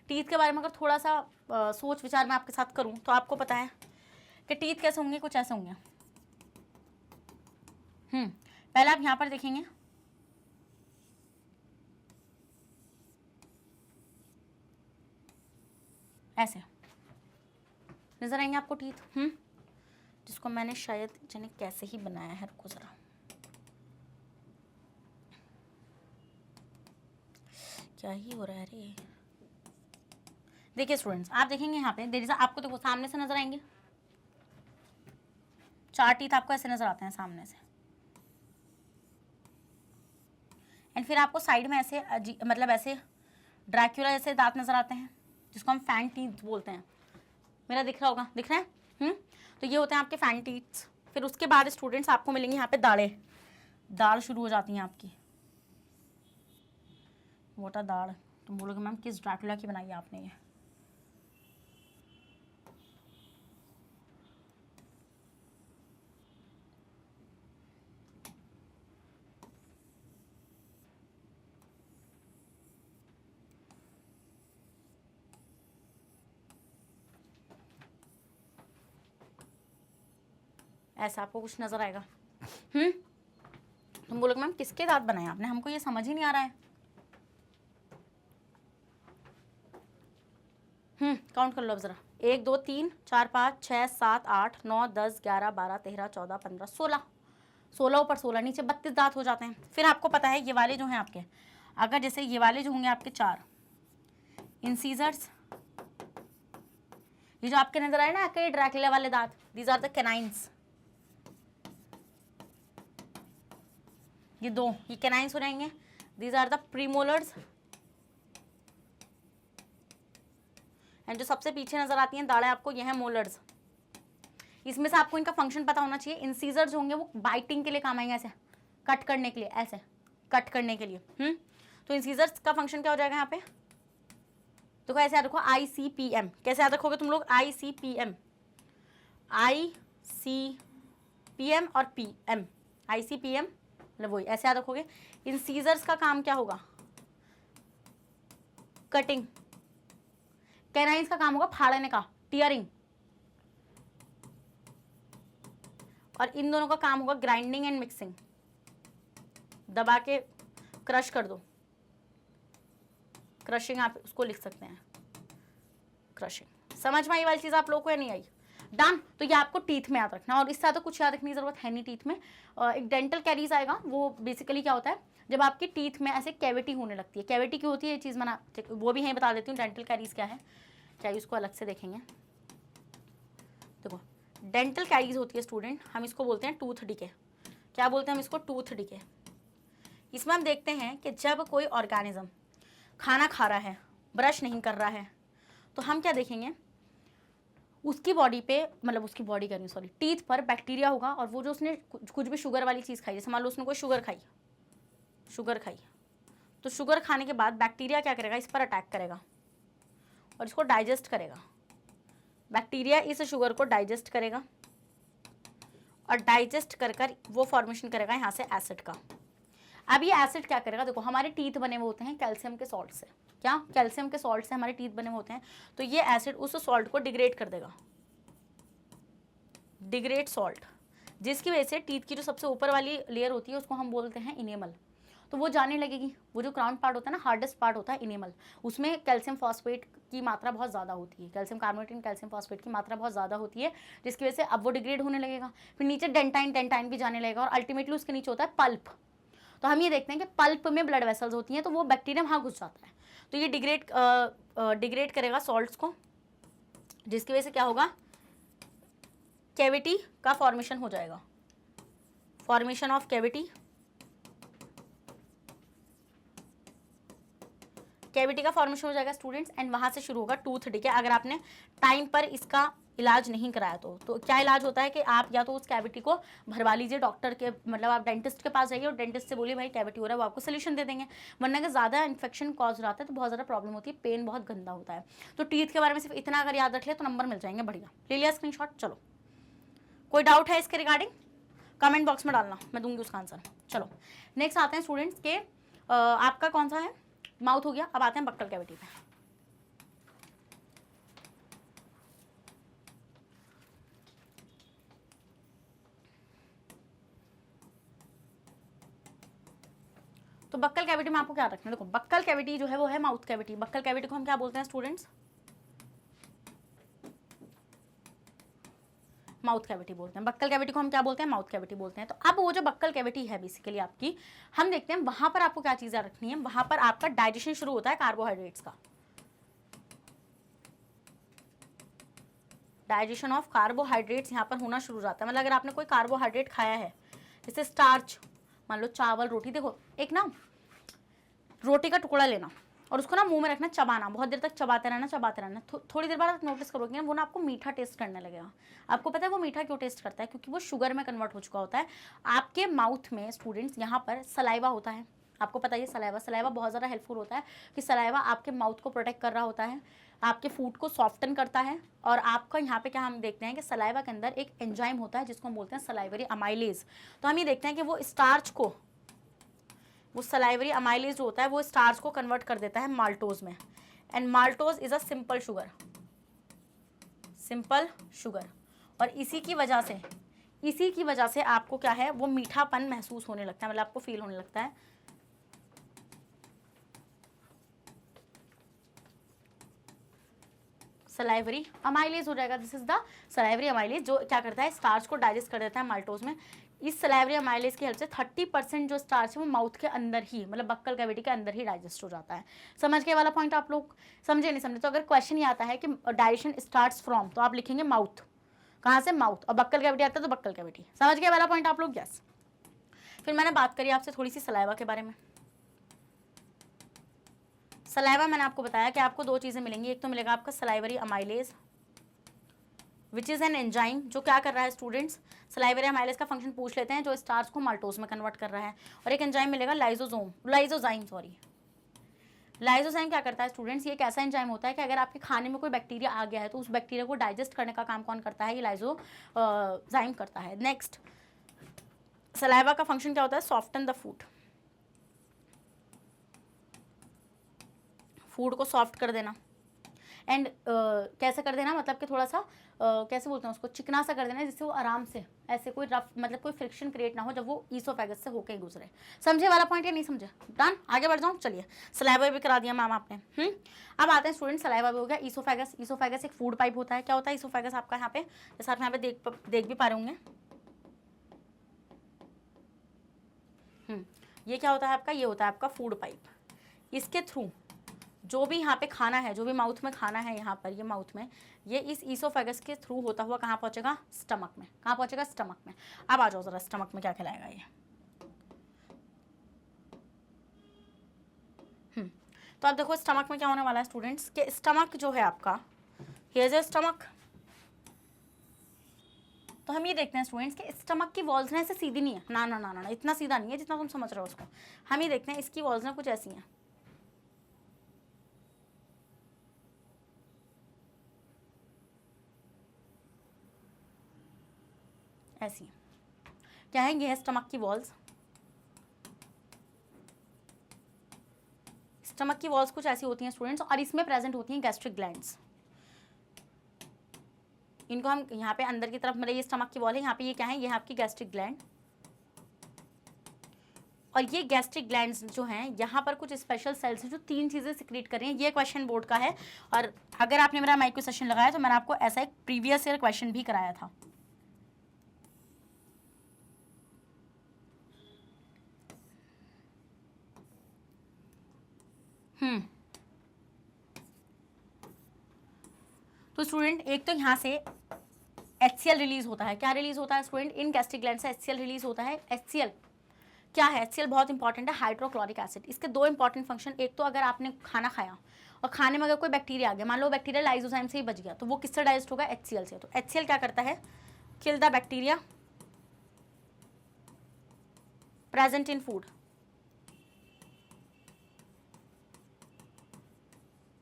टीथ के बारे में अगर थोड़ा सा सोच विचार मैं आपके साथ करूं तो आपको पता है कि टीथ कैसे होंगे, कुछ ऐसे होंगे। पहले आप यहां पर देखेंगे, ऐसे नजर आएंगे आपको टीथ। जिसको मैंने शायद जाने कैसे ही बनाया है, रुको जरा, क्या ही हो रहा है रे। देखिए स्टूडेंट्स, आप देखेंगे यहाँ पे देर आपको देखो सामने से नजर आएंगे, 4 टीथ आपको ऐसे नजर आते हैं सामने से। एंड फिर आपको साइड में ऐसे मतलब ऐसे ड्रैक्यूला जैसे दांत नजर आते हैं, जिसको हम फैन टीथ बोलते हैं। मेरा दिख रहा होगा, दिख रहा है। तो ये होते हैं आपके फैन टीथ। फिर उसके बाद स्टूडेंट्स आपको मिलेंगे यहाँ पे दाढ़ें। दाढ़ शुरू हो जाती हैं आपकी, मोटा दाढ़। तुम बोलोगे मैम किस ड्रैकुला की बनाई है आपने ये। ऐसा आपको कुछ नजर आएगा। तुम बोलोगे मैम किसके दांत बनाए आपने, हमको ये समझ ही नहीं आ रहा है। काउंट कर लो अब जरा, 1 2 3 4 5 6 7 8 9 10 11 12 13 14 15 16, 16 ऊपर 16 नीचे 32 दांत हो जाते हैं। फिर आपको पता है ये वाले जो हैं आपके, अगर जैसे ये वाले जो होंगे आपके 4 इंसीजर्स, ये जो आपके नजर आए ना कई ड्रैकुला वाले दांत, दीज आर द कैनाइंस। ये 2 ये कैनाइंस हो जाएंगे, दीज आर द प्रीमोलर्स। एंड जो सबसे पीछे नजर आती हैं दाढ़ें आपको, ये हैं मोलर्स। इसमें से आपको इनका फंक्शन पता होना चाहिए। इंसीजर जो होंगे वो बाइटिंग के लिए काम आएंगे, ऐसे कट करने के लिए, ऐसे कट करने के लिए। तो इंसीजर्स का फंक्शन क्या हो जाएगा यहाँ पे, देखो ऐसे याद रखो, ICPM। कैसे याद रखोगे तुम लोग, ICPM, ICPM और PM, ICPM मतलब वही, ऐसे याद रखोगे। इंसीजर्स का काम क्या होगा, कटिंग। कैनाइंस का काम होगा फाड़ने का, टीयरिंग। और इन दोनों का काम होगा ग्राइंडिंग एंड मिक्सिंग, दबा के क्रश कर दो। क्रशिंग आप उसको लिख सकते हैं, क्रशिंग। समझ में आई वाली चीज आप लोगों को या नहीं आई, डन। तो ये आपको टीथ में याद रखना, और इससे ज़्यादा कुछ याद रखने की जरूरत है नहीं टीथ में। एक डेंटल कैरीज आएगा, वो बेसिकली क्या होता है, जब आपकी टीथ में ऐसे कैविटी होने लगती है। कैविटी क्यों होती है ये चीज़ मैंने वो भी यहीं बता देती हूँ। डेंटल कैरीज क्या है, क्या उसको अलग से देखेंगे। देखो डेंटल कैरीज होती है स्टूडेंट, हम इसको बोलते हैं टूथ डिके। क्या बोलते हैं हम इसको, टूथ डिके। इसमें हम देखते हैं कि जब कोई ऑर्गेनिज्म खाना खा रहा है, ब्रश नहीं कर रहा है, तो हम क्या देखेंगे, उसकी बॉडी पे, मतलब उसकी बॉडी कह रही हूँ सॉरी, टीथ पर बैक्टीरिया होगा। और वो जो उसने कुछ भी शुगर वाली चीज़ खाई, जैसे मान लो उसने कोई शुगर खाई, तो शुगर खाने के बाद बैक्टीरिया क्या करेगा, इस पर अटैक करेगा और इसको डाइजेस्ट करेगा। बैक्टीरिया इस शुगर को डाइजेस्ट करेगा और डाइजेस्ट कर कर वो फॉर्मेशन करेगा यहाँ से एसिड का। अब ये एसिड क्या करेगा, देखो हमारे टीथ बने हुए होते हैं कैल्शियम के सॉल्ट से। क्या, कैल्शियम के सॉल्ट से हमारे टीथ बने हुए होते हैं। तो ये एसिड उस सॉल्ट को डिग्रेड कर देगा, डिग्रेड सॉल्ट, जिसकी वजह से टीथ की जो सबसे ऊपर वाली लेयर होती है उसको हम बोलते हैं इनेमल। तो वो जाने लगेगी, वो जो क्राउन पार्ट होता है ना, हार्डेस्ट पार्ट होता है इनेमल, उसमें कैल्शियम फॉस्फेट की मात्रा बहुत ज़्यादा होती है, calcium carbonate and calcium phosphate की मात्रा बहुत ज़्यादा होती है, जिसकी वजह से अब वो डिग्रेड होने लगेगा। फिर नीचे डेंटाइन भी जाने लगेगा और अल्टीमेटली उसके नीचे होता है पल्प। तो हम ये देखते हैं कि पल्प में ब्लड वेसल्स होती हैं, तो वो बैक्टीरिया वहाँ घुस जाता है, तो ये डिग्रेड करेगा सॉल्ट्स को, जिसकी वजह से क्या होगा, कैविटी का फॉर्मेशन हो जाएगा, फॉर्मेशन ऑफ कैविटी। कैविटी का फॉर्मेशन हो जाएगा स्टूडेंट्स, एंड वहां से शुरू होगा टूथ डिके अगर आपने टाइम पर इसका इलाज नहीं कराया तो क्या इलाज होता है कि आप या तो उस कैविटी को भरवा लीजिए डॉक्टर के, मतलब आप डेंटिस्ट के पास जाइए और डेंटिस्ट से बोलिए भाई कैविटी हो रहा है, वो आपको सोल्यूशन दे देंगे। वरना अगर ज़्यादा इन्फेक्शन कॉज हो जाता है तो बहुत ज़्यादा प्रॉब्लम होती है, पेन बहुत गंदा होता है। तो टीथ के बारे में सिर्फ इतना अगर याद रख ले तो नंबर मिल जाएंगे, बढ़िया। ले लिया स्क्रीनशॉट? चलो, कोई डाउट है इसके रिगार्डिंग कमेंट बॉक्स में डालना, मैं दूंगी उसका आंसर। चलो नेक्स्ट आते हैं स्टूडेंट्स के आपका कौन सा है, माउथ हो गया, अब आते हैं बक्कल कैविटी पे। तो बक्कल कैविटी में आपको क्या रखना है, देखो बक्कल कैविटी जो है वो है माउथ कैविटी। बक्कल कैविटी को हम क्या बोलते हैं स्टूडेंट्स, माउथ कैविटी बोलते हैं। बक्कल कैविटी को हम क्या बोलते हैं, माउथ कैविटी बोलते हैं। तो अब वो जो बक्कल कैविटी है बेसिकली आपकी, हम देखते हैं वहां पर आपको क्या चीजें रखनी है। वहां पर आपका डाइजेशन शुरू होता है कार्बोहाइड्रेट्स का, डाइजेशन ऑफ कार्बोहाइड्रेट्स यहाँ पर होना शुरू हो जाता है। मतलब अगर आपने कोई कार्बोहाइड्रेट खाया है, जैसे स्टार्च, मान लो चावल, रोटी, देखो एक ना रोटी का टुकड़ा लेना और उसको ना मुंह में रखना, चबाना, बहुत देर तक चबाते रहना। थोड़ी देर बाद आप नोटिस करोगे ना वो ना आपको मीठा टेस्ट करने लगेगा। आपको पता है वो मीठा क्यों टेस्ट करता है, क्योंकि वो शुगर में कन्वर्ट हो चुका होता है। आपके माउथ में स्टूडेंट्स यहाँ पर सलाइवा होता है, आपको पता है सलाइवा बहुत ज़्यादा हेल्पफुल होता है कि सलाइवा आपके माउथ को प्रोटेक्ट कर रहा होता है, आपके फूड को सॉफ्टन करता है। और आपका यहाँ पे क्या हम देखते हैं कि सलाइवा के अंदर एक एंजाइम होता है जिसको हम बोलते हैं सलाइवरी अमाइलेज। तो हम ये देखते हैं कि वो स्टार्च को, वो सलाइवरी अमाइलेज जो होता है वो स्टार्च को कन्वर्ट कर देता है माल्टोज में, and maltose is a simple sugar. और इसी की वजह से आपको क्या है, वो मीठापन महसूस होने लगता है, मतलब आपको फील होने लगता है। सलाइवरी अमाइलेज हो जाएगा, this is the salivary amylase, जो क्या करता है स्टार्च को डाइजेस्ट कर देता है माल्टोज में। इस सलाइवरी अमाइलेज की हेल्प से 30% जो स्टार्च है वो माउथ के अंदर ही, मतलब बक्कल कैविटी के अंदर ही डाइजेस्ट हो जाता है। समझ के वाला पॉइंट आप लोग समझे नहीं समझे? तो अगर क्वेश्चन ये आता है कि डाइजेशन स्टार्ट्स फ्रॉम, तो आप लिखेंगे माउथ, कहाँ से, माउथ, और बक्कल कैविटी आता है तो बक्कल कैविटी। समझ के वाला पॉइंट आप लोग? यस। फिर मैंने बात करी आपसे थोड़ी सी सलाइवा के बारे में। सलाइवा मैंने आपको बताया कि आपको दो चीज़ें मिलेंगी, एक तो मिलेगा आपका salivary amylase which is an enzyme, जो क्या कर रहा है स्टूडेंट्स, सलाइवरी अमाइलेज का फंक्शन पूछ लेते हैं, जो स्टार्च को माल्टोज में कन्वर्ट कर रहा है। और एक एंजाइम मिलेगा लाइजोजाइम क्या करता है स्टूडेंट्स, ये एक ऐसा एंजाइम होता है कि अगर आपके खाने में कोई बैक्टीरिया आ गया है तो उस बैक्टीरिया को डाइजेस्ट करने का काम कौन करता है, ये लाइजोजाइम करता है। नेक्स्ट, सलाइवा का फंक्शन क्या होता है, सॉफ्टन द फूड को सॉफ्ट कर देना, एंड कैसे कर देना, मतलब कि थोड़ा सा कैसे बोलते हैं उसको, चिकना सा कर देना, जिससे वो आराम से ऐसे कोई रफ, मतलब कोई फ्रिक्शन क्रिएट ना हो जब वो ईसोफेगस से होके गुजरे। समझे वाला पॉइंट या नहीं समझे? डन, आगे बढ़ जाऊँ। चलिए, सलाइवा भी करा दिया मैम आपने। अब आते हैं स्टूडेंट, सलाइवा भी हो गया। ईसोफेगस एक फूड पाइप होता है। क्या होता है ईसोफेगस आपका यहाँ पे, जैसे आप यहाँ पे देख भी पा रहे होंगे। ये क्या होता है आपका, ये होता है आपका फूड पाइप। इसके थ्रू जो भी यहाँ पे खाना है, जो भी माउथ में खाना है, यहाँ पर ये माउथ में, ये इस ईसोफेगस के थ्रू होता हुआ कहाँ पहुँचेगा, स्टमक में। कहाँ पहुँचेगा, स्टमक में। अब आ जाओ जरा, स्टमक में क्या खिलाएगा ये। तो आप देखो स्टमक में क्या होने वाला है स्टूडेंट्स, के स्टमक जो है आपका, हियर इज स्टमक। तो हम ये देखते हैं स्टूडेंट्स कि स्टमक की वॉल्स ना ऐसे सीधी नहीं है, ना ना ना ना, इतना सीधा नहीं है जितना तुम समझ रहे हो उसको। हम ये देखते हैं इसकी वॉल्स ना कुछ ऐसी हैं, ऐसी। क्या है, ये है स्टमक की वॉल्स। स्टमक की वॉल्स कुछ ऐसी होती हैं स्टूडेंट्स, और इसमें प्रेजेंट होती हैं गैस्ट्रिक ग्लैंड्स। इनको हम यहाँ पे अंदर की तरफ, मतलब ये स्टमक की वॉल है, यहाँ पे ये क्या है, ये है आपकी गैस्ट्रिक ग्लैंड। और ये गैस्ट्रिक ग्लैंड्स जो हैं, यहाँ पर कुछ स्पेशल सेल्स हैं जो 3 चीज़ें सिक्रीट कर रही हैं। ये क्वेश्चन बोर्ड का है, और अगर आपने मेरा माइक्रो सेशन लगाया तो मैंने आपको ऐसा एक प्रीवियस ईयर क्वेश्चन भी कराया था। तो स्टूडेंट एक तो यहाँ से HCl रिलीज होता है। क्या रिलीज होता है स्टूडेंट, इन गैस्ट्रिक ग्लैंड से HCl रिलीज होता है। HCl क्या है HCl, बहुत इंपॉर्टेंट है, हाइड्रोक्लोरिक एसिड। इसके दो इंपॉर्टेंट फंक्शन, एक तो अगर आपने खाना खाया और खाने में अगर कोई बैक्टीरिया आ गया, मान लो बैक्टीरिया लाइसोजाइम से ही बच गया, तो वो किससे डाइजेस्ट होगा, HCl से। तो HCl क्या करता है, kill the bacteria present in food,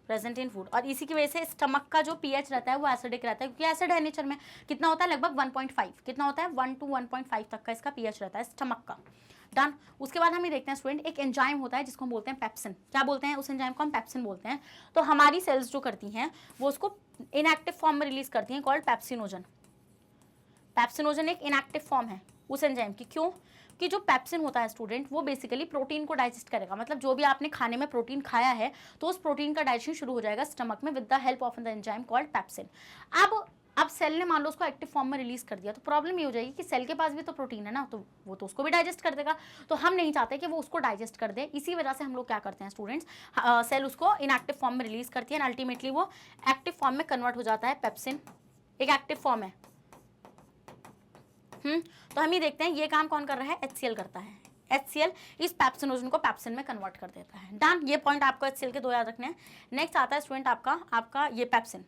present in food. और इसी की वजह से स्टमक का जो पीएच रहता है वो एसिडिक रहता है, क्योंकि एसिड है नेचर में। कितना होता है, लगभग 1.5, कितना होता है 1 to 1.5 तक का इसका पीएच रहता है स्टमक का। डन। उसके बाद हम ये देखते हैं स्टूडेंट, एक एंजाइम होता है जिसको हम बोलते हैं पेप्सिन। क्या बोलते हैं, उस एंजाइम को हम पेप्सिन बोलते हैं। तो हमारी सेल्स जो करती हैं वो उसको इनएक्टिव फॉर्म में रिलीज करती हैं, कॉल्ड पेप्सिनोजन। पेप्सिनोजन एक इनएक्टिव फॉर्म है उस एंजाइम की। क्यों, कि जो पेप्सिन होता है स्टूडेंट, वो बेसिकली प्रोटीन को डाइजेस्ट करेगा। मतलब जो भी आपने खाने में प्रोटीन खाया है तो उस प्रोटीन का डाइजेशन शुरू हो जाएगा स्टमक में with the help of the enzyme called pepsin. अब सेल ने मान लो उसको एक्टिव फॉर्म में रिलीज कर दिया, तो प्रॉब्लम ये हो जाएगी कि सेल के पास भी तो प्रोटीन है ना, तो वो तो उसको भी डाइजेस्ट कर देगा। तो हम नहीं चाहते कि वो उसको डाइजेस्ट कर दे, इसी वजह से हम लोग क्या करते हैं स्टूडेंट्स, सेल उसको इनएक्टिव फॉर्म में रिलीज करती है, अल्टीमेटली वो एक्टिव फॉर्म में कन्वर्ट हो जाता है। पेप्सिन एक एक्टिव फॉर्म है। तो हम ये देखते हैं ये काम कौन कर रहा है, HCl करता है। HCl इस पेप्सिनोजन को पेप्सिन में कन्वर्ट कर देता है। डन। ये पॉइंट आपको HCl के दो याद रखने हैं। नेक्स्ट आता है स्टूडेंट आपका ये पेप्सिन।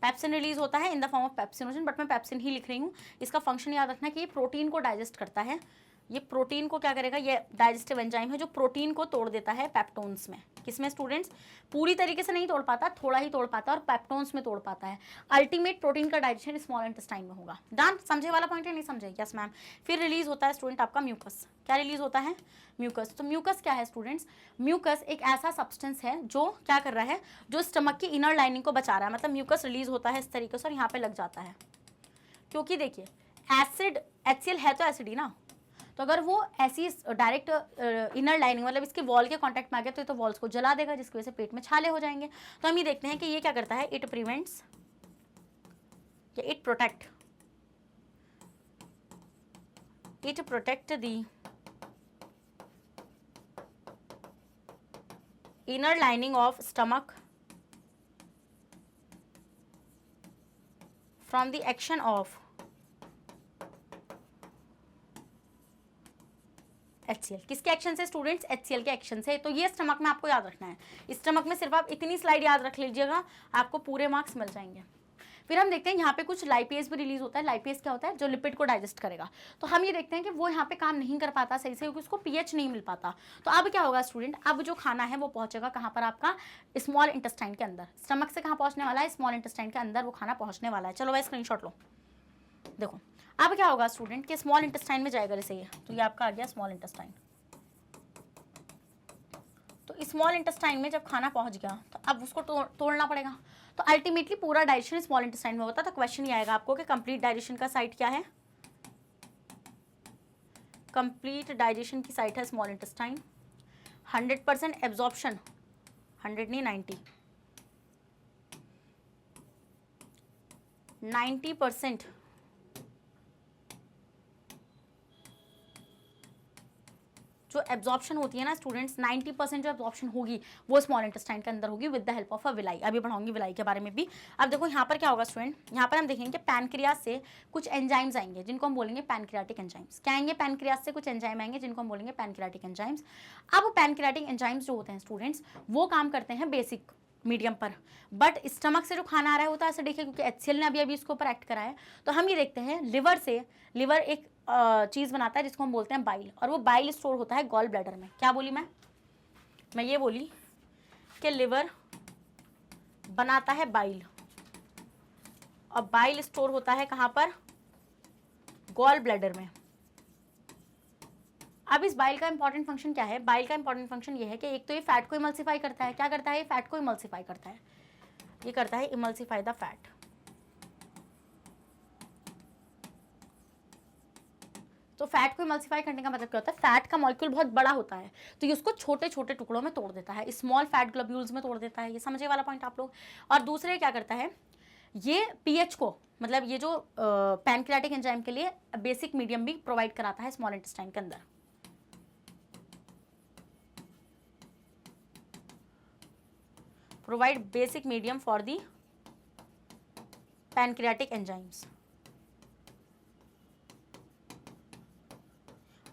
पेप्सिन रिलीज होता है in the form of pepsinogen, but मैं पेप्सिन ही लिख रही हूँ। इसका फंक्शन याद रखना कि ये प्रोटीन को डाइजेस्ट करता है। ये प्रोटीन को क्या करेगा, ये डाइजेस्टिव एंजाइम है जो प्रोटीन को तोड़ देता है पेप्टोन्स में। किसमें स्टूडेंट्स, पूरी तरीके से नहीं तोड़ पाता, थोड़ा ही तोड़ पाता है और पेप्टोन्स में तोड़ पाता है। अल्टीमेट प्रोटीन का डाइजेशन स्मॉल इंटेस्टाइन में होगा। डन। समझे वाला पॉइंट है, नहीं समझे, यस मैम। फिर रिलीज होता है स्टूडेंट आपका म्यूकस। क्या रिलीज होता है, म्यूकस। तो म्यूकस क्या है स्टूडेंट्स, म्यूकस एक ऐसा सब्सटेंस है जो क्या कर रहा है, जो स्टमक की इनर लाइनिंग को बचा रहा है। मतलब म्यूकस रिलीज होता है इस तरीके से और यहाँ पे लग जाता है, क्योंकि देखिए एसिड, HCl है तो एसिड ही ना, तो अगर वो ऐसी डायरेक्ट इनर लाइनिंग मतलब इसके वॉल के कांटेक्ट में आ गया तो ये तो वॉल्स को जला देगा, जिसकी वजह से पेट में छाले हो जाएंगे। तो हम ये देखते हैं कि ये क्या करता है, it prevents, it protect the inner lining of stomach from the action of HCl। किसके एक्शन से स्टूडेंट्स, HCl के एक्शन से। तो ये स्टमक में आपको याद रखना है। स्टमक में सिर्फ आप इतनी स्लाइड याद रख लीजिएगा, आपको पूरे मार्क्स मिल जाएंगे। फिर हम देखते हैं यहाँ पे कुछ लाइपेज भी रिलीज होता है। लाइपेज क्या होता है, जो लिपिड को डाइजेस्ट करेगा। तो हम ये देखते हैं कि वो यहाँ पे काम नहीं कर पाता सही से, क्योंकि उसको पीएच नहीं मिल पाता। तो अब क्या होगा स्टूडेंट, अब जो खाना है वो पहुंचेगा कहाँ पर, आपका स्मॉल इंटेस्टाइन के अंदर। स्टमक से कहाँ पहुंचने वाला है, स्मॉल इंटेस्टाइन के अंदर वो खाना पहुंचने वाला है। चलो भाई स्क्रीनशॉट लो, देखो अब क्या होगा स्टूडेंट कि स्मॉल इंटेस्टाइन में जाएगा। जैसे ये तो ये आपका आ गया स्मॉल इंटेस्टाइन। तो स्मॉल इंटेस्टाइन में जब खाना पहुंच गया तो अब उसको तोड़ना पड़ेगा। तो अल्टीमेटली पूरा डाइजेशन स्मॉल इंटेस्टाइन में होता है। तो क्वेश्चन ये आएगा आपको कि कंप्लीट डाइजेशन का साइट क्या है, कंप्लीट डाइजेशन की साइट है स्मॉल इंटेस्टाइन। 100% एब्जॉर्प्शन, 100 नहीं 90% जो एब्जॉर्प्शन होती है ना स्टूडेंट्स, 90% जो एब्जॉर्प्शन होगी वो स्मॉल इंटेस्टाइन के अंदर होगी with the help of a villi. अभी बढ़ाऊंगी विलाई के बारे में भी। अब देखो यहाँ पर क्या होगा स्टूडेंट, यहाँ पर हम देखेंगे पैनक्रियाज से कुछ एंजाइम्स आएंगे जिनको हम बोलेंगे पैनक्रियाटिक एंजाइम्स। क्या आएंगे, पैनक्रियाज से कुछ एंजाइम आएंगे जिनको हम बोलेंगे पैनक्रियाटिक एंजाइम्स। अब पैनक्रियाटिक एंजाइम्स जो होते हैं स्टूडेंट्स, वो काम करते हैं बेसिक मीडियम पर, बट स्टमक से जो खाना आ रहा है वो तो ऐसे देखिए, क्योंकि HCl ने अभी इसको ऊपर एक्ट करा है। तो हम ये देखते हैं लिवर से, लिवर एक चीज़ बनाता है जिसको हम बोलते हैं बाइल, और वो बाइल स्टोर होता है गॉल ब्लैडर में। क्या बोली मैं ये बोली कि लिवर बनाता है बाइल, और बाइल स्टोर होता है कहाँ पर, गॉल ब्लैडर में। अब इस बाइल का इंपॉर्टेंट फंक्शन क्या है, बाइल का इंपॉर्टेंट फंक्शन ये है कि एक तो ये फैट को इमल्सीफाई करता है। क्या करता है, ये फैट को इमल्सीफाई करता है, ये करता है इमल्सीफाई द फैट। तो फैट को इमल्सीफाई करने का मतलब क्या होता है, फैट का मॉलिक्यूल बहुत बड़ा होता है तो ये उसको छोटे छोटे टुकड़ों में तोड़ देता है, स्मॉल फैट ग्लोब्यूल्स में तोड़ देता है। ये समझे वाला पॉइंट आप लोग। और दूसरे क्या करता है, ये पीएच को, मतलब ये जो पैनक्रियाटिक एंजाइम के लिए बेसिक मीडियम भी प्रोवाइड कराता है स्मॉल इंटेस्टाइन के अंदर। Provide basic medium for the pancreatic enzymes.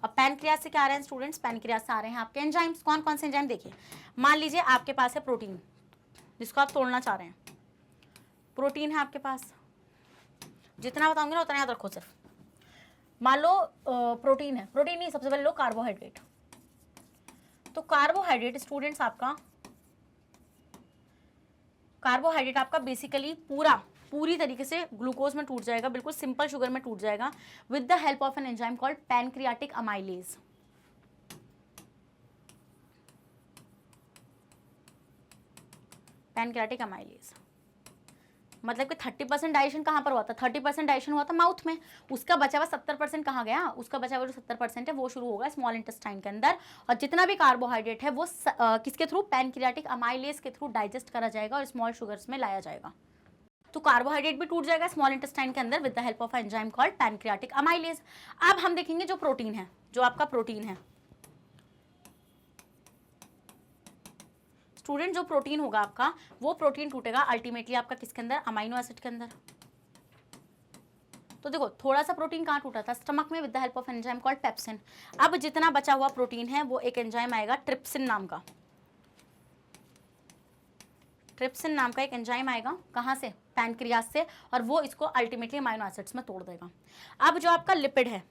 अब पैनक्रियाज से क्या आ रहे हैं स्टूडेंट्स, पैनक्रियाज से आ रहे हैं आपके एंजाइम्स। कौन कौन से एंजाइम, देखिए मान लीजिए आपके पास है प्रोटीन जिसको आप तोड़ना चाह रहे हैं, प्रोटीन है आपके पास, जितना बताऊंगे ना उतना याद रखो सिर्फ। मान लो प्रोटीन है, प्रोटीन नहीं, सबसे पहले लो कार्बोहाइड्रेट। तो कार्बोहाइड्रेट स्टूडेंट्स आपका, कार्बोहाइड्रेट आपका बेसिकली पूरी तरीके से ग्लूकोज में टूट जाएगा, बिल्कुल सिंपल शुगर में टूट जाएगा with the help of an enzyme called pancreatic amylase. Pancreatic amylase मतलब कि 30% डाइजेशन कहाँ पर हुआ था, 30% डाइजेशन हुआ था माउथ में, उसका बचा हुआ 70% कहाँ गया, उसका बचा हुआ जो 70% है वो शुरू होगा स्मॉल इंटेस्टाइन के अंदर, और जितना भी कार्बोहाइड्रेट है वो किसके थ्रू, पैनक्रियाटिक अमाइलेज के थ्रू डाइजेस्ट करा जाएगा और स्मॉल शुगर्स में लाया जाएगा। तो कार्बोहाइड्रेट भी टूट जाएगा स्मॉल इंटेस्टाइन के अंदर with the help of enzyme called pancreatic amylase. अब हम देखेंगे जो प्रोटीन है, जो आपका प्रोटीन है स्टूडेंट, जो प्रोटीन होगा आपका वो प्रोटीन टूटेगा अल्टीमेटली आपका किसके अंदर, अमाइनो एसिड के अंदर। तो देखो थोड़ा सा प्रोटीन कहाँ टूटा था, स्टमक में with the help of enzyme called pepsin. अब जितना बचा हुआ प्रोटीन है वो एक एंजाइम आएगा ट्रिप्सिन नाम का, ट्रिप्सिन नाम का एक एंजाइम आएगा, कहाँ से, पैनक्रियाज से, और वो इसको अल्टीमेटली अमाइनो एसिड्स में तोड़ देगा। अब जो आपका लिपिड है,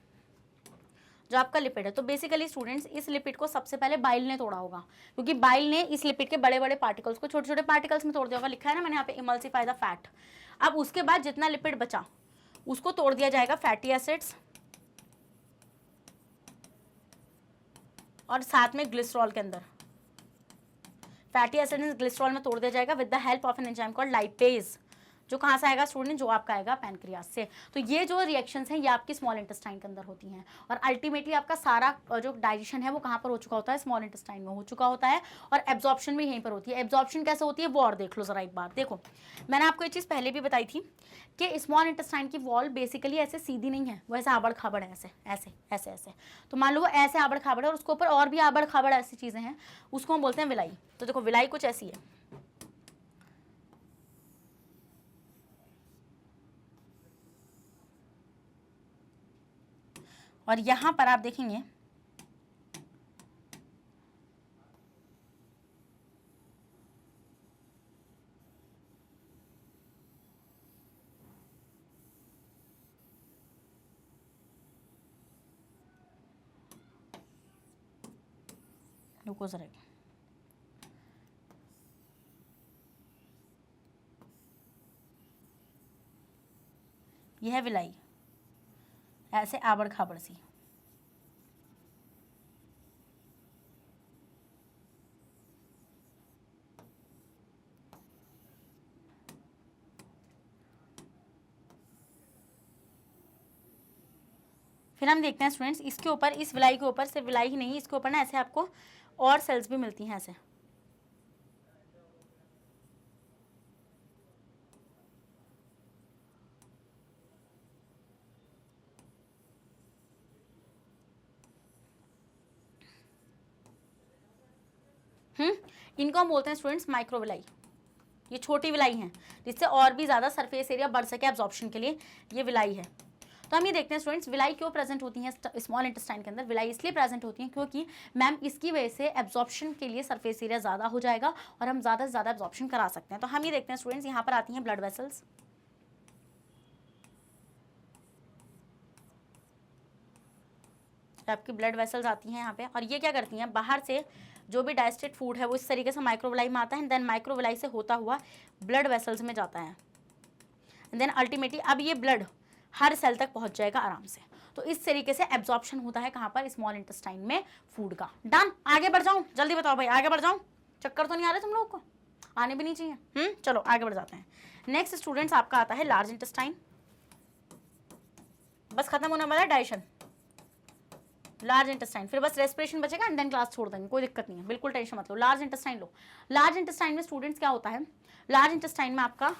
जो आपका लिपिड है, तो बेसिकली स्टूडेंट्स इस लिपिड को सबसे पहले बाइल ने तोड़ा होगा, क्योंकि बाइल ने इस लिपिड के बड़े बड़े पार्टिकल्स को छोटे छोटे पार्टिकल्स में तोड़ दिया होगा, लिखा है ना मैंने यहाँ पे इमल्सिफाई द फैट। अब उसके बाद जितना लिपिड बचा उसको तोड़ दिया जाएगा फैटी एसिड्स और साथ में ग्लिसरॉल के अंदर, फैटी एसिड ग्लिसरॉल में तोड़ दिया जाएगा with the help of an enzyme called lipase, जो कहाँ से आएगा स्टूडेंट, जो आपका आएगा पैनक्रियाज से। तो ये जो रिएक्शंस हैं ये आपकी स्मॉल इंटेस्टाइन के अंदर होती हैं, और अल्टीमेटली आपका सारा जो डाइजेशन है वो कहाँ पर हो चुका होता है, स्मॉल इंटेस्टाइन में हो चुका होता है, और एब्जॉर्प्शन भी यहीं पर होती है। एब्जॉर्प्शन कैसे होती है वो और देख लो जरा एक बार। देखो मैंने आपको ये चीज़ पहले भी बताई थी कि स्मॉल इंटेस्टाइन की वॉल बेसिकली ऐसे सीधी नहीं है, वो ऐसे आबड़ खाबड़ है, ऐसे ऐसे ऐसे ऐसे। तो मान लो वो ऐसे आबड़ खाबड़ है और उसके ऊपर और भी आबड़ खाबड़ ऐसी चीज़ें हैं, उसको हम बोलते हैं विलाई। तो देखो विलाई कुछ ऐसी है, और यहां पर आप देखेंगे रुको जरा, यह है विलाई, ऐसे आबड़ खाबड़ सी। फिर हम देखते हैं स्टूडेंट्स इसके ऊपर, इस विलाई के ऊपर, सिर्फ विलाई ही नहीं, इसके ऊपर ना ऐसे आपको और सेल्स भी मिलती हैं ऐसे। इनको हम बोलते हैं स्टूडेंट्स माइक्रोविलाई। ये छोटी विलाई हैं जिससे और भी ज़्यादा सरफेस एरिया बढ़ सके एब्जॉर्प्शन के लिए, ये विलाई है। तो हम ये देखते हैं स्टूडेंट्स विलाई क्यों प्रेजेंट होती हैं स्मॉल इंटेस्टाइन के अंदर। विलाई इसलिए प्रेजेंट होती हैं क्योंकि मैम इसकी वजह से एब्जॉर्प्शन के लिए सरफेस एरिया ज़्यादा हो जाएगा और हम ज़्यादा से ज़्यादा एब्जॉर्प्शन करा सकते हैं। तो हम ये देखते हैं स्टूडेंट्स यहाँ पर आती हैं ब्लड वेसल्स, आपकी ब्लड वेसल्स आती हैं यहाँ पे, और ये क्या करती हैं, बाहर से जो भी डाइजेस्टेड फूड है वो इस तरीके से माइक्रोविलाई में आता है, देन माइक्रोविलाई से होता हुआ ब्लड वेसल्स में जाता है, देन अल्टीमेटली अब ये ब्लड हर सेल तक पहुंच जाएगा आराम से। तो इस तरीके से एब्जॉर्प्शन होता है कहाँ पर, स्मॉल इंटेस्टाइन में फूड का। डन, आगे बढ़ जाऊँ, जल्दी बताओ भाई, आगे बढ़ जाऊँ, चक्कर तो नहीं आ रहे तुम लोगों को, आने भी नहीं चाहिए। चलो आगे बढ़ जाते हैं। नेक्स्ट स्टूडेंट्स आपका आता है लार्ज इंटेस्टाइन। बस खत्म होने वाला है डाइजेशन, लार्ज इंटेस्टाइन, फिर बस रेस्पिरेशन बचेगा एंड देन क्लास छोड़ देंगे, कोई दिक्कत नहीं है, बिल्कुल टेंशन मत लो। लार्ज इंटेस्टाइन लो। लार्ज इंटेस्टाइन में स्टूडेंट्स क्या होता है, लार्ज इंटेस्टाइन में आपका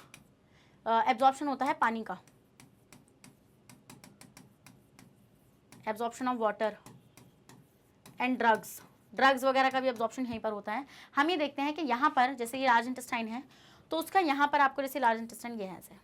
एब्जॉर्प्शन होता है पानी का, absorption of water and drugs वगैरह का भी एब्जॉर्प्शन यहीं पर होता है। हम ये देखते हैं कि यहाँ पर जैसे ये लार्ज इंटेस्टाइन है तो उसका यहाँ पर आपको जैसे लार्ज इंटेस्टाइन ये है ऐसे,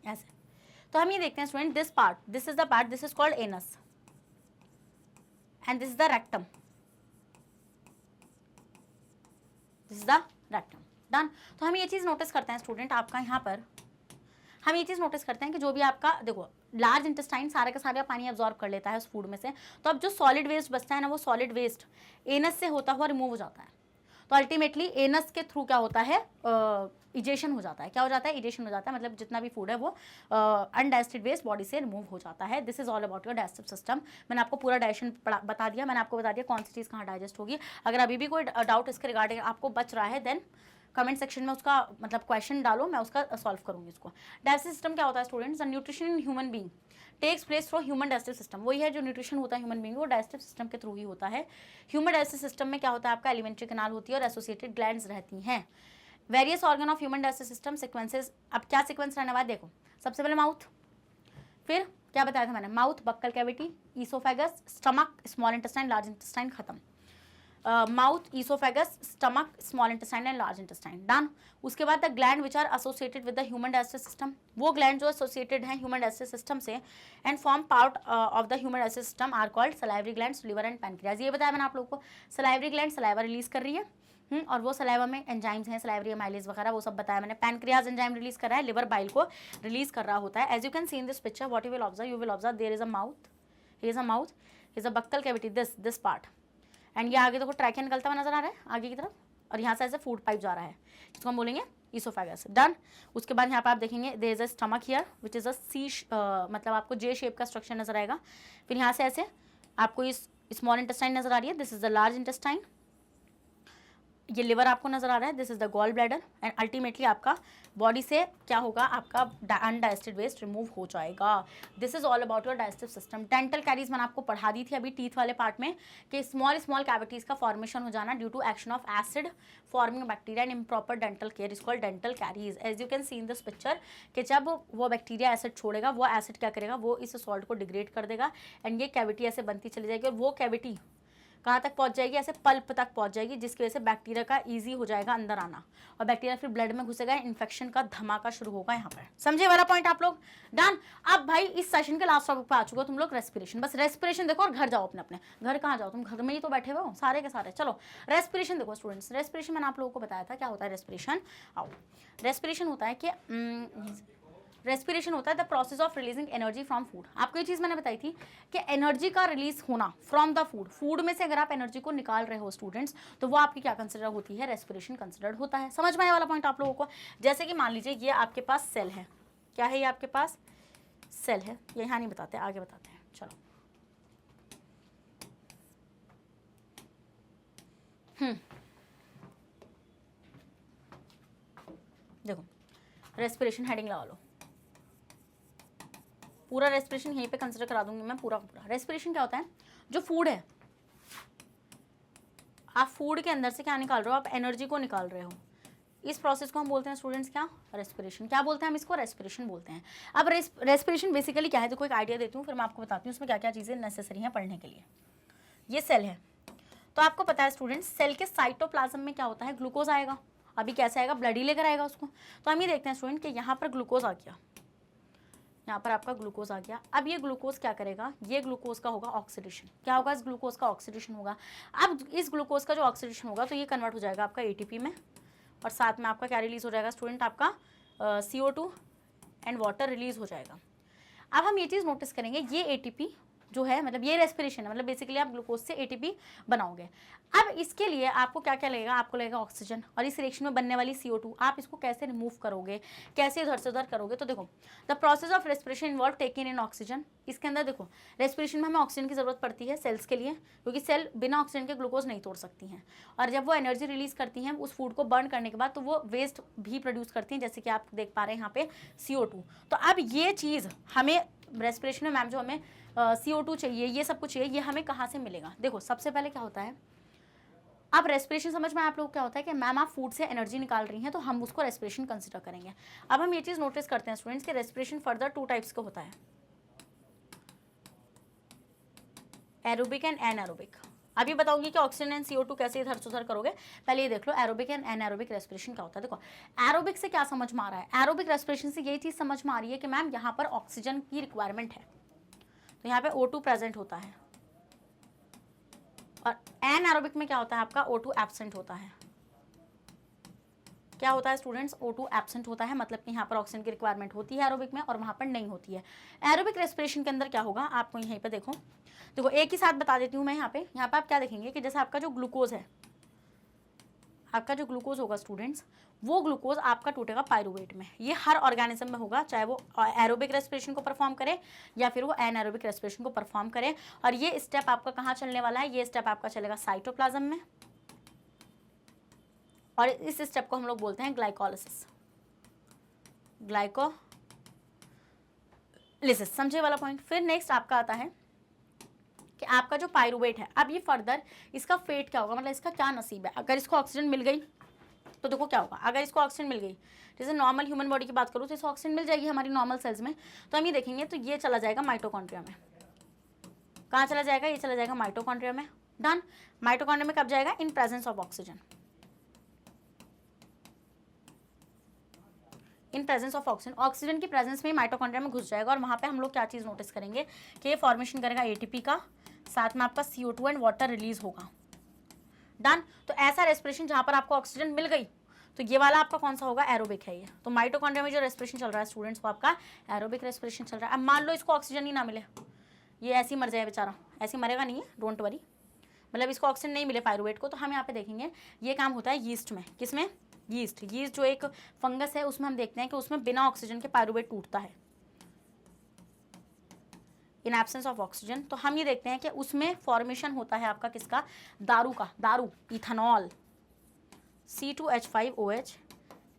ऐसे। तो हम ये देखते हैं student, this part, this is the part, this is called anus and this is the rectum, this is the rectum. Done. तो हम ये चीज नोटिस करते हैं स्टूडेंट, आपका यहाँ पर हम ये चीज नोटिस करते हैं कि जो भी आपका देखो लार्ज इंटेस्टाइन सारे का सारा पानी अब्जॉर्ब कर लेता है उस फूड में से, तो अब जो सॉलिड वेस्ट बचता है ना, वो सॉलिड वेस्ट एनस से होता हुआ रिमूव हो जाता है। तो अल्टीमेटली एनस के थ्रू क्या होता है, इजेशन हो जाता है। क्या हो जाता है, इजेशन हो जाता है, मतलब जितना भी फूड है वो अनडाइजेस्टेड वेस्ट बॉडी से रिमूव हो जाता है। This is all about your digestive system. मैंने आपको पूरा डाइजेशन बता दिया, मैंने आपको बता दिया कौन सी चीज़ कहाँ डाइजेस्ट होगी। अगर अभी भी कोई डाउट इसके रिगार्डिंग आपको बच रहा है, देन कमेंट सेक्शन में उसका मतलब क्वेश्चन डालो, मैं उसका सॉल्व करूंगी उसको। डाइजेस्टिव सिस्टम क्या होता है students, the nutrition in human being takes place through human digestive system. वही है जो न्यूट्रिशन होता है ह्यूमन बीइंग, वो डाइजेस्टिव सिस्टम के थ्रू ही होता है। ह्यूमन डाइजेस्टिव सिस्टम में क्या होता है, आपका एलिमेंट्री कैनाल होती है और एसोसिएटेड ग्लैंड्स रहती हैं। Various organ of human digestive system sequences. अब क्या सीक्वेंस रहने वाला है, देखो सबसे पहले माउथ, फिर क्या बताया था मैंने, mouth, buccal cavity, oesophagus, stomach, small intestine, large intestine, खत्म। Mouth, oesophagus, stomach, small intestine and large intestine, done. उसके बाद the gland which are associated with the human digestive system, वो ग्लैंड जो एसोसिएटेड हैं ह्यूमन डाइजेस्टिव सिस्टम से and form part of the human digestive system are called salivary glands, liver and pancreas. ये बताया मैंने आप लोगों को, सलाइवरी ग्लैंड सलाइवा रिलीज कर रही है, और वो सलाइवा में एंजाइम्स हैं, सलाइवरी अमाइलेज वगैरह वो सब बताया मैंने। पैनक्रियाज एंजाइम रिलीज कर रहा है, लिवर बाइल को रिलीज कर रहा होता है। As you can see in this picture, what you will observe there is a mouth, here is a mouth, here is a buccal cavity, this part, and ये आगे देखो ट्रैकिया निकलता हुआ नजर आ रहा है आगे की तरफ, और यहाँ से ऐसे फूड पाइप जा रहा है, जिसको हम बोलेंगे ईसोफेगस, डन। उसके बाद यहाँ पर आप देखेंगे there is a stomach here which is a C, मतलब आपको जे शेप का स्ट्रक्चर नजर आएगा। फिर यहाँ से ऐसे आपको इस स्मॉल इंटेस्टाइन नजर आ रही है, this is the large intestine, ये लिवर आपको नजर आ रहा है, this is the gall bladder, and ultimately आपका बॉडी से क्या होगा, आपका अनडाइजेस्टेड वेस्ट रिमूव हो जाएगा। This is all about your digestive system. Dental caries मैंने आपको पढ़ा दी थी अभी टीथ वाले पार्ट में, कि स्मॉल कैविटीज का फॉर्मेशन हो जाना due to action of acid forming bacteria and improper dental care is called dental caries. As you can see in this picture कि जब वो बैक्टीरिया एसिड छोड़ेगा, वो एसिड क्या करेगा, वो इस सॉल्ट को डिग्रेड कर देगा, एंड ये कैविटी ऐसे बनती चली जाएगी, और वो कैविटी कहाँ तक पहुँच जाएगी, ऐसे पल्प तक पहुँच जाएगी, जिसकी वजह से बैक्टीरिया का इजी हो जाएगा अंदर आना, और बैक्टीरिया फिर ब्लड में घुसेगा, इन्फेक्शन का धमाका शुरू होगा यहाँ पर। समझे वाला पॉइंट आप लोग, डन। अब भाई इस सेशन के लास्ट टॉपिक पे आ चुके हो तुम लोग, रेस्पिरेशन। बस रेस्पिरेशन देखो और घर जाओ, अपने अपने घर कहाँ जाओ, तुम घर में ही तो बैठे हुए हो सारे के सारे। चलो रेस्पिरेशन देखो स्टूडेंट्स, रेस्पिरेशन मैंने आप लोगों को बताया था क्या होता है रेस्पिरेशन। आओ, रेस्पिरेशन होता है कि रेस्पिरेशन होता है the process of releasing energy from food. आपको ये चीज़ मैंने बताई थी कि एनर्जी का रिलीज होना फ्रॉम द फूड, फूड में से अगर आप एनर्जी को निकाल रहे हो स्टूडेंट्स, तो वो आपकी क्या कंसिडर होती है, रेस्पिरेशन कंसिडर्ड होता है। समझ में आने वाला पॉइंट आप लोगों को। जैसे कि मान लीजिए ये आपके पास सेल है, क्या है ये आपके पास सेल है, ये यहाँ नहीं बताते, आगे बताते हैं। चलो देखो रेस्पिरेशन हेडिंग लगा लो, पूरा रेस्पिरेशन यहीं पे कंसिडर करा दूंगी मैं पूरा पूरा। रेस्पिरेशन क्या होता है, जो फूड है, आप फूड के अंदर से क्या निकाल रहे हो, आप एनर्जी को निकाल रहे हो, इस प्रोसेस को हम बोलते हैं स्टूडेंट्स क्या, रेस्पिरेशन। क्या बोलते हैं हम इसको, रेस्पिरेशन बोलते हैं। अब रेस्पिरेशन बेसिकली क्या है, देखो एक आइडिया देती हूँ, फिर मैं आपको बताती हूँ उसमें क्या क्या चीज़ें नेसेसरी हैं पढ़ने के लिए। ये सेल है, तो आपको पता है स्टूडेंट्स, सेल के साइटोप्लाज्म में क्या होता है, ग्लूकोज आएगा। अभी कैसे आएगा, ब्लड ही लेकर आएगा उसको। तो हम ये देखते हैं स्टूडेंट कि यहाँ पर ग्लूकोज आ गया, यहाँ पर आपका ग्लूकोज आ गया। अब ये ग्लूकोज क्या करेगा, ये ग्लूकोज का होगा ऑक्सीडेशन। क्या होगा, इस ग्लूकोज का ऑक्सीडेशन होगा। अब इस ग्लूकोज का जो ऑक्सीडेशन होगा, तो ये कन्वर्ट हो जाएगा आपका एटीपी में, और साथ में आपका क्या रिलीज हो जाएगा स्टूडेंट, आपका CO2 एंड वाटर रिलीज हो जाएगा। अब हम ये चीज़ नोटिस करेंगे, ये एटीपी जो है, मतलब ये रेस्पिरेशन है, मतलब बेसिकली आप ग्लूकोज से एटीपी बनाओगे। अब इसके लिए आपको क्या क्या लगेगा, आपको लगेगा ऑक्सीजन, और इस रिएक्शन में बनने वाली CO2 आप इसको कैसे रिमूव करोगे, कैसे इधर से उधर करोगे। तो देखो the process of respiration involve taking in oxygen. इसके अंदर देखो रेस्पिरेशन में हमें ऑक्सीजन की जरूरत पड़ती है सेल्स के लिए, क्योंकि सेल बिना ऑक्सीजन के ग्लूकोज नहीं तोड़ सकती हैं, और जब वो एनर्जी रिलीज करती हैं उस फूड को बर्न करने के बाद, तो वो वेस्ट भी प्रोड्यूस करती हैं, जैसे कि आप देख पा रहे हैं यहाँ पे CO2। तो अब ये चीज़ हमें रेस्पिरेशन में मैम जो हमें CO2 चाहिए, ये सब कुछ चाहिए, ये हमें कहाँ से मिलेगा। देखो सबसे पहले क्या होता है, अब रेस्पिरेशन समझ में आप लोग क्या होता है कि मैम आप फूड से एनर्जी निकाल रही हैं, तो हम उसको रेस्पिरेशन कंसिडर करेंगे। अब हम ये चीज़ नोटिस करते हैं स्टूडेंट्स कि रेस्पिरेशन फर्दर 2 टाइप्स का होता है, एरोबिक एंड एनारोबिक। अभी बताऊंगी कि ऑक्सीजन एंड CO2 कैसे इधर से उधर करोगे। पहले ये देख लो एरोबिक एंड एनारोबिक रेस्पिरेशन क्या होता है। देखो एरोबिक से क्या समझ में आ रहा है, एरोबिक रेस्पिरेशन से यही चीज समझ में आ रही है कि मैम यहाँ पर ऑक्सीजन की रिक्वायरमेंट है, तो यहाँ पे O2 प्रेजेंट होता है। और एनारोबिक में क्या होता है आपका, O2 एब्सेंट होता है। क्या होता है स्टूडेंट्स, O2 एब्सेंट होता है, मतलब कि यहाँ पर ऑक्सीजन की रिक्वायरमेंट होती है एरोबिक में और वहाँ पर नहीं होती है। एरोबिक रेस्पिरेशन के अंदर क्या होगा आपको यहीं पे देखो एक ही साथ बता देती हूँ मैं। यहाँ पे आप क्या देखेंगे कि जैसे आपका जो ग्लूकोज है, आपका जो ग्लूकोज होगा स्टूडेंट्स, वो ग्लूकोज आपका टूटेगा पायरुवेट में। ये हर ऑर्गेनिज्म में होगा, चाहे वो एरोबिक रेस्पिरेशन को परफॉर्म करे या फिर वो एनारोबिक रेस्पिरेशन को परफॉर्म करे। और ये स्टेप आपका कहाँ चलने वाला है, ये स्टेप आपका चलेगा साइटोप्लाज्म में, और इस स्टेप को हम लोग बोलते हैं ग्लाइकोलिसिस। ग्लाइकोलिसिस समझे वाला पॉइंट। फिर नेक्स्ट आपका आता है कि आपका जो पायरुवेट है, अब ये फर्दर इसका फेट क्या होगा, मतलब इसका क्या नसीब है। अगर इसको ऑक्सीजन मिल गई तो देखो क्या होगा, अगर इसको ऑक्सीजन मिल गई, जैसे नॉर्मल ह्यूमन बॉडी की बात करूँ तो इसको ऑक्सीजन मिल जाएगी हमारी नॉर्मल सेल्स में, तो हम ये देखेंगे तो ये चला जाएगा माइटोकॉन्ड्रिया में। कहाँ चला जाएगा, ये चला जाएगा माइटोकॉन्ड्रिया में। डन। माइटोकॉन्ड्रिया में कब जाएगा, in presence of oxygen. In presence of oxygen, oxygen की प्रेजेंस में माइटोकॉन्ड्रिया में घुस जाएगा और वहाँ पे हम लोग क्या चीज़ नोटिस करेंगे कि ये फॉर्मेशन करेगा ATP का, साथ में आपका CO2 एंड वाटर रिलीज होगा। डन। तो ऐसा रेस्पिरेशन जहाँ पर आपको ऑक्सीजन मिल गई, तो ये वाला आपका कौन सा होगा, एरोबिक है ये। तो माइटोकॉन्ड्रिया में जो रेस्पिरेशन चल रहा है स्टूडेंट्स, वो आपका एरोबिक रेस्पिरेशन चल रहा है। अब मान लो इसको ऑक्सीजन ही ना मिले, ये ऐसे ही मर जाए बेचारा, ऐसे मरेगा नहीं है, डोंट वरी, मतलब इसको ऑक्सीजन नहीं मिले पायरुवेट को, तो हम यहाँ पे देखेंगे ये काम होता है यीस्ट में। किसमें, यीस्ट जो एक फंगस है उसमें हम देखते हैं कि उसमें बिना ऑक्सीजन के पायरुवेट टूटता है, इन एब्सेंस ऑफ ऑक्सीजन। तो हम ये देखते हैं कि उसमें फॉर्मेशन होता है आपका किसका, दारू का, दारू इथेनॉल C2H5OH,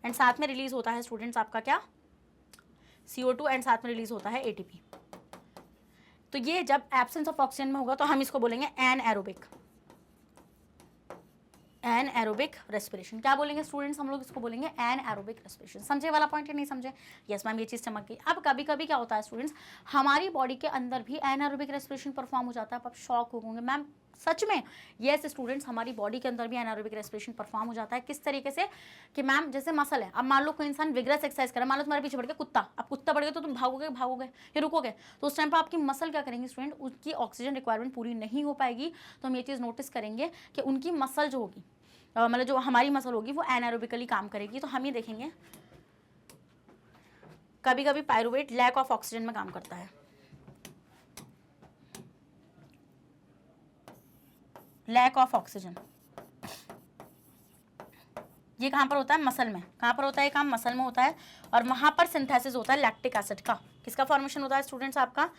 एंड साथ में रिलीज होता है स्टूडेंट्स आपका क्या, CO2, एंड साथ में रिलीज होता है ATP। तो ये जब एब्सेंस ऑफ ऑक्सीजन में होगा तो हम इसको बोलेंगे एनएरोबिक रेस्पिरेशन। क्या बोलेंगे स्टूडेंट्स, हम लोग इसको बोलेंगे एनएरोबिक रेस्पिरेशन। समझे वाला पॉइंट या नहीं समझे, यस मैम ये चीज़ चमक गई। अब कभी कभी क्या होता है स्टूडेंट्स, हमारी बॉडी के अंदर भी एनएरोबिक रेस्पिरेशन परफॉर्म हो जाता है। आप शॉक हो गए मैम सच में, यस स्टूडेंट्स, हमारी बॉडी के अंदर भी एनारोबिक रेस्पिरेशन परफॉर्म हो जाता है। किस तरीके से कि मैम जैसे मसल है, अब मान लो कोई इंसान विग्रस एक्सरसाइज करे, मान लो तुम्हारे पीछे बढ़ गया कुत्ता, अब कुत्ता बढ़ गया तो तुम भागोगे या रुकोगे, तो उस टाइम पर आपकी मसल क्या करेंगे स्टूडेंट, उनकी ऑक्सीजन रिक्वायरमेंट पूरी नहीं हो पाएगी। तो हम ये चीज़ नोटिस करेंगे कि उनकी मसल जो होगी, मतलब जो हमारी मसल होगी वो एनारोबिकली काम करेगी। तो हम ये देखेंगे कभी कभी पायरुवेट लैक ऑफ ऑक्सीजन में काम करता है, लैक ऑफ ऑक्सीजन। ये कहाँ पर होता है, मसल में। कहाँ पर होता है ये काम, मसल में होता है, और वहाँ पर सिंथेसिस होता है लैक्टिक एसिड का। किसका फॉर्मेशन होता है स्टूडेंट्स, आपका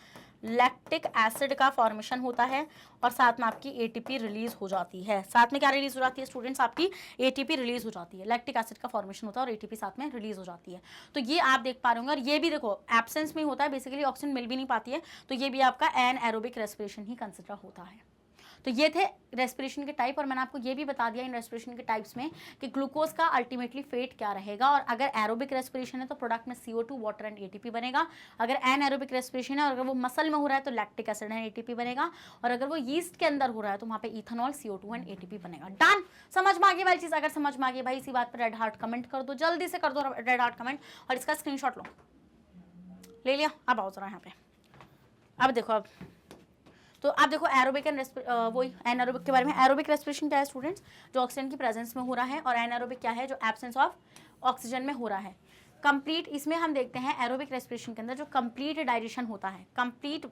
लैक्टिक एसिड का फॉर्मेशन होता है, और साथ में आपकी ATP रिलीज हो जाती है। साथ में क्या रिलीज हो जाती है स्टूडेंट्स, आपकी ATP रिलीज हो जाती है। लैक्टिक एसिड का फॉर्मेशन होता है और ATP साथ में रिलीज हो जाती है। तो ये आप देख पा रहे होंगे, और ये भी देखो एब्सेंस में होता है, बेसिकली ऑक्सीजन मिल भी नहीं पाती है, तो ये भी आपका एनएरोबिक रेस्पिरेशन ही कंसिडर होता है। तो ये थे रेस्पिरेशन के टाइप, और मैंने आपको ये भी बता दिया इन रेस्पिरेशन के टाइप्स में कि ग्लूकोज का अल्टीमेटली फेट क्या रहेगा। और अगर एरोबिक रेस्पिरेशन है तो प्रोडक्ट में CO2, वाटर एंड ATP बनेगा। अगर एनएरोबिक रेस्पिरेशन है और अगर वो मसल में हो रहा है तो लैक्टिक एसिड एंड ATP बनेगा, और अगर वो यीस्ट के अंदर हो रहा है तो वहाँ पे इथेनॉल, CO2 एंड ATP बनेगा। डन। समझ में आ गई वाली चीज़, अगर समझ में आ गई भाई इसी बात पर रेड हार्ट कमेंट कर दो, जल्दी से कर दो रेड हार्ट कमेंट, और इसका स्क्रीनशॉट लो। ले लिया, अब आओ जरा यहाँ पे। अब देखो, अब तो आप देखो एरोबिक एंड वही एनारोबिक के बारे में। एरोबिक रेस्पिरेशन क्या है स्टूडेंट्स, जो ऑक्सीजन की प्रेजेंस में हो रहा है, और एनारोबिक क्या है, जो एब्सेंस ऑफ ऑक्सीजन में हो रहा है। कंप्लीट, इसमें हम देखते हैं एरोबिक रेस्पिरेशन के अंदर जो कंप्लीट डाइजेशन होता है, कंप्लीट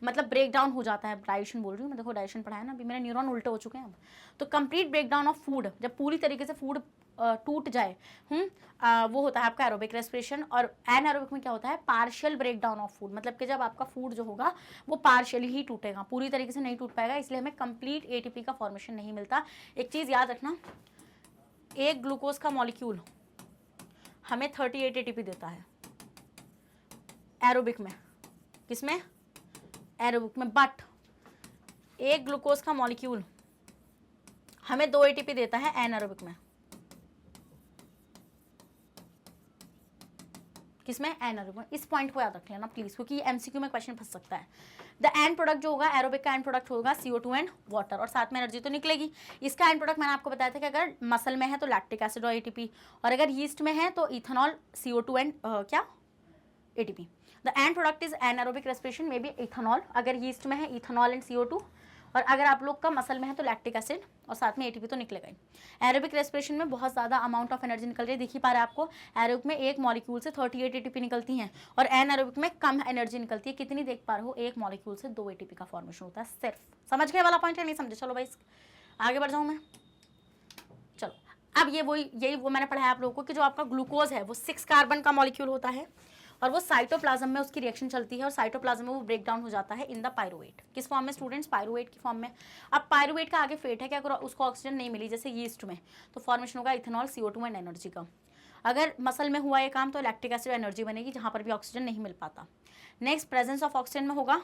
मतलब ब्रेक डाउन हो जाता है, डाइजेशन बोल रही हूँ मैं, देखो डाइजेशन पढ़ाया ना, अभी मेरे न्यूरॉन उल्टे हो चुके हैं अब। तो complete break down of food, जब पूरी तरीके से फूड टूट जाए, वो होता है आपका एरोबिक रेस्पिरेशन। और एनारोबिक में क्या होता है, partial break down of food, मतलब कि जब आपका फूड जो होगा वो पार्शियली ही टूटेगा, पूरी तरीके से नहीं टूट पाएगा, इसलिए हमें कंप्लीट ATP का फॉर्मेशन नहीं मिलता। एक चीज़ याद रखना, एक ग्लूकोज का मॉलिक्यूल हमें 38 ATP देता है एरोबिक में। किसमें, एरोबिक में। बट एक ग्लूकोज का मॉलिक्यूल हमें 2 ATP देता है एनारोबिक में। किसमें, एनारोबिक में। इस पॉइंट को याद रख लेना प्लीज, क्योंकि ये एमसीक्यू में क्वेश्चन फंस सकता है। द एंड प्रोडक्ट जो होगा एरोबिक का एंड प्रोडक्ट होगा CO2 एंड वाटर, और साथ में एनर्जी तो निकलेगी। इसका एंड प्रोडक्ट मैंने आपको बताया था कि अगर मसल में है तो लैक्टिक एसिड और ATP, और अगर यीस्ट में है तो इथेनॉल CO2 एंड क्या, ATP। The end product is anaerobic respiration में भी इथेनॉल, अगर यीस्ट में है इथेनॉल एंड CO2, और अगर आप लोग का मसल में है तो लैक्टिक एसिड, और साथ में ATP तो निकलेगा ही। एरोबिक रेस्पिरेशन में बहुत ज़्यादा अमाउंट ऑफ एनर्जी निकल रही है, दिख ही पा रहा है आपको। एरोबिक में एक मॉलिक्यूल से 38 ATP निकलती हैं, और एनारोबिक में कम एनर्जी निकलती है। कितनी देख पा रहे हो, एक मॉलिक्यूल से 2 ATP का फॉर्मेशन होता है सिर्फ। समझ गए वाला पॉइंट है, नहीं समझे? चलो भाई आगे बढ़ जाऊँ मैं। चलो अब यही वो मैंने पढ़ाया आप लोगों को कि जो आपका ग्लूकोज है वो 6 कार्बन का मॉलिक्यूल होता है, और वो साइटोप्लाज्म में उसकी रिएक्शन चलती है, और साइटोप्लाज्म में वो ब्रेक डाउन हो जाता है इन द पायरुवेट। किस फॉर्म में स्टूडेंट्स, पायरुवेट की फॉर्म में। अब पायरुवेट का आगे फेट है कि अगर उसको ऑक्सीजन नहीं मिली जैसे यीस्ट में, तो फॉर्मेशन होगा इथेनॉल CO2 एंड एनर्जी का। अगर मसल में हुआ ये काम तो लैक्टिक एसिड एनर्जी बनेगी, जहाँ पर भी ऑक्सीजन नहीं मिल पाता। नेक्स्ट प्रेजेंस ऑफ ऑक्सीजन में होगा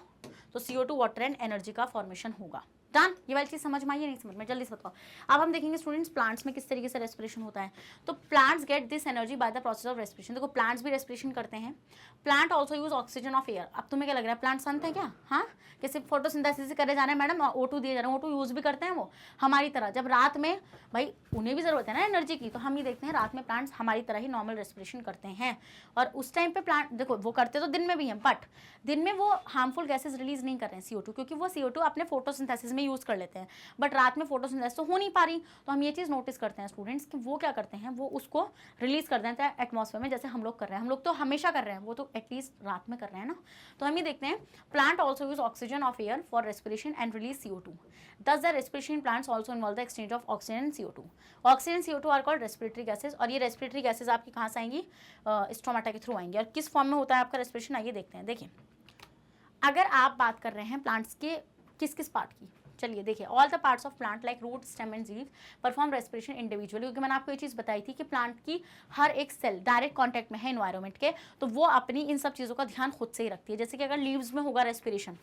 तो CO2 वाटर एंड एनर्जी का फॉर्मेशन होगा। डन, ये वाली चीज समझ में आई है, नहीं समझ में, जल्दी से बताओ। अब हम देखेंगे स्टूडेंट्स प्लांट्स में किस तरीके से रेस्पिरेशन होता है। तो plants get this energy by the process of respiration. देखो प्लांट्स भी रेस्पिरेशन करते हैं। Plant also use oxygen of air. अब तुम्हें क्या लग रहा है, प्लांट संत है क्या? हाँ, कैसे फोटोसिंथेसिस करे जा रहे हैं मैडम, O2 दिए जा रहे हैं, O2 यूज भी करते हैं वो हमारी तरह। जब रात में भाई उन्हें भी जरूरत है ना एनर्जी की, तो हम ये देखते हैं रात में प्लांट्स हमारी तरह ही नॉर्मल रेस्पिरेशन करते हैं। और उस टाइम पे प्लांट देखो वो करते तो दिन में भी हैं, बट दिन में वो हार्मफुल गैसेज रिलीज नहीं कर रहे हैं CO2, क्योंकि वो CO2 अपने फोटोसिंथेसिस में यूज कर लेते हैं। बट रात में फोटोसिंथेसिस तो हो नहीं पा रही, तो हम ये चीज़ नोटिस करते हैं स्टूडेंट्स कि वो क्या करते हैं, वो उसको रिलीज कर देते हैं एटमॉस्फेयर में, जैसे हम लोग कर रहे हैं। हम लोग तो हमेशा कर रहे हैं, वो तो एटलीस्ट रात में कर रहे हैं ना। तो हम ये देखते हैं plant also use oxygen of air for respiration and release CO2। Thus the respiration plants also involve the exchange of oxygen and CO2. Oxygen and CO2 are called respiratory gases, और ये respiratory gases आपकी कहाँ से आएंगी, stomata के through आएंगी। और किस फॉर्म में होता है आपका रेस्पिरेशन, आइए देखते हैं। देखिए अगर आप बात कर रहे हैं प्लांट्स के किस किस पार्ट की, चलिए देखिए all the parts of plant like root stem and leaves perform respiration individually, क्योंकि मैंने आपको ये चीज़ बताई थी कि प्लांट की हर एक सेल डायरेक्ट कॉन्टैक्ट में है एनवायरनमेंट के, तो वो अपनी इन सब चीज़ों का ध्यान खुद से ही रखती है। जैसे कि अगर लीव्स में होगा रेस्पिरेशन,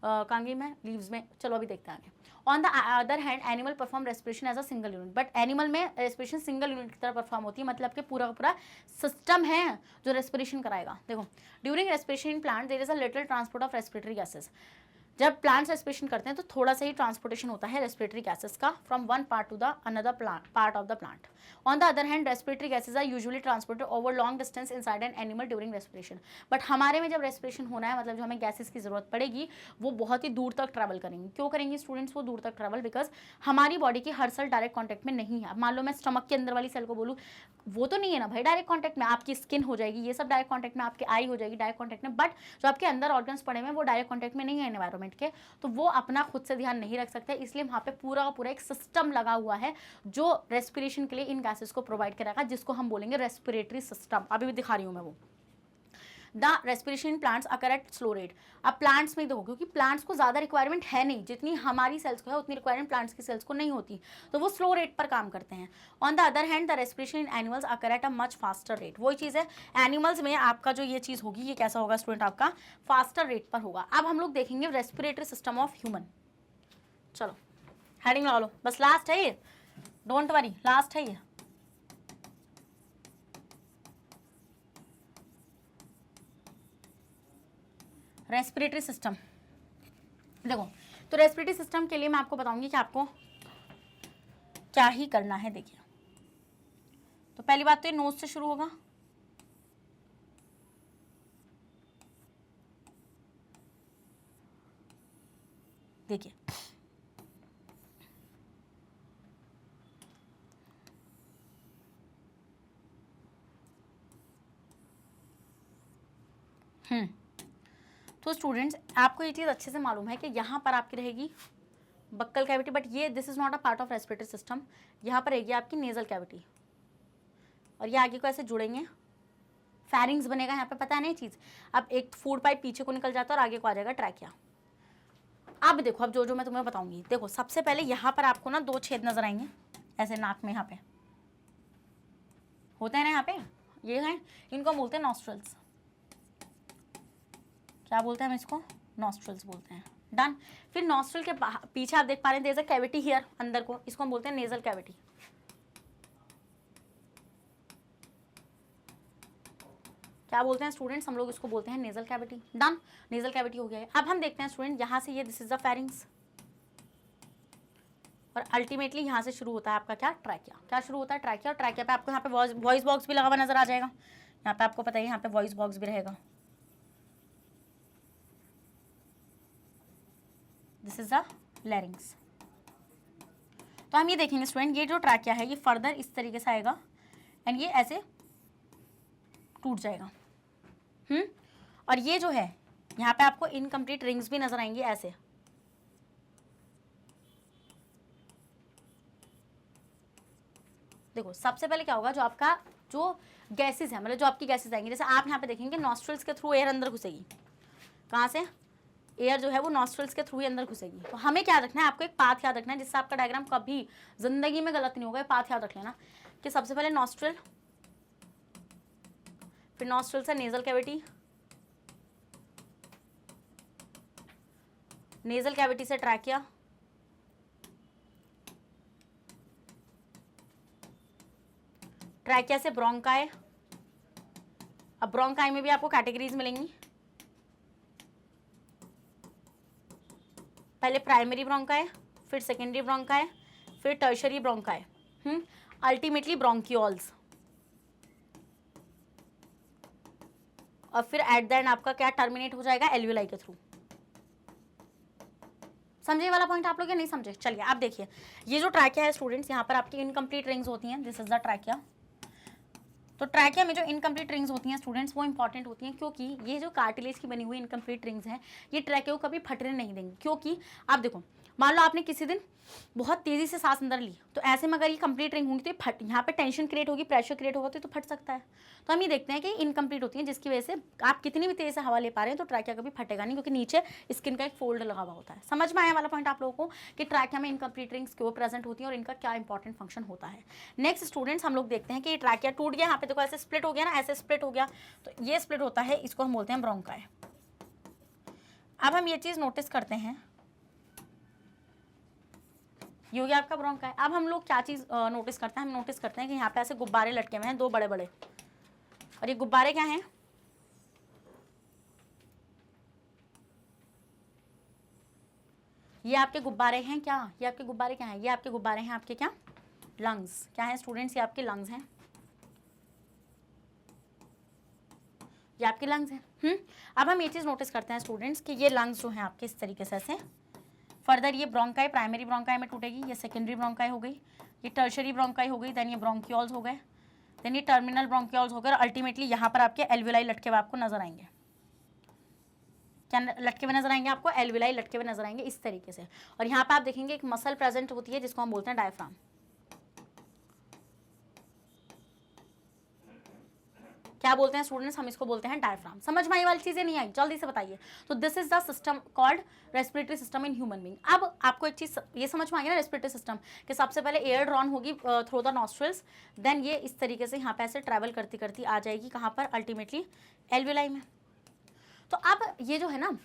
कांगी में लीव्स में, चलो अभी देखते हैं आगे। On the other hand animal perform respiration as a single unit, but animal में रेस्पिरेशन सिंगल यूनिट की तरह परफॉर्म होती है, मतलब कि पूरा का पूरा सिस्टम है जो रेस्पिरेशन कराएगा। देखो during respiration in plant there is a little transport of respiratory gases. जब प्लांट्स रेस्पिरेशन करते हैं तो थोड़ा सा ही ट्रांसपोर्टेशन होता है रेस्पिरेटरी गैसेस का from one part to the another part of the plant. On the other hand respiratory gases are usually transported over long distance inside an animal during respiration. But हमारे में जब respiration होना है, मतलब जो हमें gases की जरूरत पड़ेगी, वो बहुत ही दूर तक ट्रैवल करेंगी। क्यों करेंगी स्टूडेंट्स वो दूर तक ट्रैवल? बिकॉज हमारी बॉडी की हर सेल डायरेक्ट कॉन्टैक्ट में नहीं है। अब मान लो मैं स्टमक के अंदर वाली सेल को बोलूँ, वो तो नहीं है ना भाई डायरेक्ट कॉन्टैक्ट में, आपकी स्किन हो जाएगी, ये सब डायरेक्ट कॉन्टैक्ट में, आपकी आई हो जाएगी डायरेक्ट कॉन्टैक्ट में, बट जो आपके अंदर ऑर्गन्स पड़े हुए हैं वो डायरेक्ट कॉन्टैक्ट में नहीं है एनवायरनमेंट के, तो वो अपना खुद से ध्यान नहीं रख सकते। इसलिए वहाँ पे पूरा का पूरा एक सिस्टम लगा हुआ है जो रेस्पिरेशन के लिए इन गैसेस को प्रोवाइड करेगा, जिसको हम बोलेंगे रेस्पिरेटरी सिस्टम। अभी भी दिखा रही हूँ मैं वो। The respiration in plants occur at slow rate. अब प्लांट्स में देखो, क्योंकि प्लांट्स को ज़्यादा रिक्वायरमेंट है नहीं, जितनी हमारी सेल्स को है उतनी रिक्वायरमेंट प्लांट्स की सेल्स को नहीं होती, तो वो स्लो रेट पर काम करते हैं। On the other hand the respiration in animals occur at a much faster rate. वही चीज़ है, एनिमल्स में आपका जो ये चीज़ होगी, ये कैसा होगा स्टूडेंट, आपका फास्टर रेट पर होगा। अब हम लोग देखेंगे रेस्पिरेटरी सिस्टम ऑफ ह्यूमन। चलो हेडिंग लगा लो, बस लास्ट है ये, डोंट वरी लास्ट है ये। रेस्पिरेटरी सिस्टम देखो, तो रेस्पिरेटरी सिस्टम के लिए मैं आपको बताऊंगी कि आपको क्या ही करना है। देखिए तो पहली बात तो ये नोज से शुरू होगा, देखिए तो स्टूडेंट्स आपको ये चीज़ अच्छे से मालूम है कि यहाँ पर आपकी रहेगी बक्कल कैविटी, बट ये this is not a part of respiratory system. यहाँ पर रहेगी आपकी नेजल कैविटी, और ये आगे को ऐसे जुड़ेंगे, फैरिंग्स बनेगा यहाँ पे, पता है ना ये चीज़। अब एक फूड पाइप पीछे को निकल जाता है और आगे को आ जाएगा ट्रैकिया। अब देखो, अब जो जो मैं तुम्हें बताऊंगी, देखो सबसे पहले यहाँ पर आपको ना 2 छेद नजर आएंगे ऐसे नाक में, यहाँ पे होते हैं ना, यहाँ पे ये हैं, इनको बोलते हैं नॉस्ट्रल्स। क्या बोलते हैं हम इसको? नॉस्ट्रल्स बोलते हैं। डन। फिर नॉस्ट्रल के पीछे आप देख पा रहे हैं there is a cavity here, अंदर को, इसको हम बोलते हैं नेजल कैविटी। क्या बोलते हैं स्टूडेंट्स, हम लोग इसको बोलते हैं nasal cavity. Done, nasal cavity हो गया है। अब हम देखते हैं स्टूडेंट, यहाँ से ये दिस इज द फेरिंग्स और अल्टीमेटली यहाँ से शुरू होता है आपका क्या, ट्रैकिया। क्या शुरू होता है, ट्रैकिया। और ट्रैकिया पे आपको यहाँ पे वॉइस बॉक्स भी लगा हुआ नजर आ जाएगा। यहाँ पे आपको पता है यहाँ पे वॉइस बॉक्स भी रहेगा। This is the larynx. तो हम ये देखेंगे स्टूडेंट, ये जो ट्रैकिया है ये फर्दर इस तरीके से आएगा एंड ये ऐसे टूट जाएगा। और ये जो है यहाँ पे आपको इनकम्प्लीट रिंग्स भी नजर आएंगी ऐसे। देखो सबसे पहले क्या होगा, जो आपका जो गैसेस है, मतलब जो आपकी गैसेस आएंगी, जैसे आप यहाँ पे देखेंगे नॉस्ट्रल्स के थ्रू एयर अंदर घुसेगी। कहाँ से, एयर जो है वो नॉस्ट्रल्स के थ्रू ही अंदर घुसेगी। तो हमें क्या रखना है, आपको एक पाथ याद रखना है जिससे आपका डायग्राम कभी जिंदगी में गलत नहीं होगा। पाथ याद रख लेना कि सबसे पहले नॉस्ट्रल, फिर नॉस्ट्रल से नेजल कैविटी, नेजल कैविटी से ट्रैकिया, ट्रैकिया से ब्रोंकाई। अब ब्रोंकाई में भी आपको कैटेगरीज मिलेंगी, पहले प्राइमरी ब्रोंकाई, फिर सेकेंडरी ब्रोंकाई, फिर टर्शरी ब्रोंकाई, अल्टीमेटली ब्रोंकियोल्स, और फिर एट द एंड आपका क्या टर्मिनेट हो जाएगा, एल्वियोलाई के थ्रू। समझे वाला पॉइंट आप लोग या नहीं समझे? चलिए आप देखिए, ये जो ट्रैकिया है स्टूडेंट्स, यहाँ पर आपकी इनकम्प्लीट रिंग्स होती हैं। This is the trachea. तो ट्रैकिया में जो इनकम्प्लीट रिंग्स होती हैं स्टूडेंट्स, वो इंपॉर्टेंट होती हैं क्योंकि ये जो कार्टिलेज की बनी हुई इनकम्प्लीट रिंग्स हैं, ये ट्रैकिया को कभी फटने नहीं देंगी। क्योंकि आप देखो, मान लो आपने किसी दिन बहुत तेजी से सांस अंदर ली, तो ऐसे में अगर ये कंप्लीट रिंग होंगी तो फट, यहाँ पे टेंशन क्रिएट होगी, प्रेशर क्रिएट होगा तो फट सकता है। तो हम ये देखते हैं कि इनकम्प्लीट होती है, जिसकी वजह से आप कितनी भी तेजी से हवा ले पा रहे हैं तो ट्रैकिया कभी फटेगा नहीं, क्योंकि नीचे स्किन का एक फोल्ड लगा हुआ होता है। समझ में आया वाला पॉइंट आप लोगों को कि ट्रैकिया में इनकम्प्लीट रिंग्स क्यों प्रेजेंट होती हैं और इनका क्या इंपॉर्टेंट फंक्शन होता है। नेक्स्ट स्टूडेंट्स, हम लोग देखते हैं कि ट्रैकिया टूट गया, यहाँ पे देखो ऐसे स्प्लिट हो गया ना, ऐसे स्प्लिट हो गया, तो ये स्प्लिट होता है, इसको हम बोलते हैं ब्रोंकाई। अब हम ये चीज नोटिस करते हैं, ये हो गया आपका ब्रोंकाई। अब हम लोग क्या चीज नोटिस करते हैं, हम नोटिस करते हैं कि यहाँ पे ऐसे गुब्बारे लटके हुए हैं, दो बड़े बड़े। और ये गुब्बारे क्या हैं, ये आपके गुब्बारे हैं क्या, ये आपके गुब्बारे क्या हैं, ये आपके गुब्बारे हैं आपके क्या, लंग्स। क्या है स्टूडेंट्स, ये आपके लंग्स हैं, ये आपके लंग्स हैं। अब हम ये चीज नोटिस करते हैं स्टूडेंट्स कि ये लंग्स जो हैं आपके इस तरीके से ऐसे, फर्दर ये ब्रोंकाई प्राइमरी ब्रोंकाई में टूटेगी, ये सेकेंडरी ब्रोंकाई हो गई, ये टर्शरी ब्रोंकाई हो गई, देन ये ब्रोंकियोल्स हो गए, देन ये टर्मिनल ब्रोंकियोल्स हो गए, और अल्टीमेटली यहाँ पर आपके एल्वियोलाई लटके हुए आपको नजर आएंगे। क्या लटके हुए नजर आएंगे आपको, एल्वियोलाई लटके हुए नजर आएंगे इस तरीके से। और यहाँ पे आप देखेंगे एक मसल प्रेजेंट होती है जिसको हम बोलते हैं डायफ्राम। क्या बोलते हैं स्टूडेंट्स, हम इसको बोलते हैं डायफ्राम। समझ में आई वाली चीजें नहीं आई, जल्दी से बताइए। तो this is the system called respiratory system in human being. अब आपको एक चीज ये समझ में आ गया ना, रेस्पिरेटरी सिस्टम कि सबसे पहले एयर ड्रॉन होगी थ्रू द नॉस्ट्रल्स, देन ये इस तरीके से यहाँ पे ऐसे ट्रैवल करती करती आ जाएगी कहाँ पर, अल्टीमेटली एल्वियोलाई में। तो अब ये जो है ना,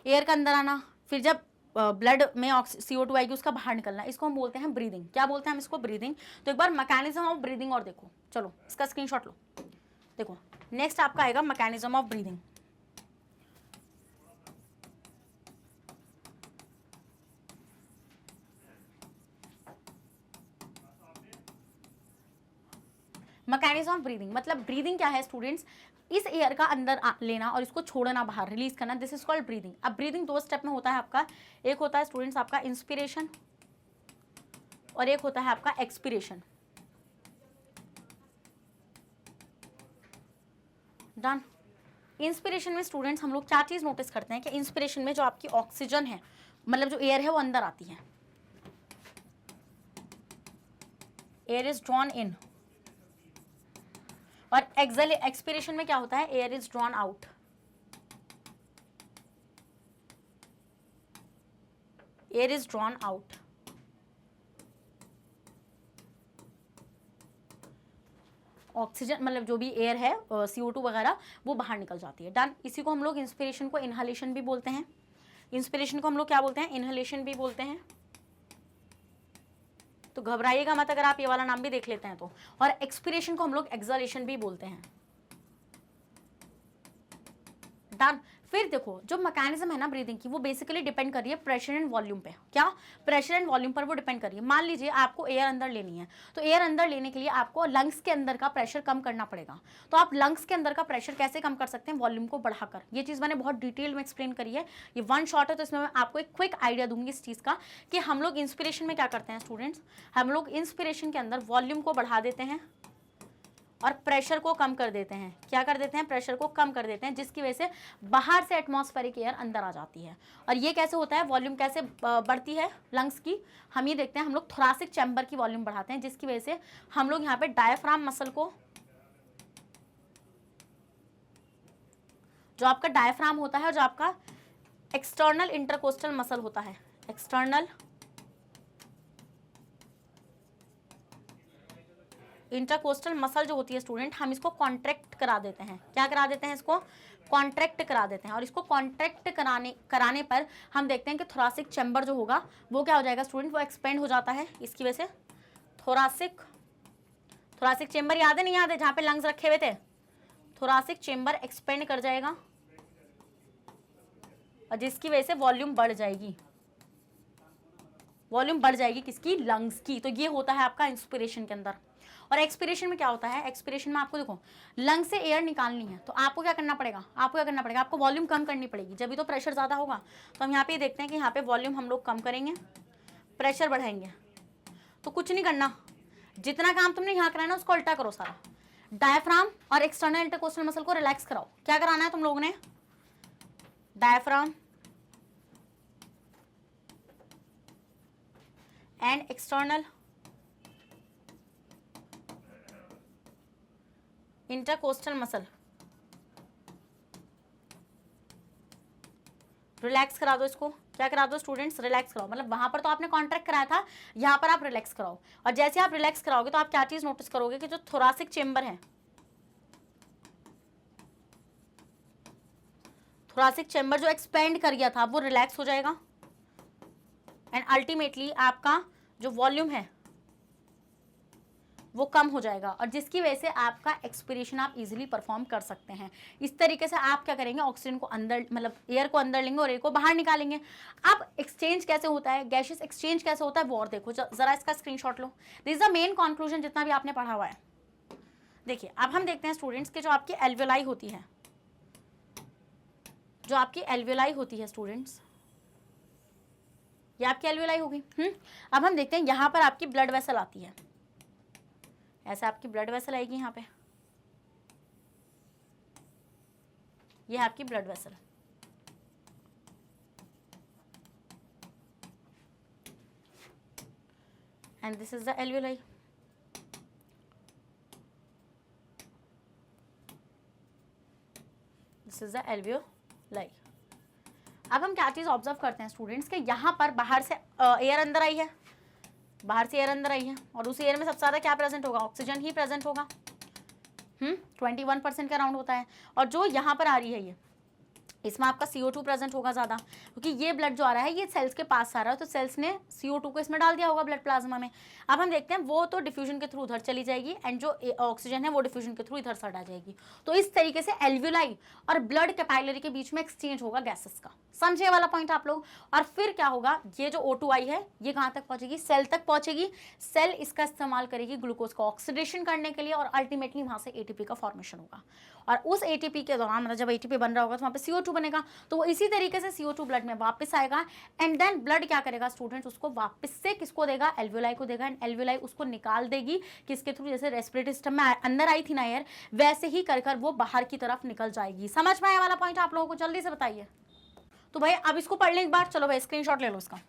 एयर का अंदर आना, फिर जब ब्लड में CO2 आएगी उसका बाहर निकलना, इसको हम बोलते हैं ब्रीदिंग। क्या बोलते हैं हम इसको, ब्रीदिंग। तो एक बार मैकेनिज्म ऑफ ब्रीदिंग और देखो, चलो इसका स्क्रीनशॉट लो। देखो नेक्स्ट आपका आएगा mechanism of breathing. Mechanism of breathing मतलब ब्रीदिंग क्या है स्टूडेंट्स, इस एयर का अंदर लेना और इसको छोड़ना बाहर, रिलीज करना, दिस इज कॉल्ड ब्रीदिंग। अब ब्रीदिंग दो स्टेप में होता है आपका, एक होता है स्टूडेंट्स आपका इंस्पिरेशन और एक होता है आपका एक्सपिरेशन। डन। इंस्पिरेशन में स्टूडेंट्स हम लोग क्या चीज नोटिस करते हैं कि इंस्पिरेशन में जो आपकी ऑक्सीजन है, मतलब जो एयर है वो अंदर आती है, एयर इज ड्रॉन इन, और एक्सपिरेशन में क्या होता है, air is drawn out. Air is drawn out. Oxygen मतलब जो भी एयर है CO2 वगैरह वो बाहर निकल जाती है। डन। इसी को हम लोग इंस्पिरेशन को इनहलेशन भी बोलते हैं। इंस्पिरेशन को हम लोग क्या बोलते हैं, इनहलेशन भी बोलते हैं। तो घबराइएगा मत अगर आप ये वाला नाम भी देख लेते हैं तो। और एक्सपिरेशन को हम लोग एक्सहलेशन भी बोलते हैं। डन। फिर देखो जो मैकेनिज्म है ना ब्रीदिंग की, वो बेसिकली डिपेंड कर रही है प्रेशर एंड वॉल्यूम पे। क्या? प्रेशर एंड वॉल्यूम पर वो डिपेंड कर रही है। मान लीजिए आपको एयर अंदर लेनी है, तो एयर अंदर लेने के लिए आपको लंग्स के अंदर का प्रेशर कम करना पड़ेगा। तो आप लंग्स के अंदर का प्रेशर कैसे कम कर सकते हैं? वॉल्यूम को बढ़ाकर। ये चीज़ मैंने बहुत डिटेल में एक्सप्लेन करी है, ये वन शॉट है, तो इसमें मैं आपको एक क्विक आइडिया दूंगी इस चीज़ का कि हम लोग इंस्पिरेशन में क्या करते हैं स्टूडेंट्स, हम लोग इंस्पिरेशन के अंदर वॉल्यूम को बढ़ा देते हैं और प्रेशर को कम कर देते हैं। क्या कर देते हैं? प्रेशर को कम कर देते हैं, जिसकी वजह से बाहर से एटमॉस्फेरिक एयर अंदर आ जाती है। और ये कैसे होता है? वॉल्यूम कैसे बढ़ती है लंग्स की? हम ये देखते हैं, हम लोग थोरासिक चैम्बर की वॉल्यूम बढ़ाते हैं, जिसकी वजह से हम लोग यहाँ पे डायफ्राम मसल को, जो आपका डायफ्राम होता है और जो आपका एक्सटर्नल इंटरकोस्टल मसल होता है, एक्सटर्नल इंटरकोस्टल मसल जो होती है स्टूडेंट, हम इसको कॉन्ट्रैक्ट करा देते हैं। क्या करा देते हैं? इसको कॉन्ट्रैक्ट करा देते हैं। और इसको कॉन्ट्रैक्ट कराने पर हम देखते हैं कि थोरासिक चैम्बर जो होगा वो क्या हो जाएगा स्टूडेंट? वो एक्सपेंड हो जाता है। इसकी वजह से थोरासिक चैम्बर याद है नहीं याद है, जहाँ पे लंग्स रखे हुए थे, थोरासिक चैम्बर एक्सपेंड कर जाएगा और जिसकी वजह से वॉल्यूम बढ़ जाएगी। वॉल्यूम बढ़ जाएगी किसकी? लंग्स की। तो ये होता है आपका इंस्पिरेशन के अंदर। और एक्सपिरेशन में क्या होता है? एक्सपिरेशन में आपको देखो लंग से एयर निकालनी है, तो आपको क्या करना पड़ेगा? आपको वॉल्यूम कम करनी पड़ेगी, जब भी तो प्रेशर ज़्यादा होगा। तो हम यहाँ पे देखते हैं कि यहाँ पे वॉल्यूम हम लोग कम करेंगे, प्रेशर बढ़ाएंगे। तो कुछ नहीं करना, जितना काम तुमने यहाँ कराना उसको उल्टा करो सारा। डायफ्राम और एक्सटर्नल इंटरकोस्टल मसल को रिलैक्स कराओ। क्या कराना है तुम लोगों ने? Diaphragm and external intercostal muscle relax करा दो। इसको क्या करा दो स्टूडेंट्स? रिलैक्स कराओ। मतलब वहां पर तो आपने कॉन्ट्रैक्ट कराया था, यहाँ पर आप रिलैक्स कराओ। और जैसे आप रिलैक्स कराओगे तो आप क्या चीज नोटिस करोगे कि जो थोरासिक चेम्बर है, थोरासिक चेम्बर जो एक्सपेंड कर गया था वो रिलैक्स हो जाएगा एंड अल्टीमेटली आपका जो वॉल्यूम है वो कम हो जाएगा, और जिसकी वजह से आपका एक्सपिरेशन आप इजीली परफॉर्म कर सकते हैं। इस तरीके से आप क्या करेंगे? ऑक्सीजन को अंदर, मतलब एयर को अंदर लेंगे और एयर को बाहर निकालेंगे। अब एक्सचेंज कैसे होता है, गैसेस एक्सचेंज कैसे होता है वो और देखो जरा, इसका screenshot low. This is the main conclusion जितना भी आपने पढ़ा हुआ है। देखिए अब हम देखते हैं स्टूडेंट्स के जो आपकी एल्वेलाई होती है, जो आपकी एल्वेलाई होती है स्टूडेंट्स, ये आपकी एल्वेलाई होगी। अब हम देखते हैं यहाँ पर आपकी ब्लड वेसल आती है, ऐसे आपकी ब्लड वेसल आएगी यहाँ पे, ये है आपकी blood vessel. And this is the alveoli. This is the alveoli. अब हम क्या चीज ऑब्जर्व करते हैं स्टूडेंट्स के, यहाँ पर बाहर से एयर अंदर आई है, बाहर से एयर अंदर आई है, और उस एयर में सबसे ज़्यादा क्या प्रेजेंट होगा? ऑक्सीजन ही प्रेजेंट होगा। 21% के अराउंड होता है। और जो यहाँ पर आ रही है, ये इसमें आपका CO2 प्रेजेंट होगा ज़्यादा, क्योंकि ये ब्लड जो आ रहा है ये सेल्स के पास आ रहा है, तो सेल्स ने CO2 को इसमें डाल दिया होगा ब्लड प्लाज्मा में। अब हम देखते हैं वो तो डिफ्यूजन के थ्रू उधर चली जाएगी एंड जो ऑक्सीजन है वो डिफ्यूजन के थ्रू इधर सट आ जाएगी। तो इस तरीके से एल्वेलाई और ब्लड कैपिलरी के बीच में एक्सचेंज होगा गैसेस का। समझे वाला पॉइंट आप लोग? और फिर क्या होगा, ये जो O2 आई है ये कहाँ तक पहुँचेगी? सेल तक पहुँचेगी। सेल इसका इस्तेमाल करेगी ग्लूकोज का ऑक्सीडेशन करने के लिए और अल्टीमेटली वहाँ से ATP का फॉर्मेशन होगा। और उस ATP के दौरान, मतलब जब ATP बन रहा होगा तो वहाँ पे CO2 बनेगा, तो वो इसी तरीके से CO2 ब्लड में वापस आएगा एंड देन ब्लड क्या करेगा स्टूडेंट्स? उसको वापस से किसको देगा? एल्वेलाई को देगा एंड एल्वेलाई उसको निकाल देगी किसके थ्रू? जैसे रेस्पिरेटरी सिस्टम में अंदर आई थी ना एयर, वैसे ही कर वो बाहर की तरफ निकल जाएगी। समझ में आया वाला पॉइंट आप लोगों को? जल्दी से बताइए। तो भाई अब इसको पढ़ लें एक बार, चलो भाई स्क्रीनशॉट ले लो इसका।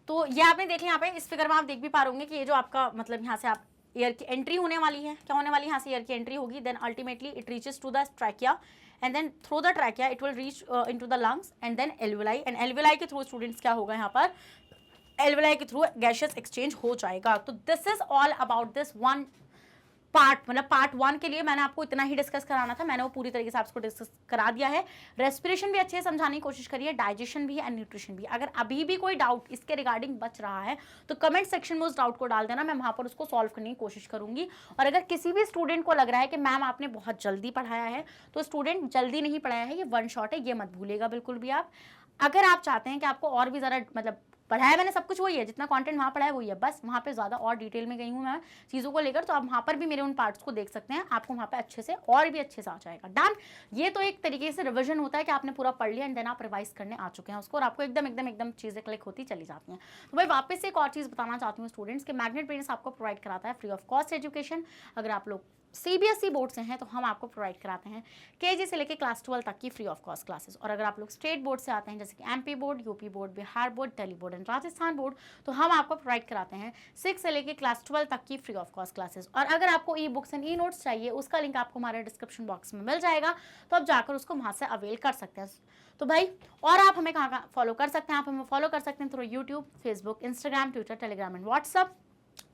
तो ये आपने देख लिया, यहाँ पे इस फिगर में आप देख भी पा रहे होंगे कि ये जो आपका, मतलब यहाँ से आप एयर की एंट्री होने वाली है, क्या होने वाली है? यहाँ से एयर की एंट्री होगी, then ultimately it reaches to the trachea and then through the trachea it will reach into the lungs and then alveoli, and alveoli के थ्रू स्टूडेंट्स क्या होगा यहाँ पर? एल्वेलाई के थ्रू गैसेस एक्सचेंज हो जाएगा। तो this is all about this one part मतलब पार्ट 1 के लिए मैंने आपको इतना ही डिस्कस कराना था, मैंने वो पूरी तरीके से आपको डिस्कस करा दिया है। रेस्पिरेशन भी अच्छे से समझाने की कोशिश करिए, डाइजेशन भी एंड न्यूट्रिशन भी। अगर अभी भी कोई डाउट इसके रिगार्डिंग बच रहा है तो कमेंट सेक्शन में उस डाउट को डाल देना, मैं वहां पर उसको सॉल्व करने की कोशिश करूंगी। और अगर किसी भी स्टूडेंट को लग रहा है कि मैम आपने बहुत जल्दी पढ़ाया है, तो स्टूडेंट जल्दी नहीं पढ़ाया है, ये वन शॉट है, ये मत भूलेगा बिल्कुल भी आप। अगर आप चाहते हैं कि आपको और भी ज़्यादा मतलब पढ़ाया मैंने सब कुछ वही है, जितना कंटेंट वहाँ पढ़ा है वही है, बस वहाँ पे ज़्यादा और डिटेल में गई हूँ मैं चीज़ों को लेकर, तो आप वहाँ पर भी मेरे उन पार्ट्स को देख सकते हैं, आपको वहाँ पे अच्छे से और भी अच्छे से आ जाएगा। डन। ये तो एक तरीके से रिविजन होता है कि आपने पूरा पढ़ लिया एंड देन आप रिवाइज करने आ चुके हैं उसको, और आपको एकदम एकदम एकदम चीज़ें क्लिक होती चली जाती हैं। तो भाई वापस से एक और चीज़ बताना चाहती हूँ स्टूडेंट्स के, मैग्नेट ब्रेन्स आपको प्रोवाइड कराता है फ्री ऑफ कॉस्ट एजुकेशन। अगर आप लोग सीबीएसई बोर्ड से हैं तो हम आपको प्रोवाइड कराते हैं केजी से लेकर क्लास 12 तक की फ्री ऑफ कॉस्ट क्लासेस। और अगर आप लोग स्टेट बोर्ड से आते हैं जैसे कि MP board, UP board, Bihar board, Delhi board and Rajasthan board, तो हम आपको प्रोवाइड कराते हैं 6 से लेकर क्लास 12 तक की फ्री ऑफ कॉस्ट क्लासेस। और अगर आपको e books and e notes चाहिए, उसका लिंक आपको हमारे डिस्क्रिप्शन बॉक्स में मिल जाएगा, तो आप जाकर उसको वहाँ से अवेल कर सकते हैं। तो भाई और आप हमें कहाँ फॉलो कर सकते हैं, आप हमें फॉलो कर सकते हैं through YouTube, Facebook, Instagram, Twitter, Telegram and WhatsApp,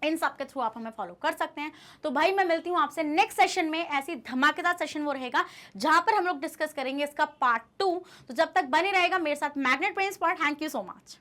इन सब के थ्रू आप हमें फॉलो कर सकते हैं। तो भाई मैं मिलती हूँ आपसे नेक्स्ट सेशन में, ऐसी धमाकेदार सेशन वो रहेगा जहां पर हम लोग डिस्कस करेंगे इसका पार्ट 2। तो जब तक बने रहेगा मेरे साथ मैग्नेट ब्रेन्स पर। Thank you so much.